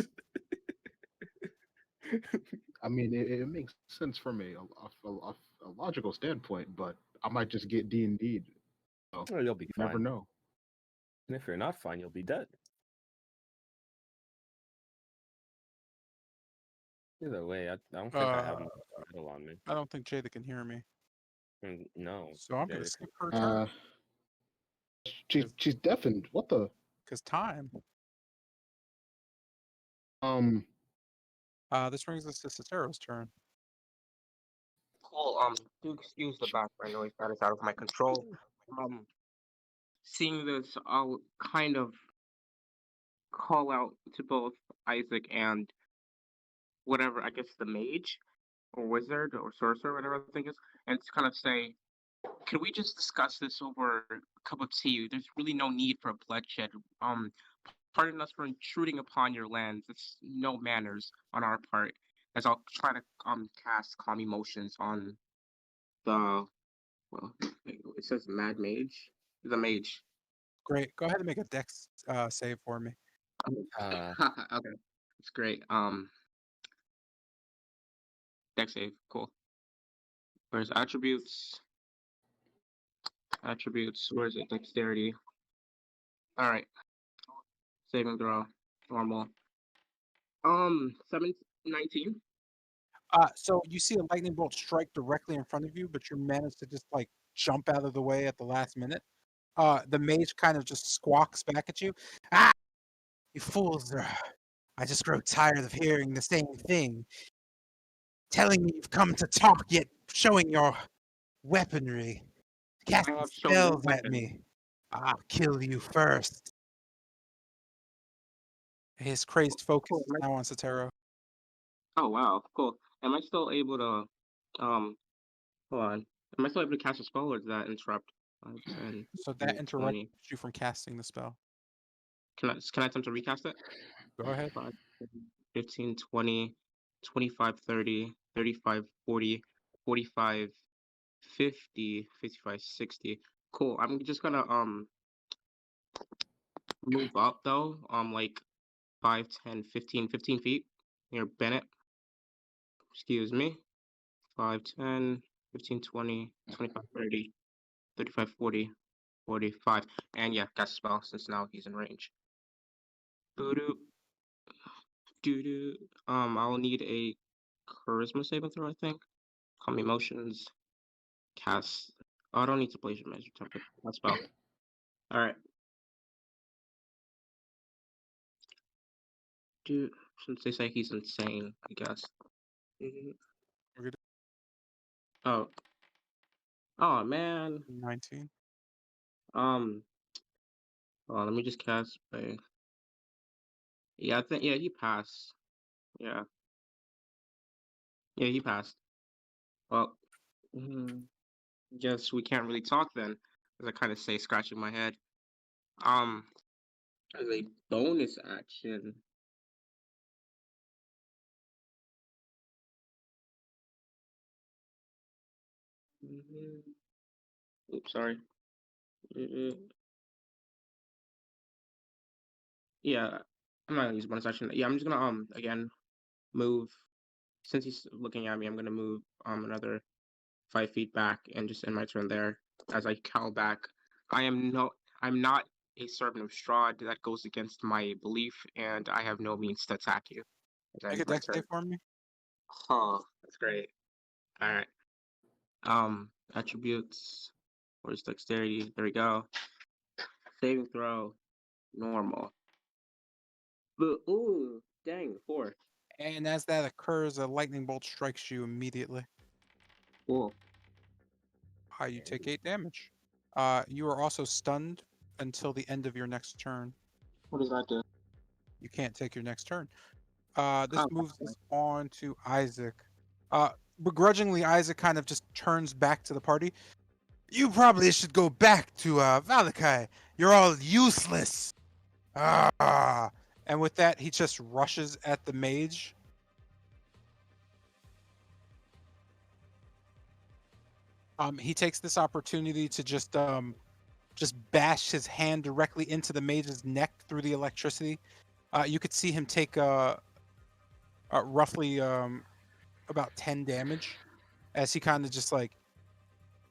I mean, it makes sense from a logical standpoint, but I might just get D&D'd. So Well, you'll be you fine. never know. And if you're not fine, you'll be dead. Either way, I don't think I have much metal on me. I don't think Jada can hear me. No. So I'm going to skip her turn. She's deafened. What the? Because time. This brings us to Sotero's turn. Cool. Do excuse the background noise that is out of my control. Seeing this, I'll kind of call out to both Isaac and whatever, I guess the mage or wizard or sorcerer, whatever the thing is, and to kind of say, can we just discuss this over a cup of tea? There's really no need for bloodshed. Pardon us for intruding upon your lands. It's no manners on our part. As I'll try to cast calm emotions on the it says mad mage, the mage. Great. Go ahead and make a dex save for me. Okay, it's great. Dex save, cool. Where's attributes? Attributes. Where's it? Dexterity. All right. Saving throw. Normal. 19. So you see a lightning bolt strike directly in front of you, but you manage to just like jump out of the way at the last minute. The mage kind of just squawks back at you. Ah, you fools! I just grow tired of hearing the same thing. Telling me you've come to talk, yet showing your weaponry. Casting have shown no spells at weapon. me. I'll kill you first. His crazed focus is now on Sotero. Oh wow, cool. Am I still able to hold on. Am I still able to cast a spell or does that interrupt? 5, 10, So that 15, interrupts 20. you from casting the spell. Can I attempt to recast it? Go ahead. 5, 15, 20, 25, 30, 35, 40, 45, 50, 55, 60. Cool. I'm just gonna move up though, like 5, 10, 15 feet near Bennett. Excuse me. 5, 10, 15, 20, 25, 30, 35, 40, 45. And yeah, cast a spell since now he's in range. Boo-doo. Doo-doo. I'll need a charisma saving throw, I think. Calm emotions. Cast. Oh, I don't need to place your measure template. Cast spell. Alright. Dude, since they say he's insane, I guess. Oh. Oh man. 19. Let me just cast a. Yeah, I think he passed. Yeah. Yeah, he passed. Well, guess we can't really talk then, as I kind of say, scratching my head. As a bonus action. Oops, sorry. Yeah, I'm not gonna use bonus action. Yeah, I'm just gonna again move. Since he's looking at me, I'm gonna move another 5 feet back and just end my turn there. As I cowl back, I'm not a servant of Strahd. That goes against my belief, and I have no means to attack you. As I Make end a my dex turn. save for me. Oh, that's great. All right. Attributes. Where's dexterity? There we go. Saving throw. Normal. But ooh, dang, 4. And as that occurs, a lightning bolt strikes you immediately. Cool. You take 8 damage. You are also stunned until the end of your next turn. What does that do? You can't take your next turn. This Oh, moves us on to Isaac. Begrudgingly, Isaac kind of just turns back to the party. You probably should go back to Valakai. You're all useless. And with that, he just rushes at the mage. He takes this opportunity to just bash his hand directly into the mage's neck through the electricity. You could see him take roughly about 10 damage as he kind of just like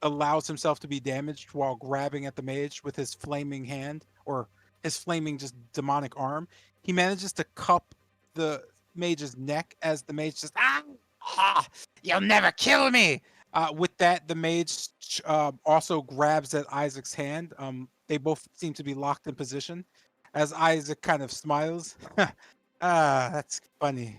allows himself to be damaged while grabbing at the mage with his flaming hand or his flaming just demonic arm. He manages to cup the mage's neck as the mage just you'll never kill me. With that, the mage also grabs at Isaac's hand. They both seem to be locked in position as Isaac kind of smiles. That's funny.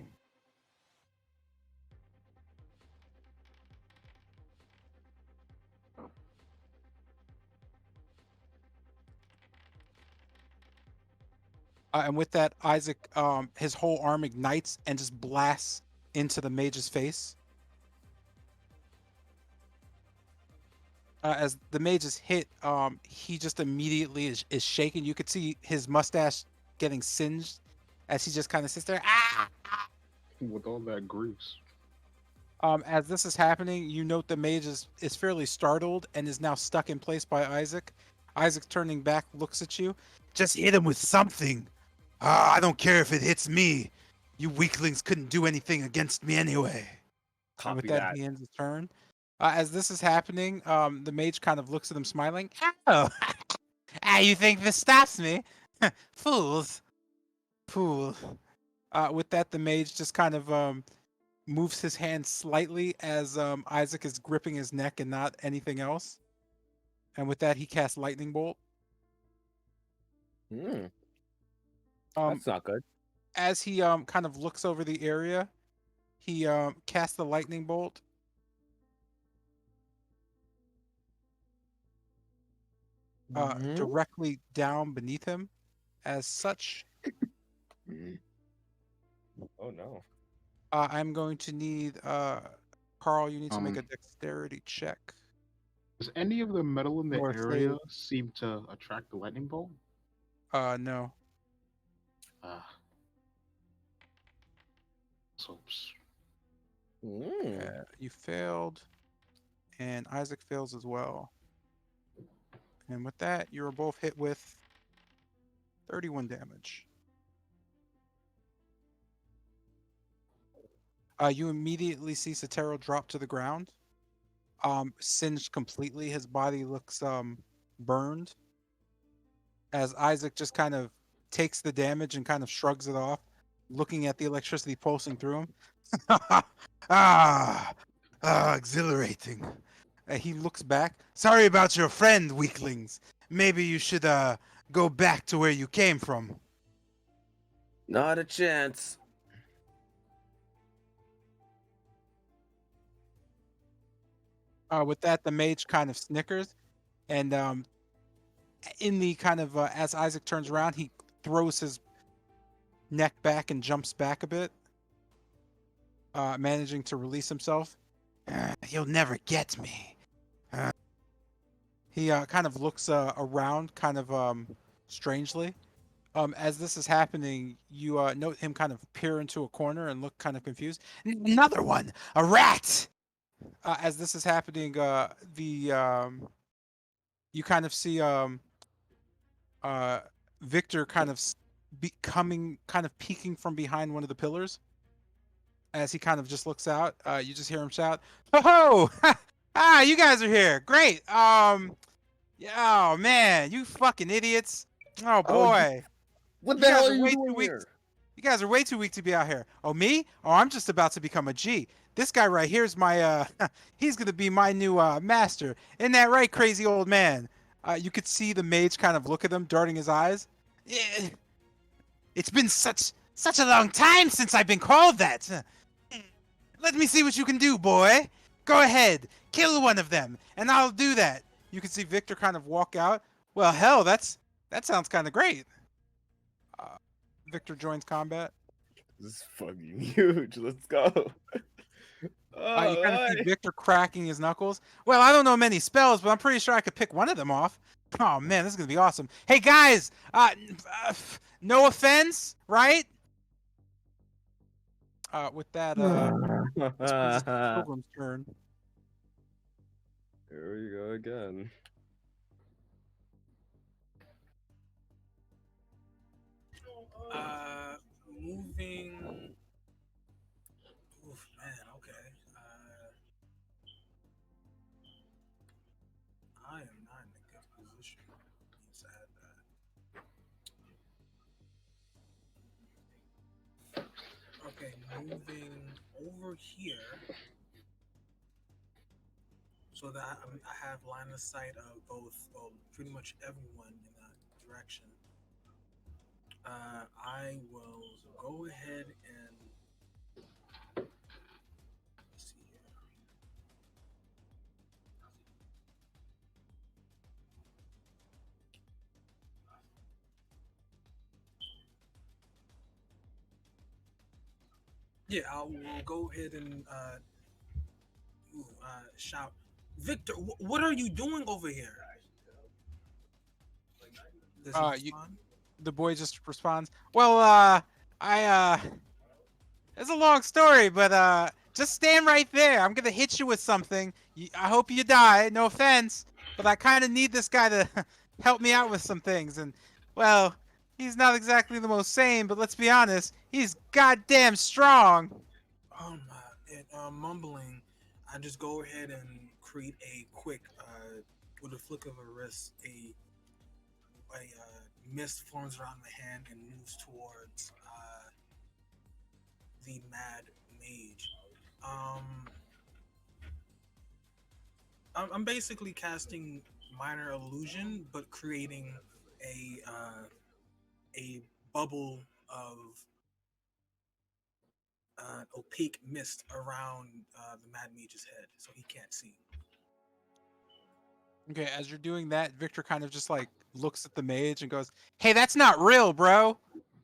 And with that, Isaac, his whole arm ignites and just blasts into the mage's face. As the mage is hit, he just immediately is shaken. You could see his mustache getting singed as he just kind of sits there. Ah! With all that grease. As this is happening, you note the mage is fairly startled and is now stuck in place by Isaac. Isaac, turning back, looks at you. Just hit him with something. I don't care if it hits me. You weaklings couldn't do anything against me anyway. And with Copy that, that. he ends his turn. As this is happening, the mage kind of looks at him smiling. Oh, you think this stops me? Fools. Fool. With that, the mage just kind of moves his hand slightly as Isaac is gripping his neck and not anything else. And with that, he casts Lightning Bolt. That's not good. As he kind of looks over the area, he casts the Lightning Bolt. Directly down beneath him. As such, Oh no. I'm going to need Carl. You need to make a dexterity check. Does any of the metal in the Or area save. seem to attract the lightning bolt? No. Soaps. You failed, and Isaac fails as well. And with that, you are both hit with 31 damage. You immediately see Sotero drop to the ground, singed completely. His body looks burned. As Isaac just kind of takes the damage and kind of shrugs it off, looking at the electricity pulsing through him. Exhilarating. He looks back. Sorry about your friend, weaklings. Maybe you should go back to where you came from. Not a chance. With that, the mage kind of snickers, and in the kind of as Isaac turns around, he throws his neck back and jumps back a bit, managing to release himself. You'll never get me. He kind of looks around, kind of strangely. As this is happening, you note him kind of peer into a corner and look kind of confused. Another one, a rat. As this is happening, you kind of see Victor kind of becoming, kind of peeking from behind one of the pillars. As he kind of just looks out, you just hear him shout, "Ho ho! You guys are here! Great! Yeah, oh man, you fucking idiots! Oh boy, what you the hell guys are you way doing too weak. here? You guys are way too weak to be out here. Oh me? Oh, I'm just about to become a G. This guy right here is my he's gonna be my new master. Isn't that right, crazy old man?" You could see the mage kind of look at them, darting his eyes. It's been such a long time since I've been called that. Let me see what you can do, boy. Go ahead, kill one of them, and I'll do that. You can see Victor kind of walk out. Well, hell, that sounds kind of great. Victor joins combat. This is fucking huge. Let's go. You kind of see Victor cracking his knuckles. Well, I don't know many spells, but I'm pretty sure I could pick one of them off. Oh man, this is gonna be awesome. Hey guys, no offense, right? With that, it's Pilgrim's turn. Here we go again. Moving. Oof, man. Okay. I am not in a good position. Let's add that. Okay, moving over here, so that I have line of sight of both, well, pretty much everyone in that direction. I will go ahead and let's see here. Yeah, I will go ahead and shout, Victor, what are you doing over here? Does he You, respond? the boy just responds, "Well, it's a long story, but just stand right there. I'm gonna hit you with something. I hope you die. No offense, but I kind of need this guy to help me out with some things. And well, he's not exactly the most sane, but let's be honest, he's goddamn strong." And mumbling, I just go ahead and create a quick, with a flick of a wrist, a mist forms around my hand and moves towards the mad mage. Um, I'm basically casting minor illusion, but creating a bubble of opaque mist around the mad mage's head, so he can't see. Okay, as you're doing that, Victor kind of just like looks at the mage and goes, "Hey, that's not real, bro."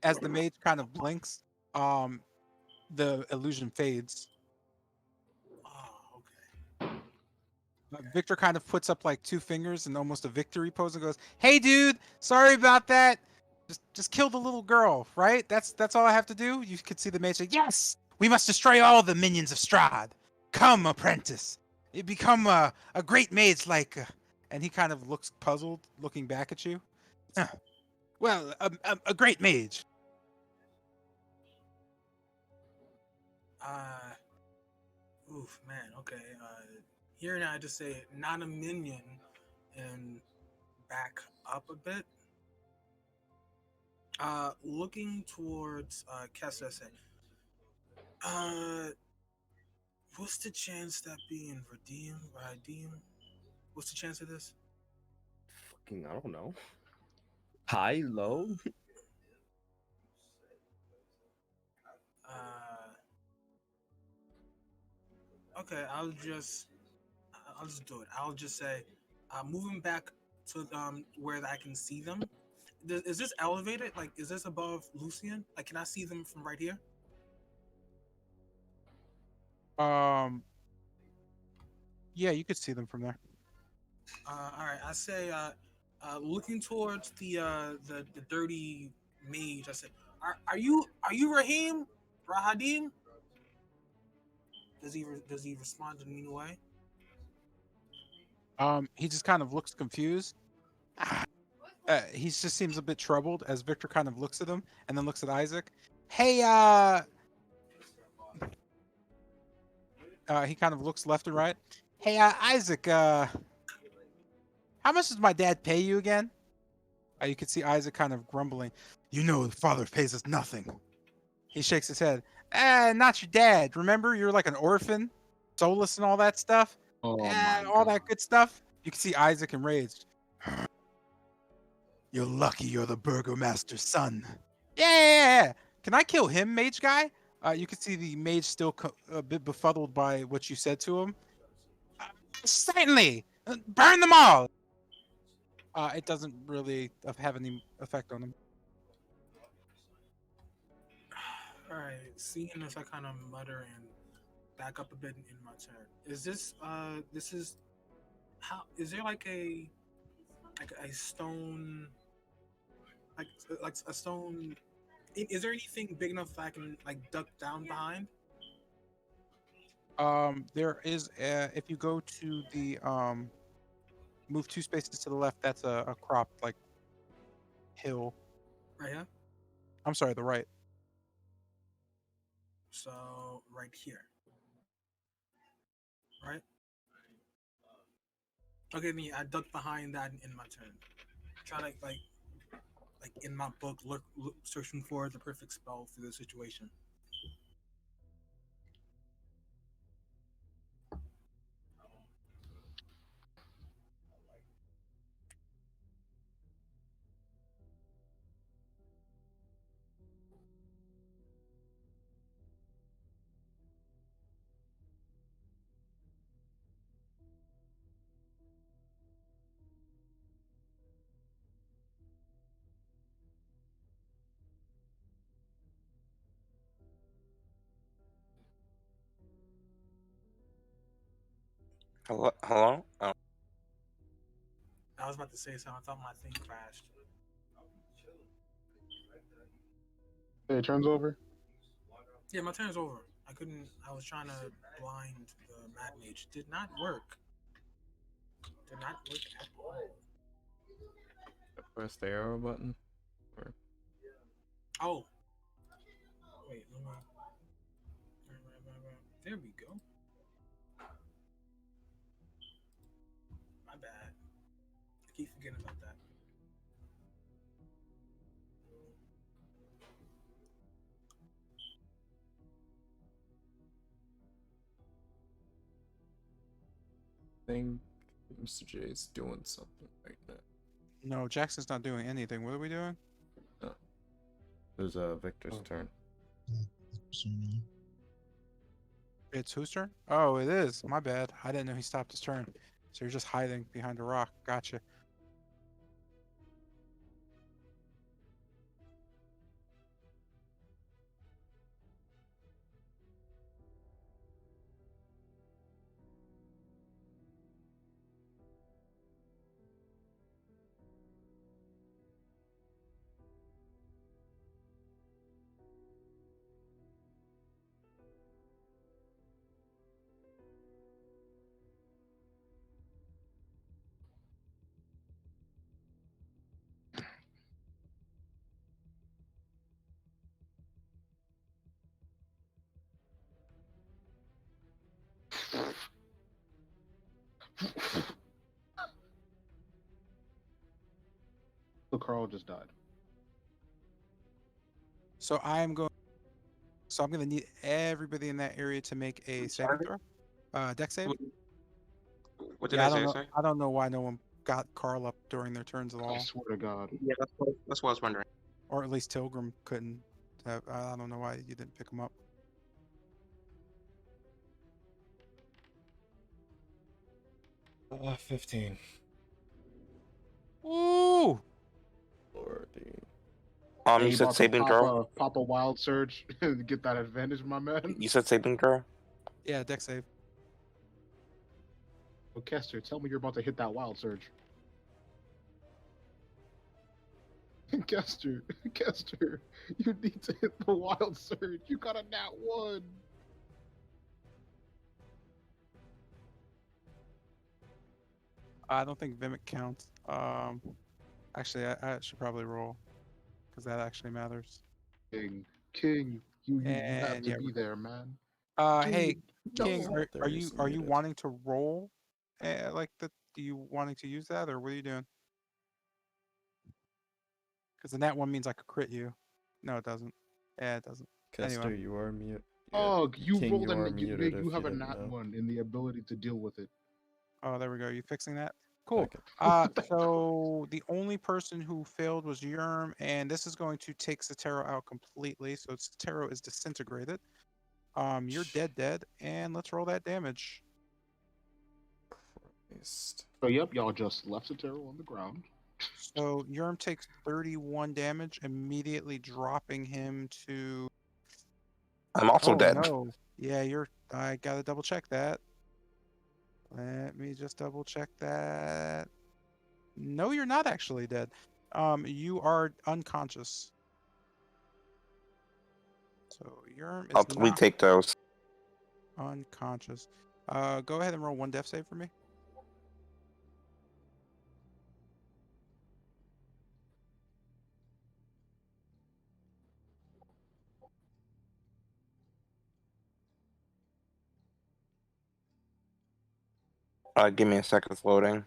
As the mage kind of blinks, the illusion fades. Oh, okay. Victor kind of puts up like two fingers in almost a victory pose and goes, "Hey, dude, sorry about that. Just kill the little girl, right? That's all I have to do." You could see the mage say, "Yes, we must destroy all the minions of Strahd. Come, apprentice. You become a great mage like." And he kind of looks puzzled, looking back at you. Well, a great mage. Oof, man. Okay. Here and I just say not a minion, and back up a bit. Looking towards Kessa, say, uh, what's the chance that being redeem? What's the chance of this? Fucking, I don't know. High, low. Okay, I'll just do it. I'll just say, moving back to where I can see them. Is this elevated? Like, is this above Lucian? Like, can I see them from right here? Yeah, you could see them from there. All right. I say, looking towards the dirty mage. I said, are you Rahadim? Does he respond in any way? He just kind of looks confused. He just seems a bit troubled as Victor kind of looks at him and then looks at Isaac. Hey, he kind of looks left and right. Hey, Isaac, how much does my dad pay you again? You can see Isaac kind of grumbling. You know, the father pays us nothing. He shakes his head. Not your dad. Remember, you're like an orphan, soulless and all that stuff. Oh my All god. that good stuff. You can see Isaac enraged. You're lucky you're the burgomaster's son. Yeah. Can I kill him, mage guy? You can see the mage still a bit befuddled by what you said to him. Certainly. Burn them all. It doesn't really have any effect on him. All right. Seeing this, I kind of mutter and back up a bit in my turn. Is this this is how is there like a stone like a stone is there anything big enough that I can like duck down behind? There is if you go to the move 2 spaces to the left, that's a cropped like hill. Right here. I'm sorry, the right. So right here. Right. Okay, then I duck behind that in my turn. Try to like in my book look searching for the perfect spell for the situation. Hello? Hello? Oh. I was about to say something. I thought my thing crashed. Hey, it turns over. Yeah, my turn's over. I couldn't. I was trying to blind the mad mage. Did not work. Did not work at all. Press the arrow button. Or... Oh. Wait, let me. There we go. My bad. I keep forgetting about that. I think Mr. J is doing something right now. No, Jackson's not doing anything. What are we doing? Oh. There's Victor's turn. It's whose turn? Oh, it is. My bad. I didn't know he stopped his turn. So you're just hiding behind a rock. Gotcha. So Carl just died. So I'm going to need everybody in that area to make a saving throw. Dex save. What did Yeah, I say? Sorry? I don't know why no one got Carl up during their turns at I all. swear to God. Yeah, that's what I was wondering. Or at least Tilgrim couldn't have. I don't know why you didn't pick him up. 15. Ooh! Lordy. Hey, You you said about to saving throw? pop a wild surge and get that advantage, my man. You said saving throw? Yeah, Dex save. Well, Kester, tell me you're about to hit that wild surge. Kester, you need to hit the wild surge. You got a nat 1. I don't think Vimic counts. Actually, I should probably roll because that actually matters. King, you have And to yeah, be there, man. hey, Dude, King, no. are you wanting to roll? Like the, do you wanting to use that, or what are you doing? Because the nat one means I could crit you. No, it doesn't. Yeah, it doesn't. Kester, Anyway. you are mute. Oh, you King, rolled you are a muted you if have you a didn't nat know. 1 in the ability to deal with it. Oh, there we go. You fixing that? Cool. Okay. So the only person who failed was Yerm, and this is going to take Sotero out completely. So Sotero is disintegrated. You're dead, and let's roll that damage. Christ. So yep, y'all just left Sotero on the ground. So Yerm takes 31 damage, immediately dropping him to. I'm also dead. No. Yeah, I gotta double check that. Let me just double check that. No, you're not actually dead. You are unconscious. So Yerm is We not take those. unconscious. Go ahead and roll one death save for me. Give me a second, it's loading.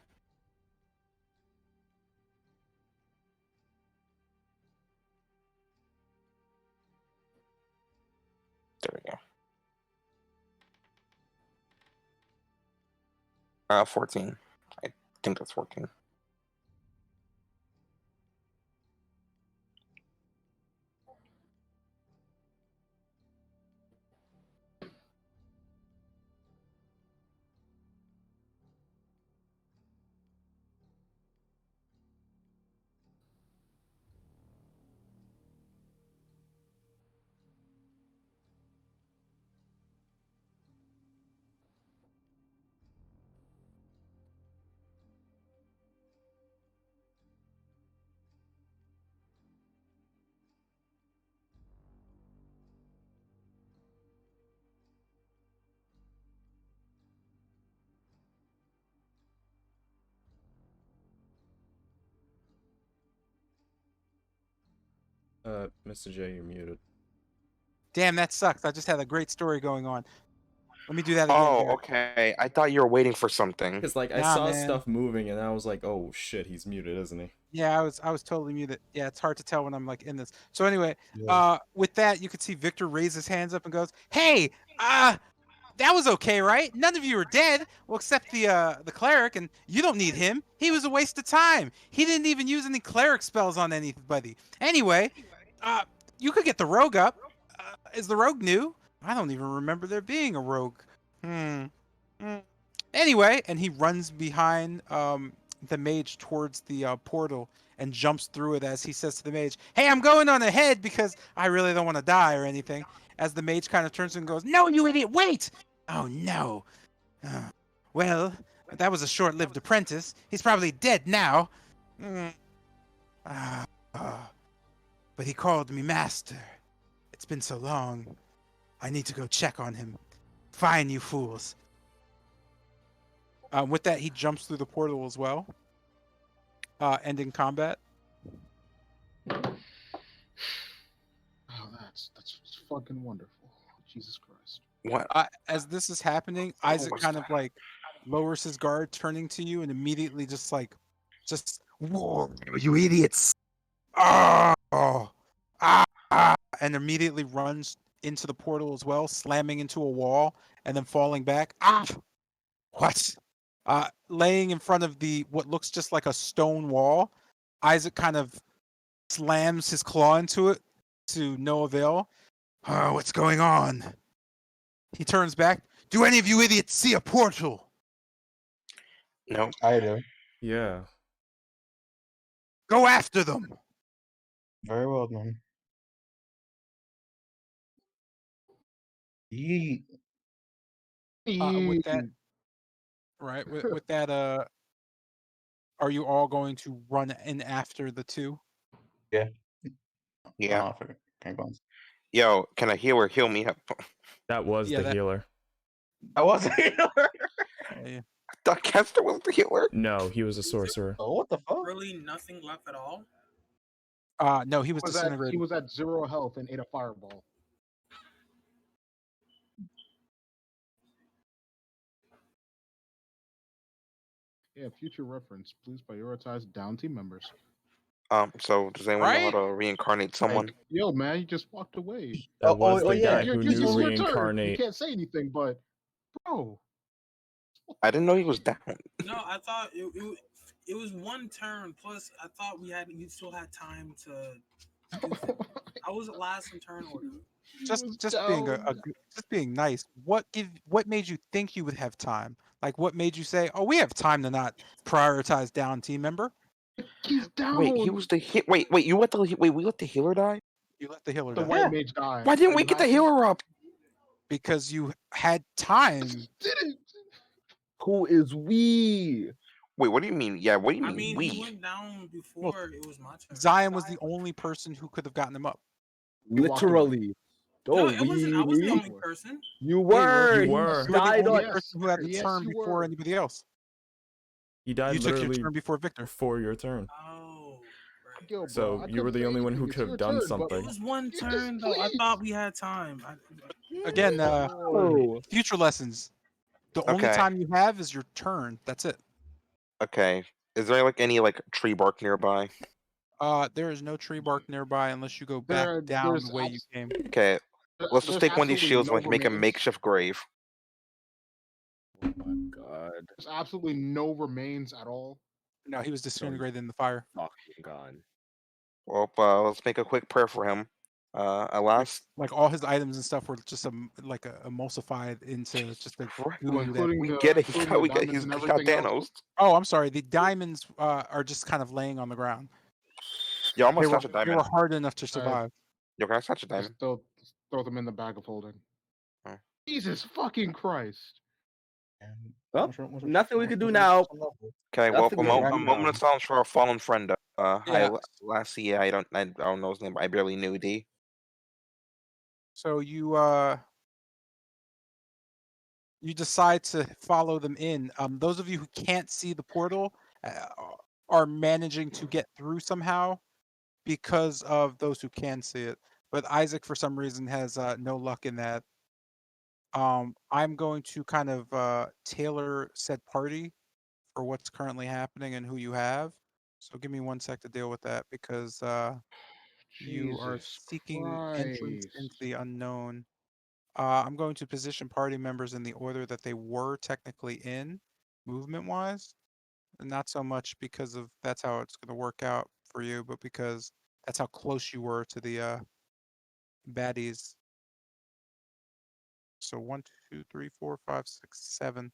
There we go. 14. I think that's 14. Mr. J, you're muted. Damn, that sucks. I just had a great story going on. Let me do that again. Oh, Here. okay. I thought you were waiting for something. Because like I Nah, saw man. stuff moving and I was like, oh shit, he's muted, isn't he? Yeah, I was totally muted. Yeah, it's hard to tell when I'm like in this. So anyway, with that, you could see Victor raise his hands up and goes, "Hey, that was okay, right? None of you are dead, well, except the cleric, and you don't need him. He was a waste of time. He didn't even use any cleric spells on anybody. Anyway, you could get the rogue up. Is the rogue new? I don't even remember there being a rogue. Anyway, and he runs behind the mage towards the portal and jumps through it as he says to the mage, "Hey, I'm going on ahead because I really don't want to die or anything." As the mage kind of turns and goes, "No, you idiot, wait!" Oh, no. Well, that was a short-lived apprentice. He's probably dead now. But he called me master. It's been so long. I need to go check on him. Fine, you fools. With that, he jumps through the portal as well, ending combat. Oh, that's fucking wonderful. Jesus Christ. What? As this is happening, Isaac kind of like lowers his guard, turning to you, and immediately just whoa, you idiots! Oh, and immediately runs into the portal as well, slamming into a wall and then falling back. What? Laying in front of what looks just like a stone wall, Isaac kind of slams his claw into it to no avail. What's going on? He turns back. Do any of you idiots see a portal? No. I do. Yeah. Go after them. Very well, man. Yeet. With that, right? With that, are you all going to run in after the two? Yeah. Yeah. Okay, go on. Yo, can a healer heal me up? That was the healer. I was a healer. Yeah. I thought Kester was the healer. No, he was a sorcerer. Oh, what the fuck? Really, nothing left at all. No, he was He disintegrated. was at 0 health and ate a fireball. Yeah, future reference. Please prioritize down team members. So does anyone know how to reincarnate someone? Like, yo, man, you just walked away. That was the guy You're who using knew your turn. You reincarnate. can't say anything, but bro. I didn't know he was down. No, I thought it was one turn. Plus, I thought you still had time to. I was last in turn order. Just being just being nice. What made you think you would have time? Like, what made you say, "Oh, we have time to not prioritize down team member"? He's down. Wait, he was the hit. Wait, we let the healer die. You let the healer The die. white mage die. Why didn't we get the healer up? Because you had time. Didn't. Who is we? Wait, what do you mean? Yeah, what do you mean? I mean, we? he went down before it was my turn. Zion was the only person who could have gotten him up. Literally. No, I wasn't the only person. You were. You He were the died only on. person who had the turn before anybody else. He died You took literally your turn before Victor. Before your turn. Oh. Yo, So bro, you were the only one who anything. could have done It something. was one turn though. I thought we had time. Again, future lessons. The only time you have is your turn. That's it. Okay. Is there like any tree bark nearby? There is no tree bark nearby unless you go back down the way you came. Okay. Let's just take one of these shields and make a remains. makeshift grave. Oh my god. There's absolutely no remains at all. No, he was disintegrated in the fire. Fucking gone. Well, let's make a quick prayer for him. Alas, Like all his items and stuff were just emulsified into just a goo that we get it. He's got Thanos. Oh, I'm sorry. The diamonds are just kind of laying on the ground. Yo, I'm gonna snatch a They diamond. were hard enough to survive. Yo, can I snatch a diamond? Just throw them in the bag of holding. Oh. Jesus fucking Christ. Well, nothing we can do now. Okay, well, Nothing we can a do moment now. of silence for our fallen friend. Yeah. Lassie. I don't know his name. But I barely knew D. So you decide to follow them in. Those of you who can't see the portal are managing to get through somehow. because of those who can see it. But Isaac, for some reason, has no luck in that. I'm going to kind of tailor said party for what's currently happening and who you have. So give me 1 sec to deal with that because you are Jesus seeking entrance into Christ. the unknown. I'm going to position party members in the order that they were technically in, movement-wise. Not so much because of that's how it's going to work out for you, but because that's how close you were to the baddies. So 1, 2, 3, 4, 5, 6, 7.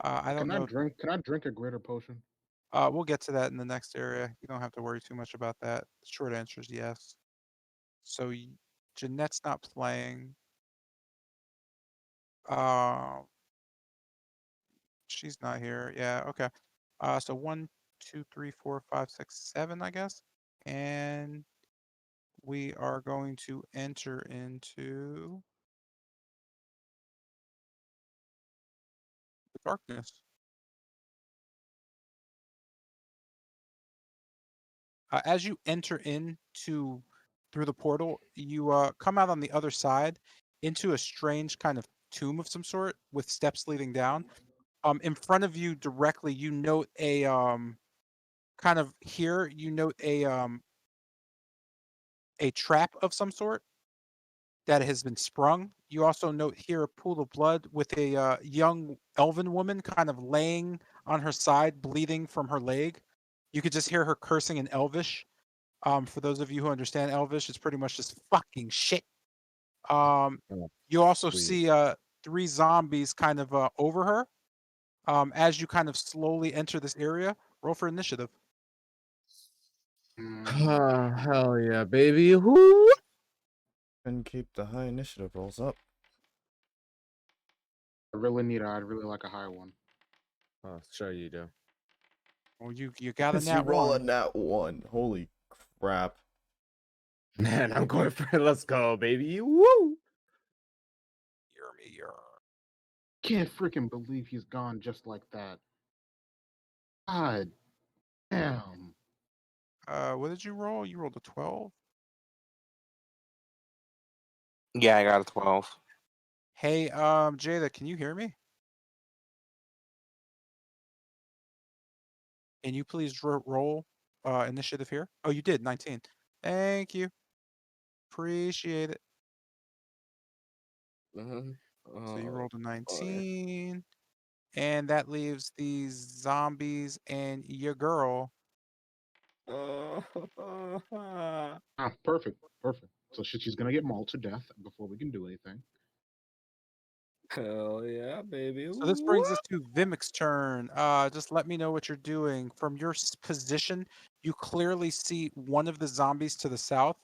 I don't know. Can I drink a greater potion? We'll get to that in the next area. You don't have to worry too much about that. The short answer is yes. So Jeanette's not playing. Uh, she's not here. Yeah. Okay. So 1, 2, 3, 4, 5, 6, 7, I guess. And we are going to enter into the darkness. As you enter into through the portal, you come out on the other side into a strange kind of tomb of some sort with steps leading down. In front of you directly, you note a kind of here. You note a trap of some sort that has been sprung. You also note here a pool of blood with a young elven woman kind of laying on her side, bleeding from her leg. You could just hear her cursing in Elvish. For those of you who understand Elvish, it's pretty much just fucking shit. You also sweet. see 3 zombies kind of over her. As you kind of slowly enter this area, roll for initiative. Hell yeah, baby. Whoo! And keep the high initiative rolls up. I'd really like a high one. Oh, sure you do. Well, you got a As you nat roll a 1. nat 1. Holy crap. Man, I'm going for it. Let's go, baby. Woo! Can't freaking believe he's gone just like that. God damn. What did you roll? You rolled a 12. Yeah, I got a 12. Hey, Jada, can you hear me? Can you please roll initiative here? Oh, you did 19. Thank you. Appreciate it. So you rolled a 19, and that leaves these zombies and your girl. Perfect. So she's gonna get mauled to death before we can do anything. Hell yeah, baby. So this brings us to Vimic's turn. Just let me know what you're doing. From your position, you clearly see one of the zombies to the south.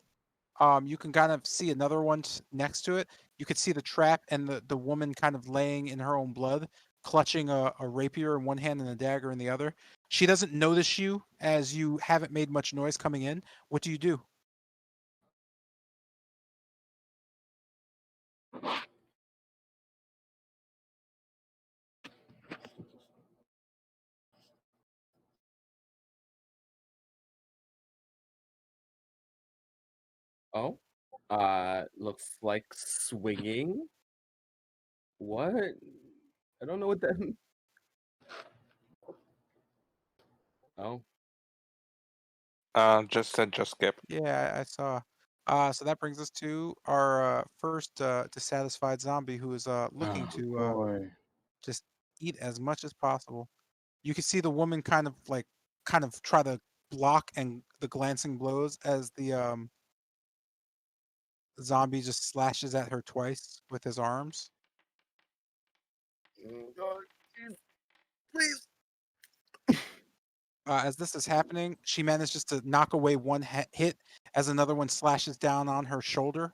You can kind of see another one next to it. You could see the trap and the woman kind of laying in her own blood, clutching a rapier in one hand and a dagger in the other. She doesn't notice you as you haven't made much noise coming in. What do you do? Oh, looks like swinging. What? I don't know what that. Oh, Just said just skip. Yeah, I saw. So that brings us to our first dissatisfied zombie who is looking Oh to boy. just eat as much as possible. You can see the woman kind of try to block and the glancing blows as the zombie just slashes at her twice with his arms. God, please. As this is happening, she manages to knock away one hit as another one slashes down on her shoulder.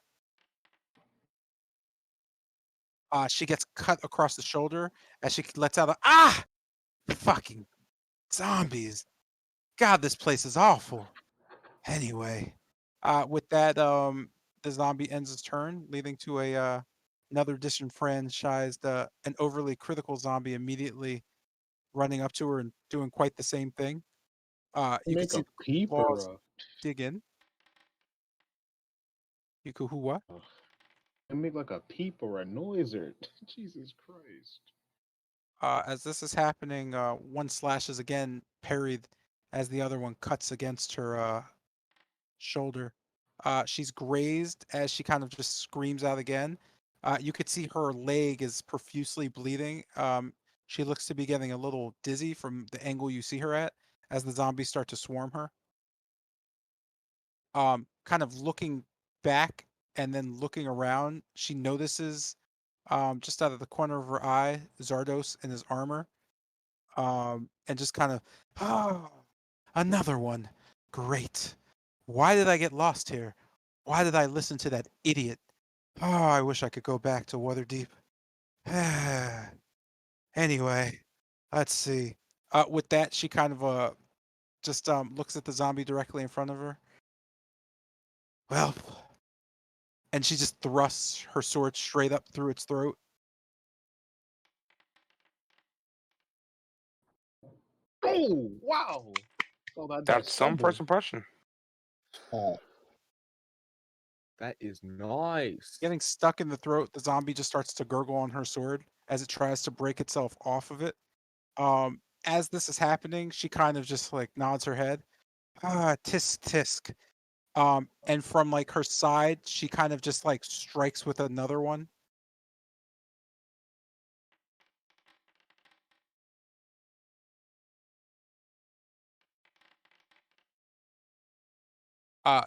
She gets cut across the shoulder as she lets out a fucking zombies. God, this place is awful. Anyway, with that, the zombie ends his turn, leading to another disenfranchised, an overly critical zombie immediately running up to her and doing quite the same thing. You can Make see a the peeper. claws dig in. You could who what? And make like a peep or a noise or Jesus Christ. As this is happening, one slashes again, parried as the other one cuts against her shoulder. She's grazed as she kind of just screams out again. You could see her leg is profusely bleeding. She looks to be getting a little dizzy from the angle you see her at as the zombies start to swarm her. Kind of looking back and then looking around, she notices just out of the corner of her eye Zardos in his armor. And just kind of, oh, another one. Great. Why did I get lost here? Why did I listen to that idiot? Oh, I wish I could go back to Waterdeep. Anyway, let's see. With that, she kind of just looks at the zombie directly in front of her. Well, and she just thrusts her sword straight up through its throat. Oh wow! Oh, That's some stumble. first impression. Oh. That is nice. Getting stuck in the throat, the zombie just starts to gurgle on her sword as it tries to break itself off of it. As this is happening, she kind of just like nods her head. Tisk tisk. And from like her side, she kind of just like strikes with another one.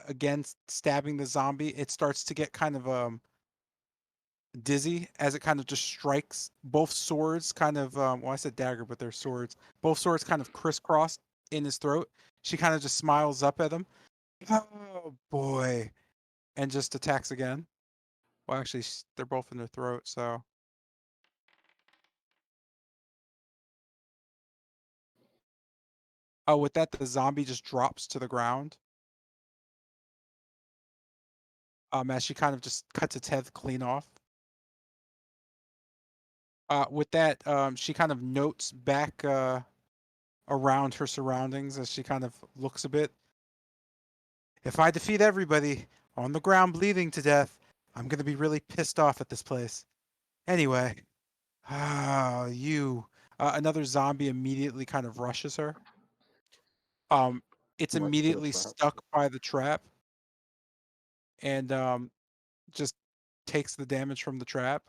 Again, stabbing the zombie. It starts to get kind of dizzy as it kind of just strikes. Both swords kind of well, I said dagger, but they're swords. Both swords kind of crisscross in his throat. She kind of just smiles up at him. Oh boy, and just attacks again. Well, actually, they're both in their throat, so. Oh, with that, the zombie just drops to the ground. As she kind of just cuts its head clean off. With that, she kind of notes back around her surroundings as she kind of looks a bit. If I defeat everybody on the ground bleeding to death, I'm going to be really pissed off at this place. Anyway, you. Another zombie immediately kind of rushes her. It's Right to the immediately trap. stuck by the trap and just takes the damage from the trap.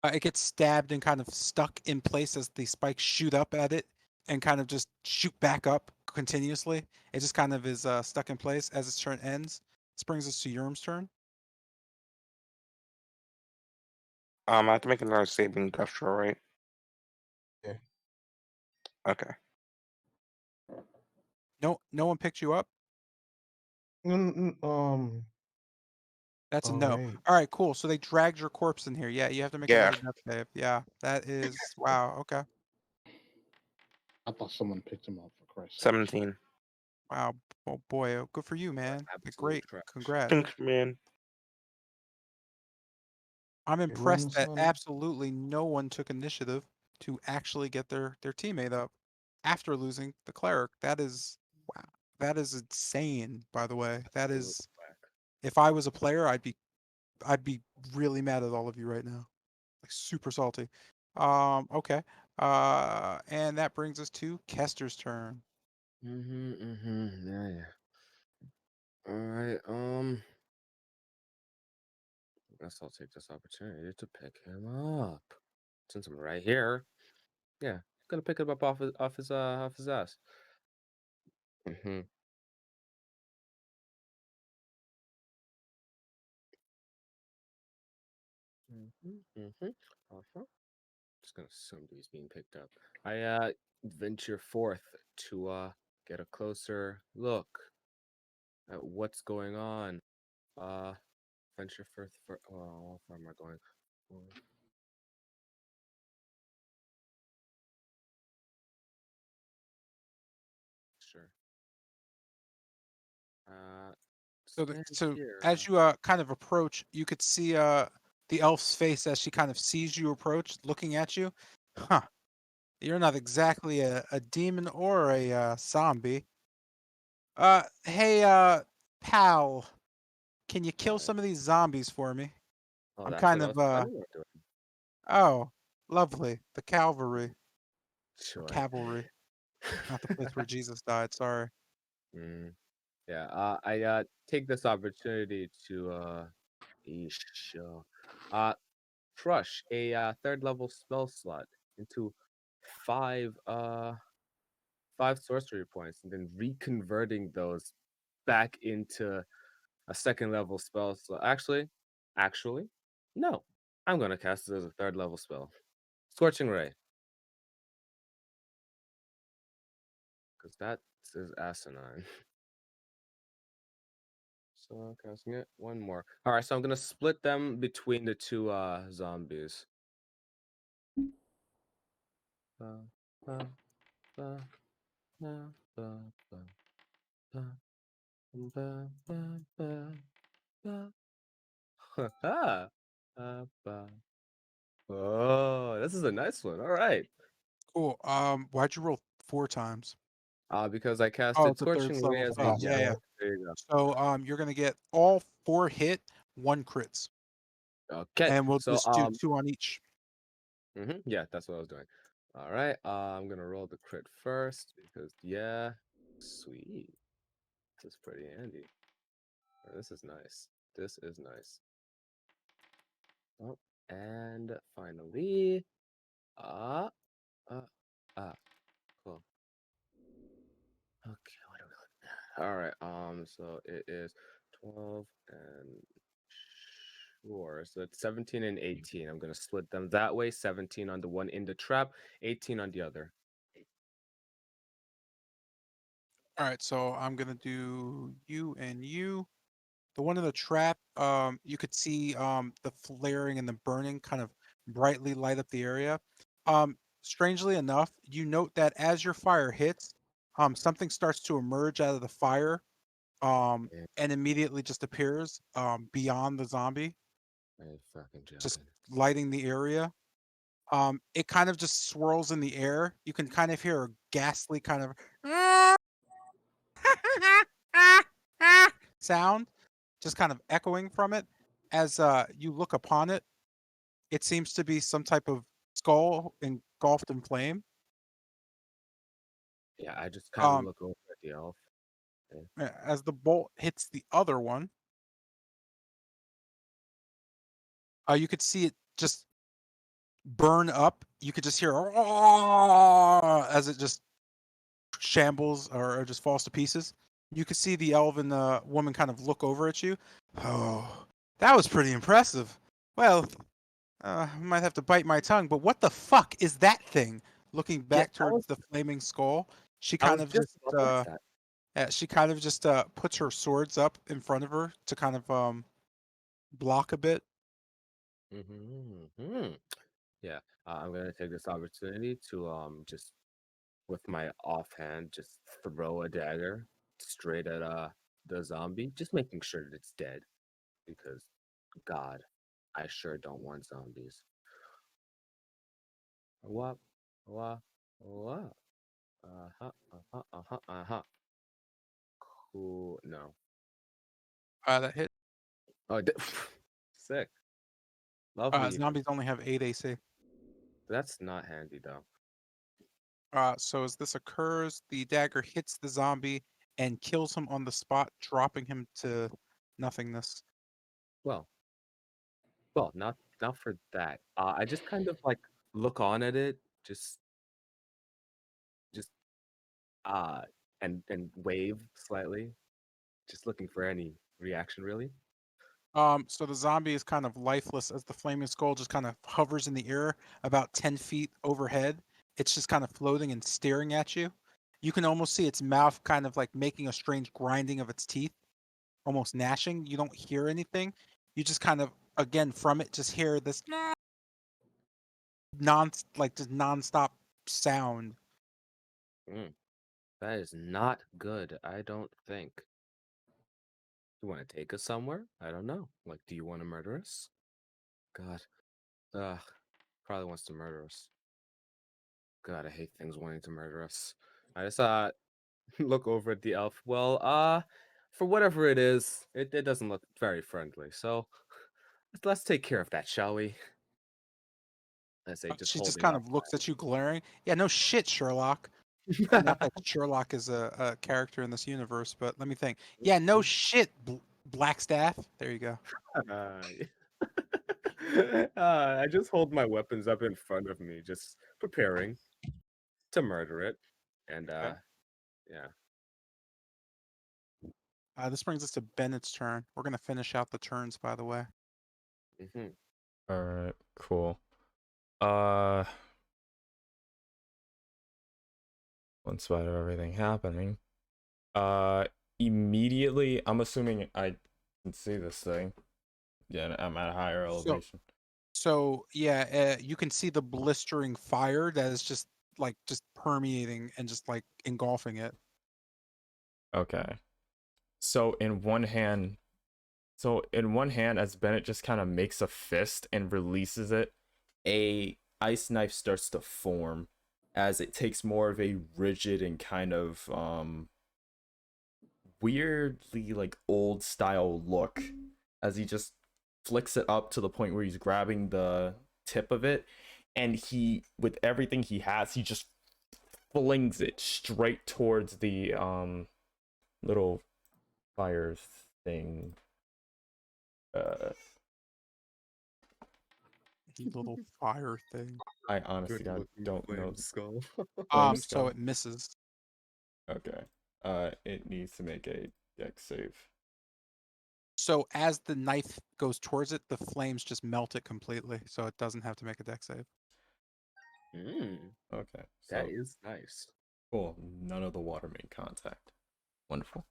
It gets stabbed and kind of stuck in place as the spikes shoot up at it and kind of just shoot back up continuously. It just kind of is stuck in place as its turn ends. This brings us to Yurm's turn. I have to make another saving throw, right? Yeah. Okay. No one picked you up. That's a no. Alright. All right, cool. So they dragged your corpse in here. Yeah, you have to make Yeah. another death save. Yeah, that is wow. Okay. I thought someone picked him up for Christ's sake. 17. Wow. Oh boy. Good for you, man. Absolute Great. trash. Congrats. Thanks, man. I'm Okay, impressed when's, that absolutely no one took initiative to actually get their teammate up after losing the cleric. That is wow. That is insane, by the way. That is if I was a player, I'd be really mad at all of you right now. Like super salty. Okay. And that brings us to Kester's turn. Yeah. All right. I guess I'll take this opportunity to pick him up since I'm right here. Yeah, gonna pick him up off his ass. Just gonna assume he's being picked up. I venture forth to get a closer look at what's going on. Venture forth for how far am I going? Sure. So Stand here. as you kind of approach, you could see the elf's face as she kind of sees you approach, looking at you. Huh. You're not exactly a demon or a zombie. Hey, pal, can you kill some of these zombies for me? Oh, I'm that's kind what I of was planning on doing. Oh, lovely. The cavalry or Sure. cavalry, not the place where Jesus died. Sorry. Mm, yeah. I take this opportunity to eesh, uh crush a third level spell slot into five uh five sorcery points, and then reconverting those back into a second level spell slot. Actually, no. I'm gonna cast it as a third level spell. Scorching Ray. Because that is asinine. So casting it. One more. Alright, so I'm gonna split them between the two zombies. Ba, ba, ba, ba, ba, ba, ba, ba, ba, ba, ba. Ha, ba. Oh, this is a nice one. All right. Cool. Why'd you roll 4 times? Because I Oh, casted it's a third Scorching Ray level as a spell. Yeah, yeah. there you go. So you're gonna get all 4 hit, 1 crits, Okay. and we'll So just do 2 on each. yeah, that's what I was doing. All right. I'm gonna roll the crit first because yeah, sweet. This is pretty handy. This is nice. This is nice. Oh, and finally, uh, uh, cool. Okay, what are we looking at? All right. So it is 12 and sure. So it's 17 and 18. I'm gonna split them that way. 17 on the one in the trap, 18 on the other. All right, so I'm gonna do you and you. The one in the trap, you could see the flaring and the burning kind of brightly light up the area. Strangely enough, you note that as your fire hits, something starts to emerge out of the fire, Yeah, and immediately just appears beyond the zombie, are you fucking just joking? lighting the area. It kind of just swirls in the air. You can kind of hear a ghastly kind of sound, just kind of echoing from it. As you look upon it, it seems to be some type of skull engulfed in flame. Yeah, I just kind of Um, look over at the elf. Yeah. as the bolt hits the other one, you could see it just burn up. You could just hear as it just shambles or just falls to pieces. You could see the elven woman kind of look over at you. Oh, that was pretty impressive. Well, I might have to bite my tongue, but what the fuck is that thing? Looking Yeah, back towards the flaming skull, she I kind was of just just about to ask that. she kind of just puts her swords up in front of her to kind of block a bit. Mm-hmm. Yeah, I'm gonna take this opportunity to just with my offhand just throw a dagger straight at the zombie, just making sure that it's dead because God, I sure don't want zombies. What? What? What? Uh-huh, uh-huh, uh-huh, uh-huh. Cool. No. That hit. Oh, sick. Lovely even. Zombies only have 8 AC. That's not handy though. So as this occurs, the dagger hits the zombie and kills him on the spot, dropping him to nothingness. Well, not for that. I just kind of like look on at it, just uh and wave slightly, just looking for any reaction really. So the zombie is kind of lifeless as the flaming skull just kind of hovers in the air about 10 feet overhead. It's just kind of floating and staring at you. You can almost see its mouth kind of like making a strange grinding of its teeth, almost gnashing. You don't hear anything. You just kind of, again, from it, just hear this just nonstop sound. Mm, that is not good, I don't think. You want to take us somewhere? I don't know. Like, do you want to murder us? God. Ugh. Probably wants to murder us. God, I hate things wanting to murder us. I just look over at the elf. Well, for whatever it is, it doesn't look very friendly. So let's take care of that, shall we? I say, just She just holding kind up. of looks at you, glaring. Yeah, no shit, Sherlock. Not that Sherlock is a character in this universe, but let me think. Yeah, no shit, Blackstaff. There you go. I just hold my weapons up in front of me, just preparing to murder it. And Okay. yeah. This brings us to Bennett's turn. We're gonna finish out the turns, by the way. Mm-hmm. All right, cool. Once about everything happening, immediately, I'm assuming I can see this thing. Yeah, I'm at a higher elevation. So yeah, you can see the blistering fire that is just permeating and just like engulfing it. Okay. So in one hand, as Bennett just kind of makes a fist and releases it, a ice knife starts to form as it takes more of a rigid and kind of weirdly like old style look as he just flicks it up to the point where he's grabbing the tip of it, and he, with everything he has, he just flings it straight towards the little fire thing. Little fire thing. I honestly don't know. Skull. Flame So skull? it misses. Okay. It needs to make a dex save. So as the knife goes towards it, the flames just melt it completely, so it doesn't have to make a dex save. Okay. That So is nice. cool. None of the water made contact. Wonderful.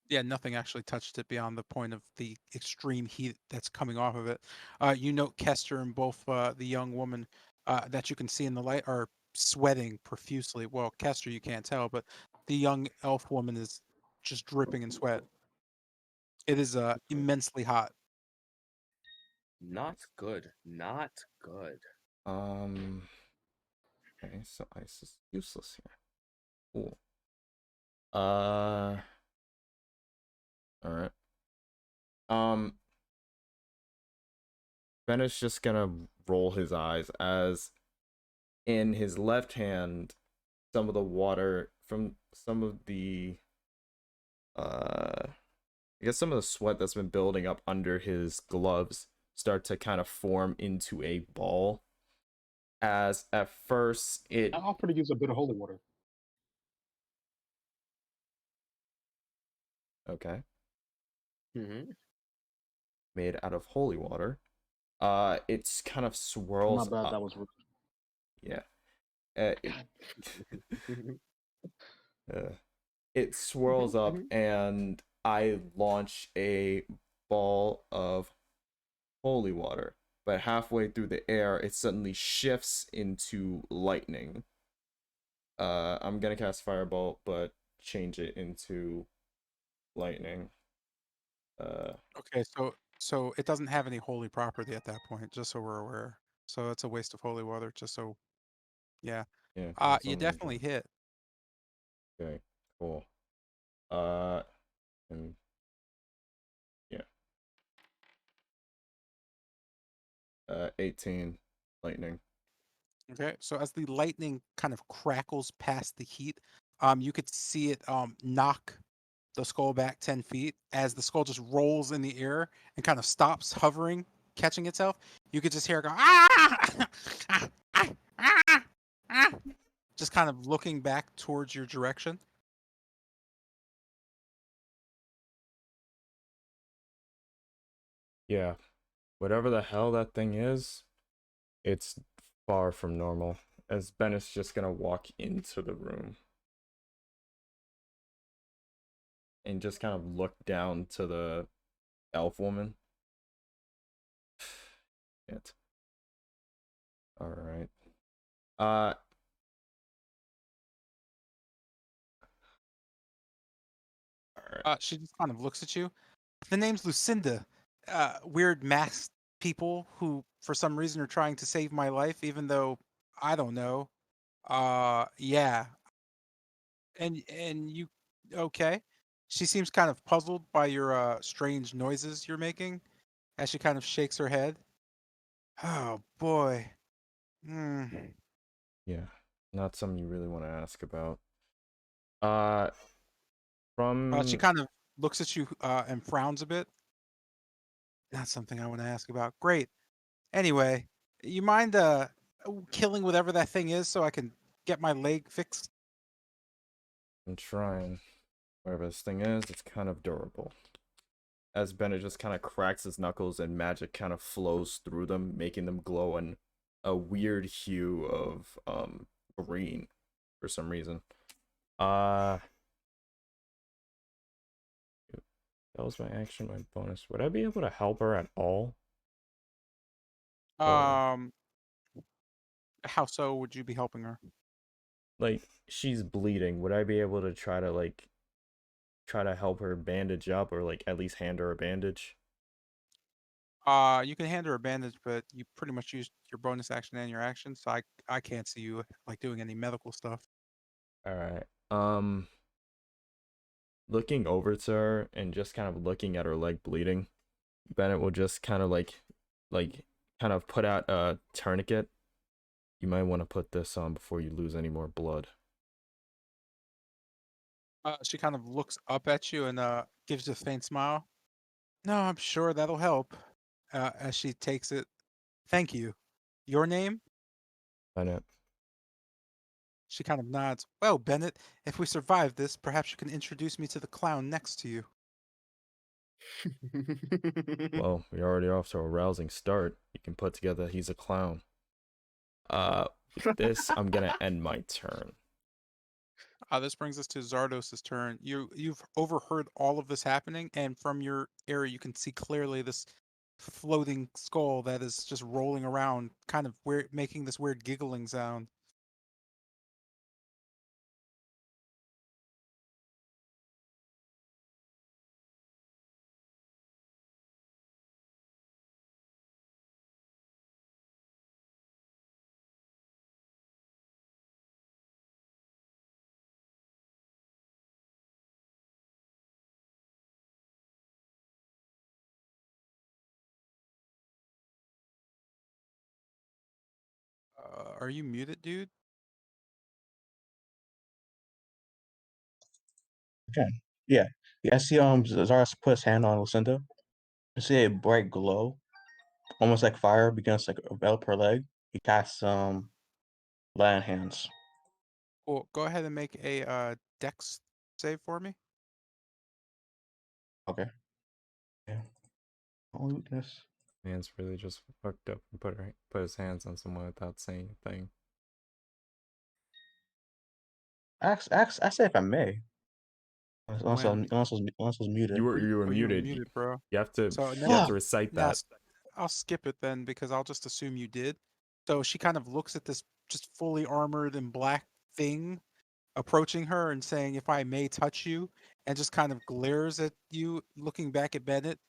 Yeah, nothing actually touched it beyond the point of the extreme heat that's coming off of it. You note Kester and both the young woman that you can see in the light are sweating profusely. Well, Kester you can't tell, but the young elf woman is just dripping in sweat. It is immensely hot. Not good. Not good. Okay, so ice is useless here. Cool. All right. Bennett's just gonna roll his eyes as in his left hand, some of the water from some of the I guess some of the sweat that's been building up under his gloves start to kind of form into a ball. As at first it I offer to use a bit of holy water. Okay. Mm-hmm. Made out of holy water. It's kind of My swirls bad, up. that was rude. Yeah. It swirls up and I launch a ball of holy water, but halfway through the air it suddenly shifts into lightning. I'm gonna cast firebolt but change it into lightning. Okay, so it doesn't have any holy property at that point, just so we're aware. So it's a waste of holy water, just so yeah. Yeah, it's You only definitely hit. okay, cool. And yeah. 18 lightning. Okay, so as the lightning kind of crackles past the heat, you could see it knock the skull back 10 feet as the skull just rolls in the air and kind of stops hovering, catching itself. You could just hear it go, ah! Ah! Ah! Ah! Ah! Just kind of looking back towards your direction. Yeah. Whatever the hell that thing is, it's far from normal. As Bennett's just gonna walk into the room and just kind of look down to the elf woman. Shit. Alright. She just kind of looks at you. The name's Lucinda. Weird masked people who, for some reason, are trying to save my life, even though I don't know. Yeah. And you okay? She seems kind of puzzled by your strange noises you're making as she kind of shakes her head. Oh boy. Hmm. Yeah, not something you really want to ask about. Uh, She from kind of looks at you and frowns a bit. Not something I want to ask about. Great. Anyway, you mind killing whatever that thing is so I can get my leg fixed? I'm trying. Whatever this thing is, it's kind of durable. As Bennett just kind of cracks his knuckles and magic kind of flows through them, making them glow in a weird hue of green for some reason. That was my action, my bonus. Would I be able to help her at all? Or How so would you be helping her? like she's bleeding, would I be able to try to help her bandage up or like at least hand her a bandage? You can hand her a bandage, but you pretty much used your bonus action and your action, so I can't see you like doing any medical stuff. All right. Looking over to her and just kind of looking at her leg bleeding, Bennett will just kind of like kind of put out a tourniquet. You might want to put this on before you lose any more blood. She kind of looks up at you and gives you a faint smile. No, I'm sure that'll help. As she takes it. Thank you. Your name? Bennett. She kind of nods. Well, Bennett, if we survive this, perhaps you can introduce me to the clown next to you. Well, we're already off to a rousing start. You can put together he's a clown. With this, I'm gonna end my turn. This brings us to Zardos's turn. You've overheard all of this happening, and from your area, you can see clearly this floating skull that is just rolling around, kind of weird, making this weird giggling sound. Are you muted, dude? Okay. Yeah. Yeah, I see Zaras put his hand on Lucinda. I see a bright glow, almost like fire, begins to like envelop her leg. He casts lion hands. Well, go ahead and make a dex save for me. Okay. Yeah. I'll do this. Man's really just fucked up and put his hands on someone without saying a thing. I say if I may. Unless When unless it was muted. You were you were muted. muted, bro. You have to So you have to now, recite now that. s- I'll skip it then because I'll just assume you did. So she kind of looks at this just fully armored and black thing approaching her and saying, "If I may touch you," and just kind of glares at you, looking back at Bennett.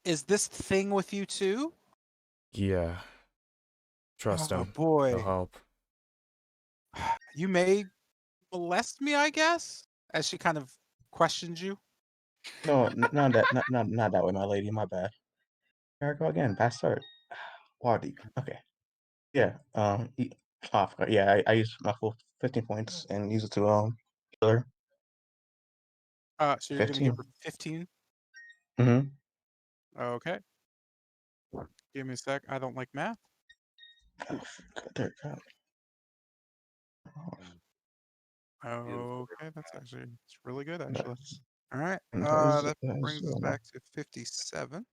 Is this thing with you too? Yeah. Trust Oh him. He'll boy, help. you may molest me, I guess. As she kind of questions you. No, not that way, my lady. My bad. There I go again. Bad start. Wardy. Okay. Yeah. Yeah. I used my full 15 points and use it to kill her. So you're gonna give 15. her 15. Mm-hmm. Okay. Give me a sec. I don't like math. Oh, there it goes. Okay, that's actually it's really good actually. That's All right. and that is That brings us enough. back to 57.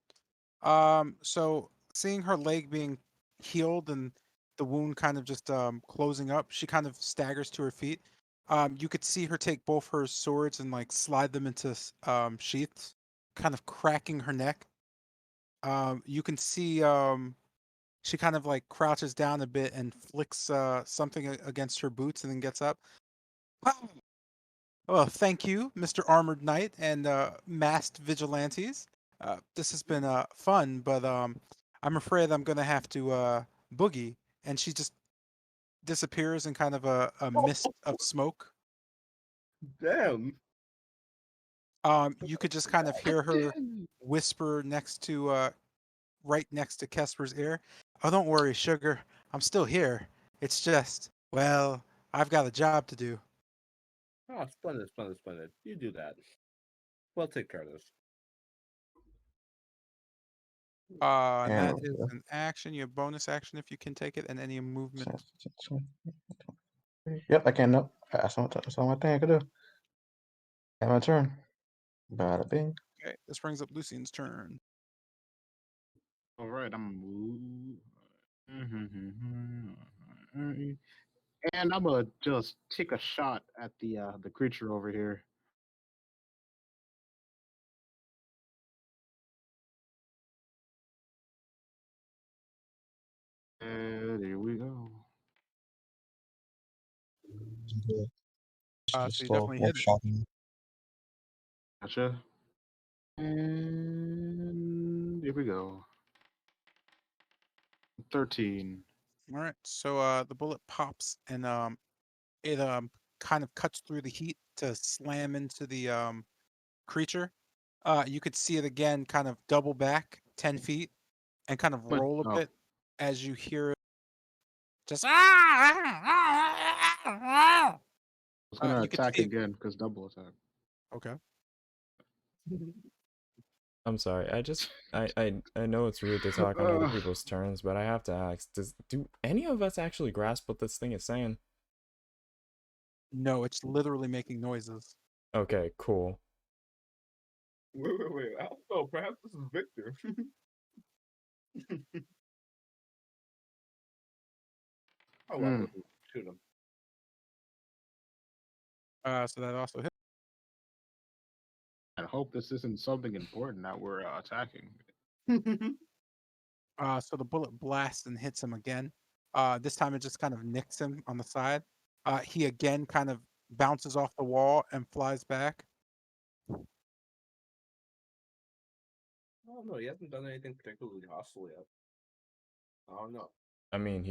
So seeing her leg being healed and the wound kind of just closing up, she kind of staggers to her feet. You could see her take both her swords and like slide them into sheaths, kind of cracking her neck. You can see she kind of like crouches down a bit and flicks something against her boots and then gets up. Well, thank you, Mr. Armored Knight and masked vigilantes. This has been fun, but I'm afraid I'm gonna have to boogie. And she just disappears in kind of a mist of smoke. Damn. You could just kind of hear her whisper next to right next to Kesper's ear. Oh, don't worry, sugar. I'm still here. It's just, well, I've got a job to do. Oh, splendid, splendid, splendid. You do that. We'll take care of this. And And that is an action. You have bonus action if you can take it, and any movement. Yep, I can. Nope. That's all my thing I could do. Have my turn. Bada bing. Okay, this brings up Lucian's turn. All right, I'm and I'm gonna just take a shot at the creature over here. There we go. So you definitely hit it. Gotcha. And here we go. 13. All right. So the bullet pops and it kind of cuts through the heat to slam into the creature. You could see it again, kind of double back 10 feet and kind of But roll a oh, bit as you hear it. Just I was gonna you could attack see it. again because double attack. Okay. I'm sorry. I know it's rude to talk on other people's turns, but I have to ask: do any of us actually grasp what this thing is saying? No, it's literally making noises. Okay, cool. Wait. I don't know. Perhaps this is Victor. Oh, well, shoot him. So that also hit. I hope this isn't something important that we're attacking. So the bullet blasts and hits him again. This time it just kind of nicks him on the side. He again kind of bounces off the wall and flies back. Oh no, he hasn't done anything particularly hostile yet. I don't know. I mean,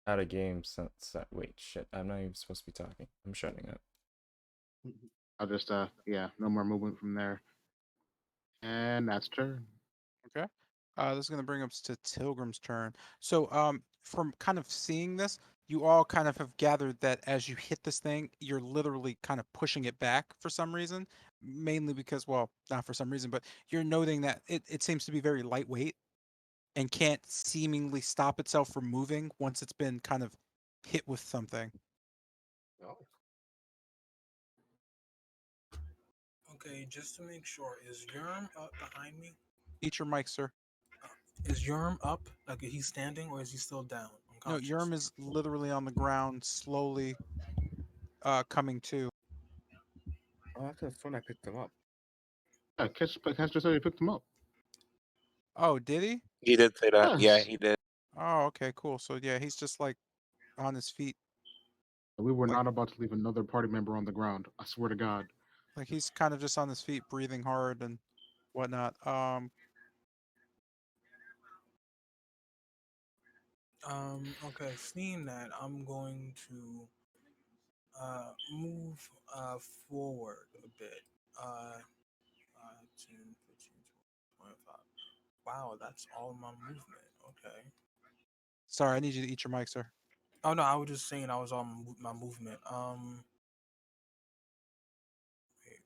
out of game since. Wait, shit. I'm not even supposed to be talking. I'm shutting up. I'll just yeah, no more movement from there. And that's turn. Okay. This is going to bring us to Tilgrim's turn. So, from kind of seeing this, you all kind of have gathered that as you hit this thing, you're literally kind of pushing it back for some reason. Mainly because, well, not for some reason, but you're noting that it seems to be very lightweight and can't seemingly stop itself from moving once it's been kind of hit with something. No. Okay, just to make sure, is Yerm up behind me? Eat your mic, sir. Is Yerm up? Like, he's standing, or is he still down? No, Yerm is literally on the ground, slowly coming to. Oh, that's the phone I picked him up. Yeah, Catcher said he picked him up. Oh, did he? He did say that. Yeah, Yes. he did. Oh, okay, cool. So yeah, he's just like on his feet. We were not about to leave another party member on the ground. I swear to God. Like he's kind of just on his feet, breathing hard and whatnot. Okay, seeing that, I'm going to move forward a bit. 10, 15, 20, 25. Wow, that's all my movement. Okay. Sorry, I need you to eat your mic, sir. Oh no, I was just saying I was on my movement. Wait,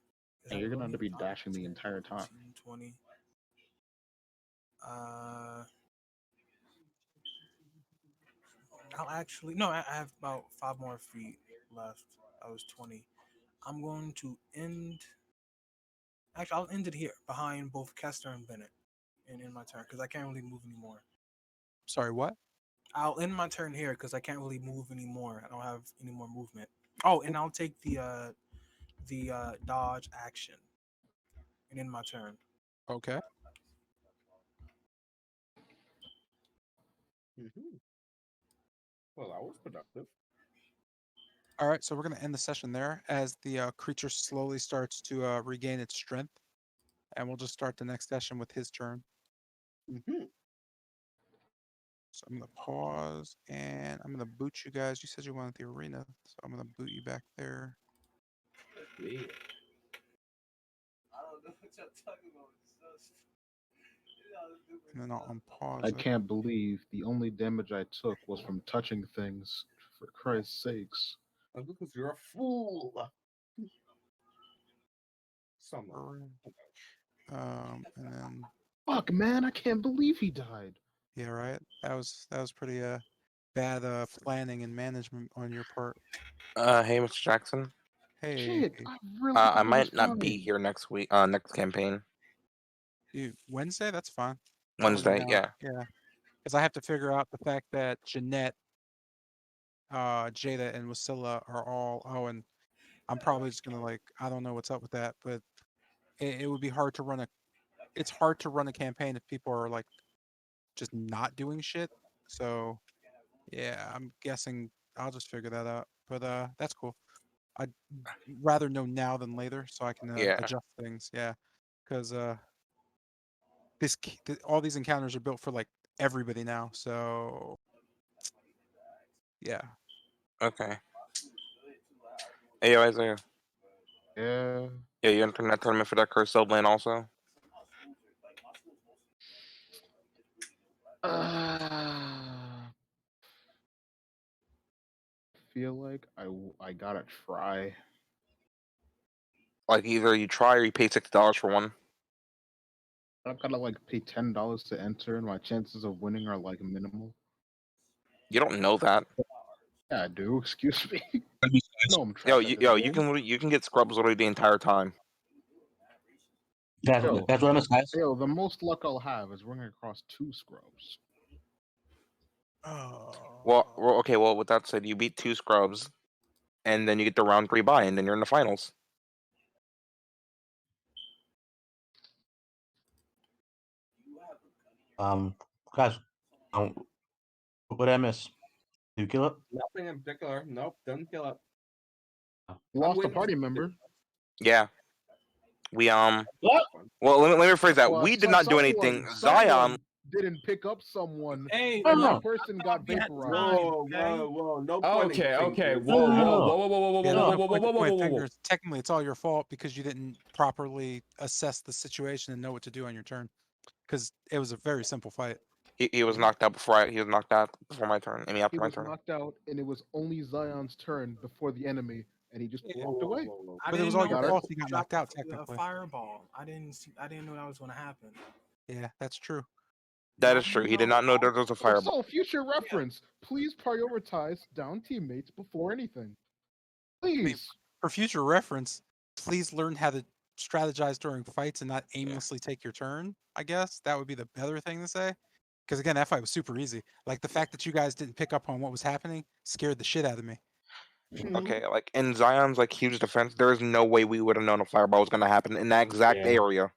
And you're gonna have to be dashing the entire time. 15, 20. I'll actually no. I have about 5 more feet left. I was 20. I'm going to end. Actually, I'll end it here behind both Kester and Bennett, and in my turn because I can't really move anymore. Sorry, what? I'll end my turn here because I can't really move anymore. I don't have any more movement. Oh, and I'll take the dodge action, and end my turn. Okay. Mm-hmm. Well, that was productive. All right, so we're gonna end the session there as the creature slowly starts to regain its strength, and we'll just start the next session with his turn. Mm-hmm. So I'm gonna pause and I'm gonna boot you guys. You said you wanted the arena, so I'm gonna boot you back there. And then I'll unpause I it. can't believe the only damage I took was from touching things. For Christ's sakes. Because you're a fool. And then Fuck, man, I can't believe he died. yeah, right. That was pretty bad planning and management on your part. Hey, Mr. Jackson. Hey, Shit, I really I thought it was might not fine. be here next week. Next campaign. dude, Wednesday. That's fine. Wednesday, yeah. Yeah, because I have to figure out the fact that Jeanette, Jada, and Wasilla are all. Oh, and I'm probably just gonna like I don't know what's up with that, but it would be hard to run a. It's hard to run a campaign if people are like just not doing shit. So yeah, I'm guessing I'll just figure that out. But that's cool. I'd rather know now than later so I can Yeah. adjust things. Yeah, because all these encounters are built for like everybody now. So yeah. Okay. Hey, yo, Isaiah. Yeah. Yeah, you entering that tournament for that Curse of Strahd also? Feel like I gotta try. Like either you try or you pay $60 for one. I've gotta like pay $10 to enter, and my chances of winning are like minimal. You don't know that. Yeah, I do. Excuse me. No, I'm Yo, trying. you can get scrubs literally the entire time. That's what I'm saying. Yo, the most luck I'll have is running across 2 scrubs. Well, okay. Well, with that said, you beat 2 scrubs, and then you get the round 3 bye, and then you're in the finals. Guys, what did I miss? Did you kill it? Nothing in particular. Nope, didn't kill it. Lost a party member. Yeah. We What? Well, let me rephrase that. Well, We did not do anything. Zion. Someone didn't pick up someone, Hey, and that person got vaporized. Whoa, no pointing Okay. fingers. Whoa, whoa. Yeah, no point to point fingers. Technically, it's all your fault because you didn't properly assess the situation and know what to do on your turn. Because it was a very simple fight. He was knocked out before he was knocked out before my turn. I mean, after He my was turn. knocked out, and it was only Zion's turn before the enemy, and he just walked away. But it was all your fault. He got knocked out A technically. fireball. I didn't know that was going to happen. Yeah, that's true. That is true. He did not know there was a fireball. So, future reference, please prioritize down teammates before anything. Please. For future reference, please learn how to strategize during fights and not aimlessly take your turn. I guess that would be the better thing to say. Because again, that fight was super easy. Like the fact that you guys didn't pick up on what was happening scared the shit out of me. Okay, like in Zion's like huge defense, there is no way we would have known a fireball was going to happen in that exact area.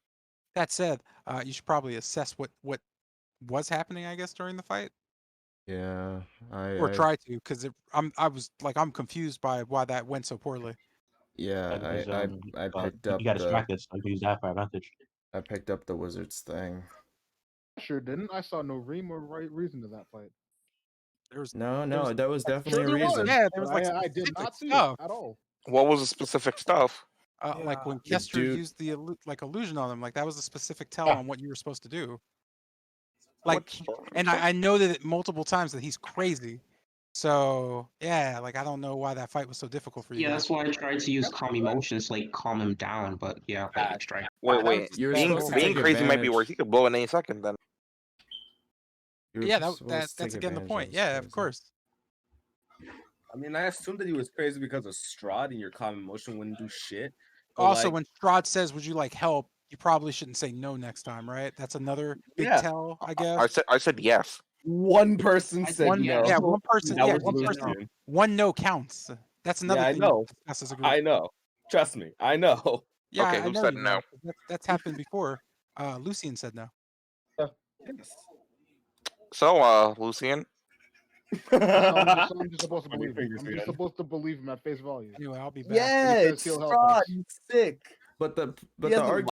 That said, you should probably assess what was happening, I guess, during the fight, Yeah, or try to, because I'm confused by why that went so poorly. Yeah, Because, I picked up you got the distracted, so you can use that for advantage. I picked up the wizard's thing. Sure didn't. I saw no ream or right reason to that fight. No, that was definitely a Sure there was. reason. Yeah, there was But like I did specific not see stuff. it at all. What was the specific stuff? Like when The Kester dude- used the illusion on him, like that was a specific tell on what you were supposed to do. Like, and I know that multiple times that he's crazy. So yeah, like I don't know why that fight was so difficult for you. Yeah, guys. that's why I tried to use calm emotions, like calm him down. But yeah, lightning strike. Wait. You were Being supposed to take crazy might be advantage. worse. He could blow in any second then. You were Yeah, supposed to that's take again the advantage point. his Yeah, of crazy. course. I mean, I assumed that he was crazy because of Strahd and your calm emotion wouldn't do shit. But Also, like, when Strahd says, "Would you like help?" you probably shouldn't say no next time, right? That's another big Yeah. tell, I guess. I said yes. one person said One, no. yeah, one person. That Yeah, was one person. Lucian. One no counts. That's another Yeah, I thing. know. We discuss as a group. I know. Trust me, I know. Yeah, Okay, I who know said you no? know. That's happened before. Lucian said no. So, Lucian. So I'm just supposed to Funny believe him. fingers I'm just again. supposed to believe him at face value. Anyway, I'll be back. Yeah, He says it's he'll help Strahd. us. He's sick. But the He has a argument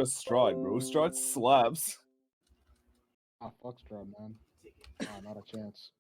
Strahd, bro. Strahd slaps. Ah, fuck Strahd, man. Ah, not a chance.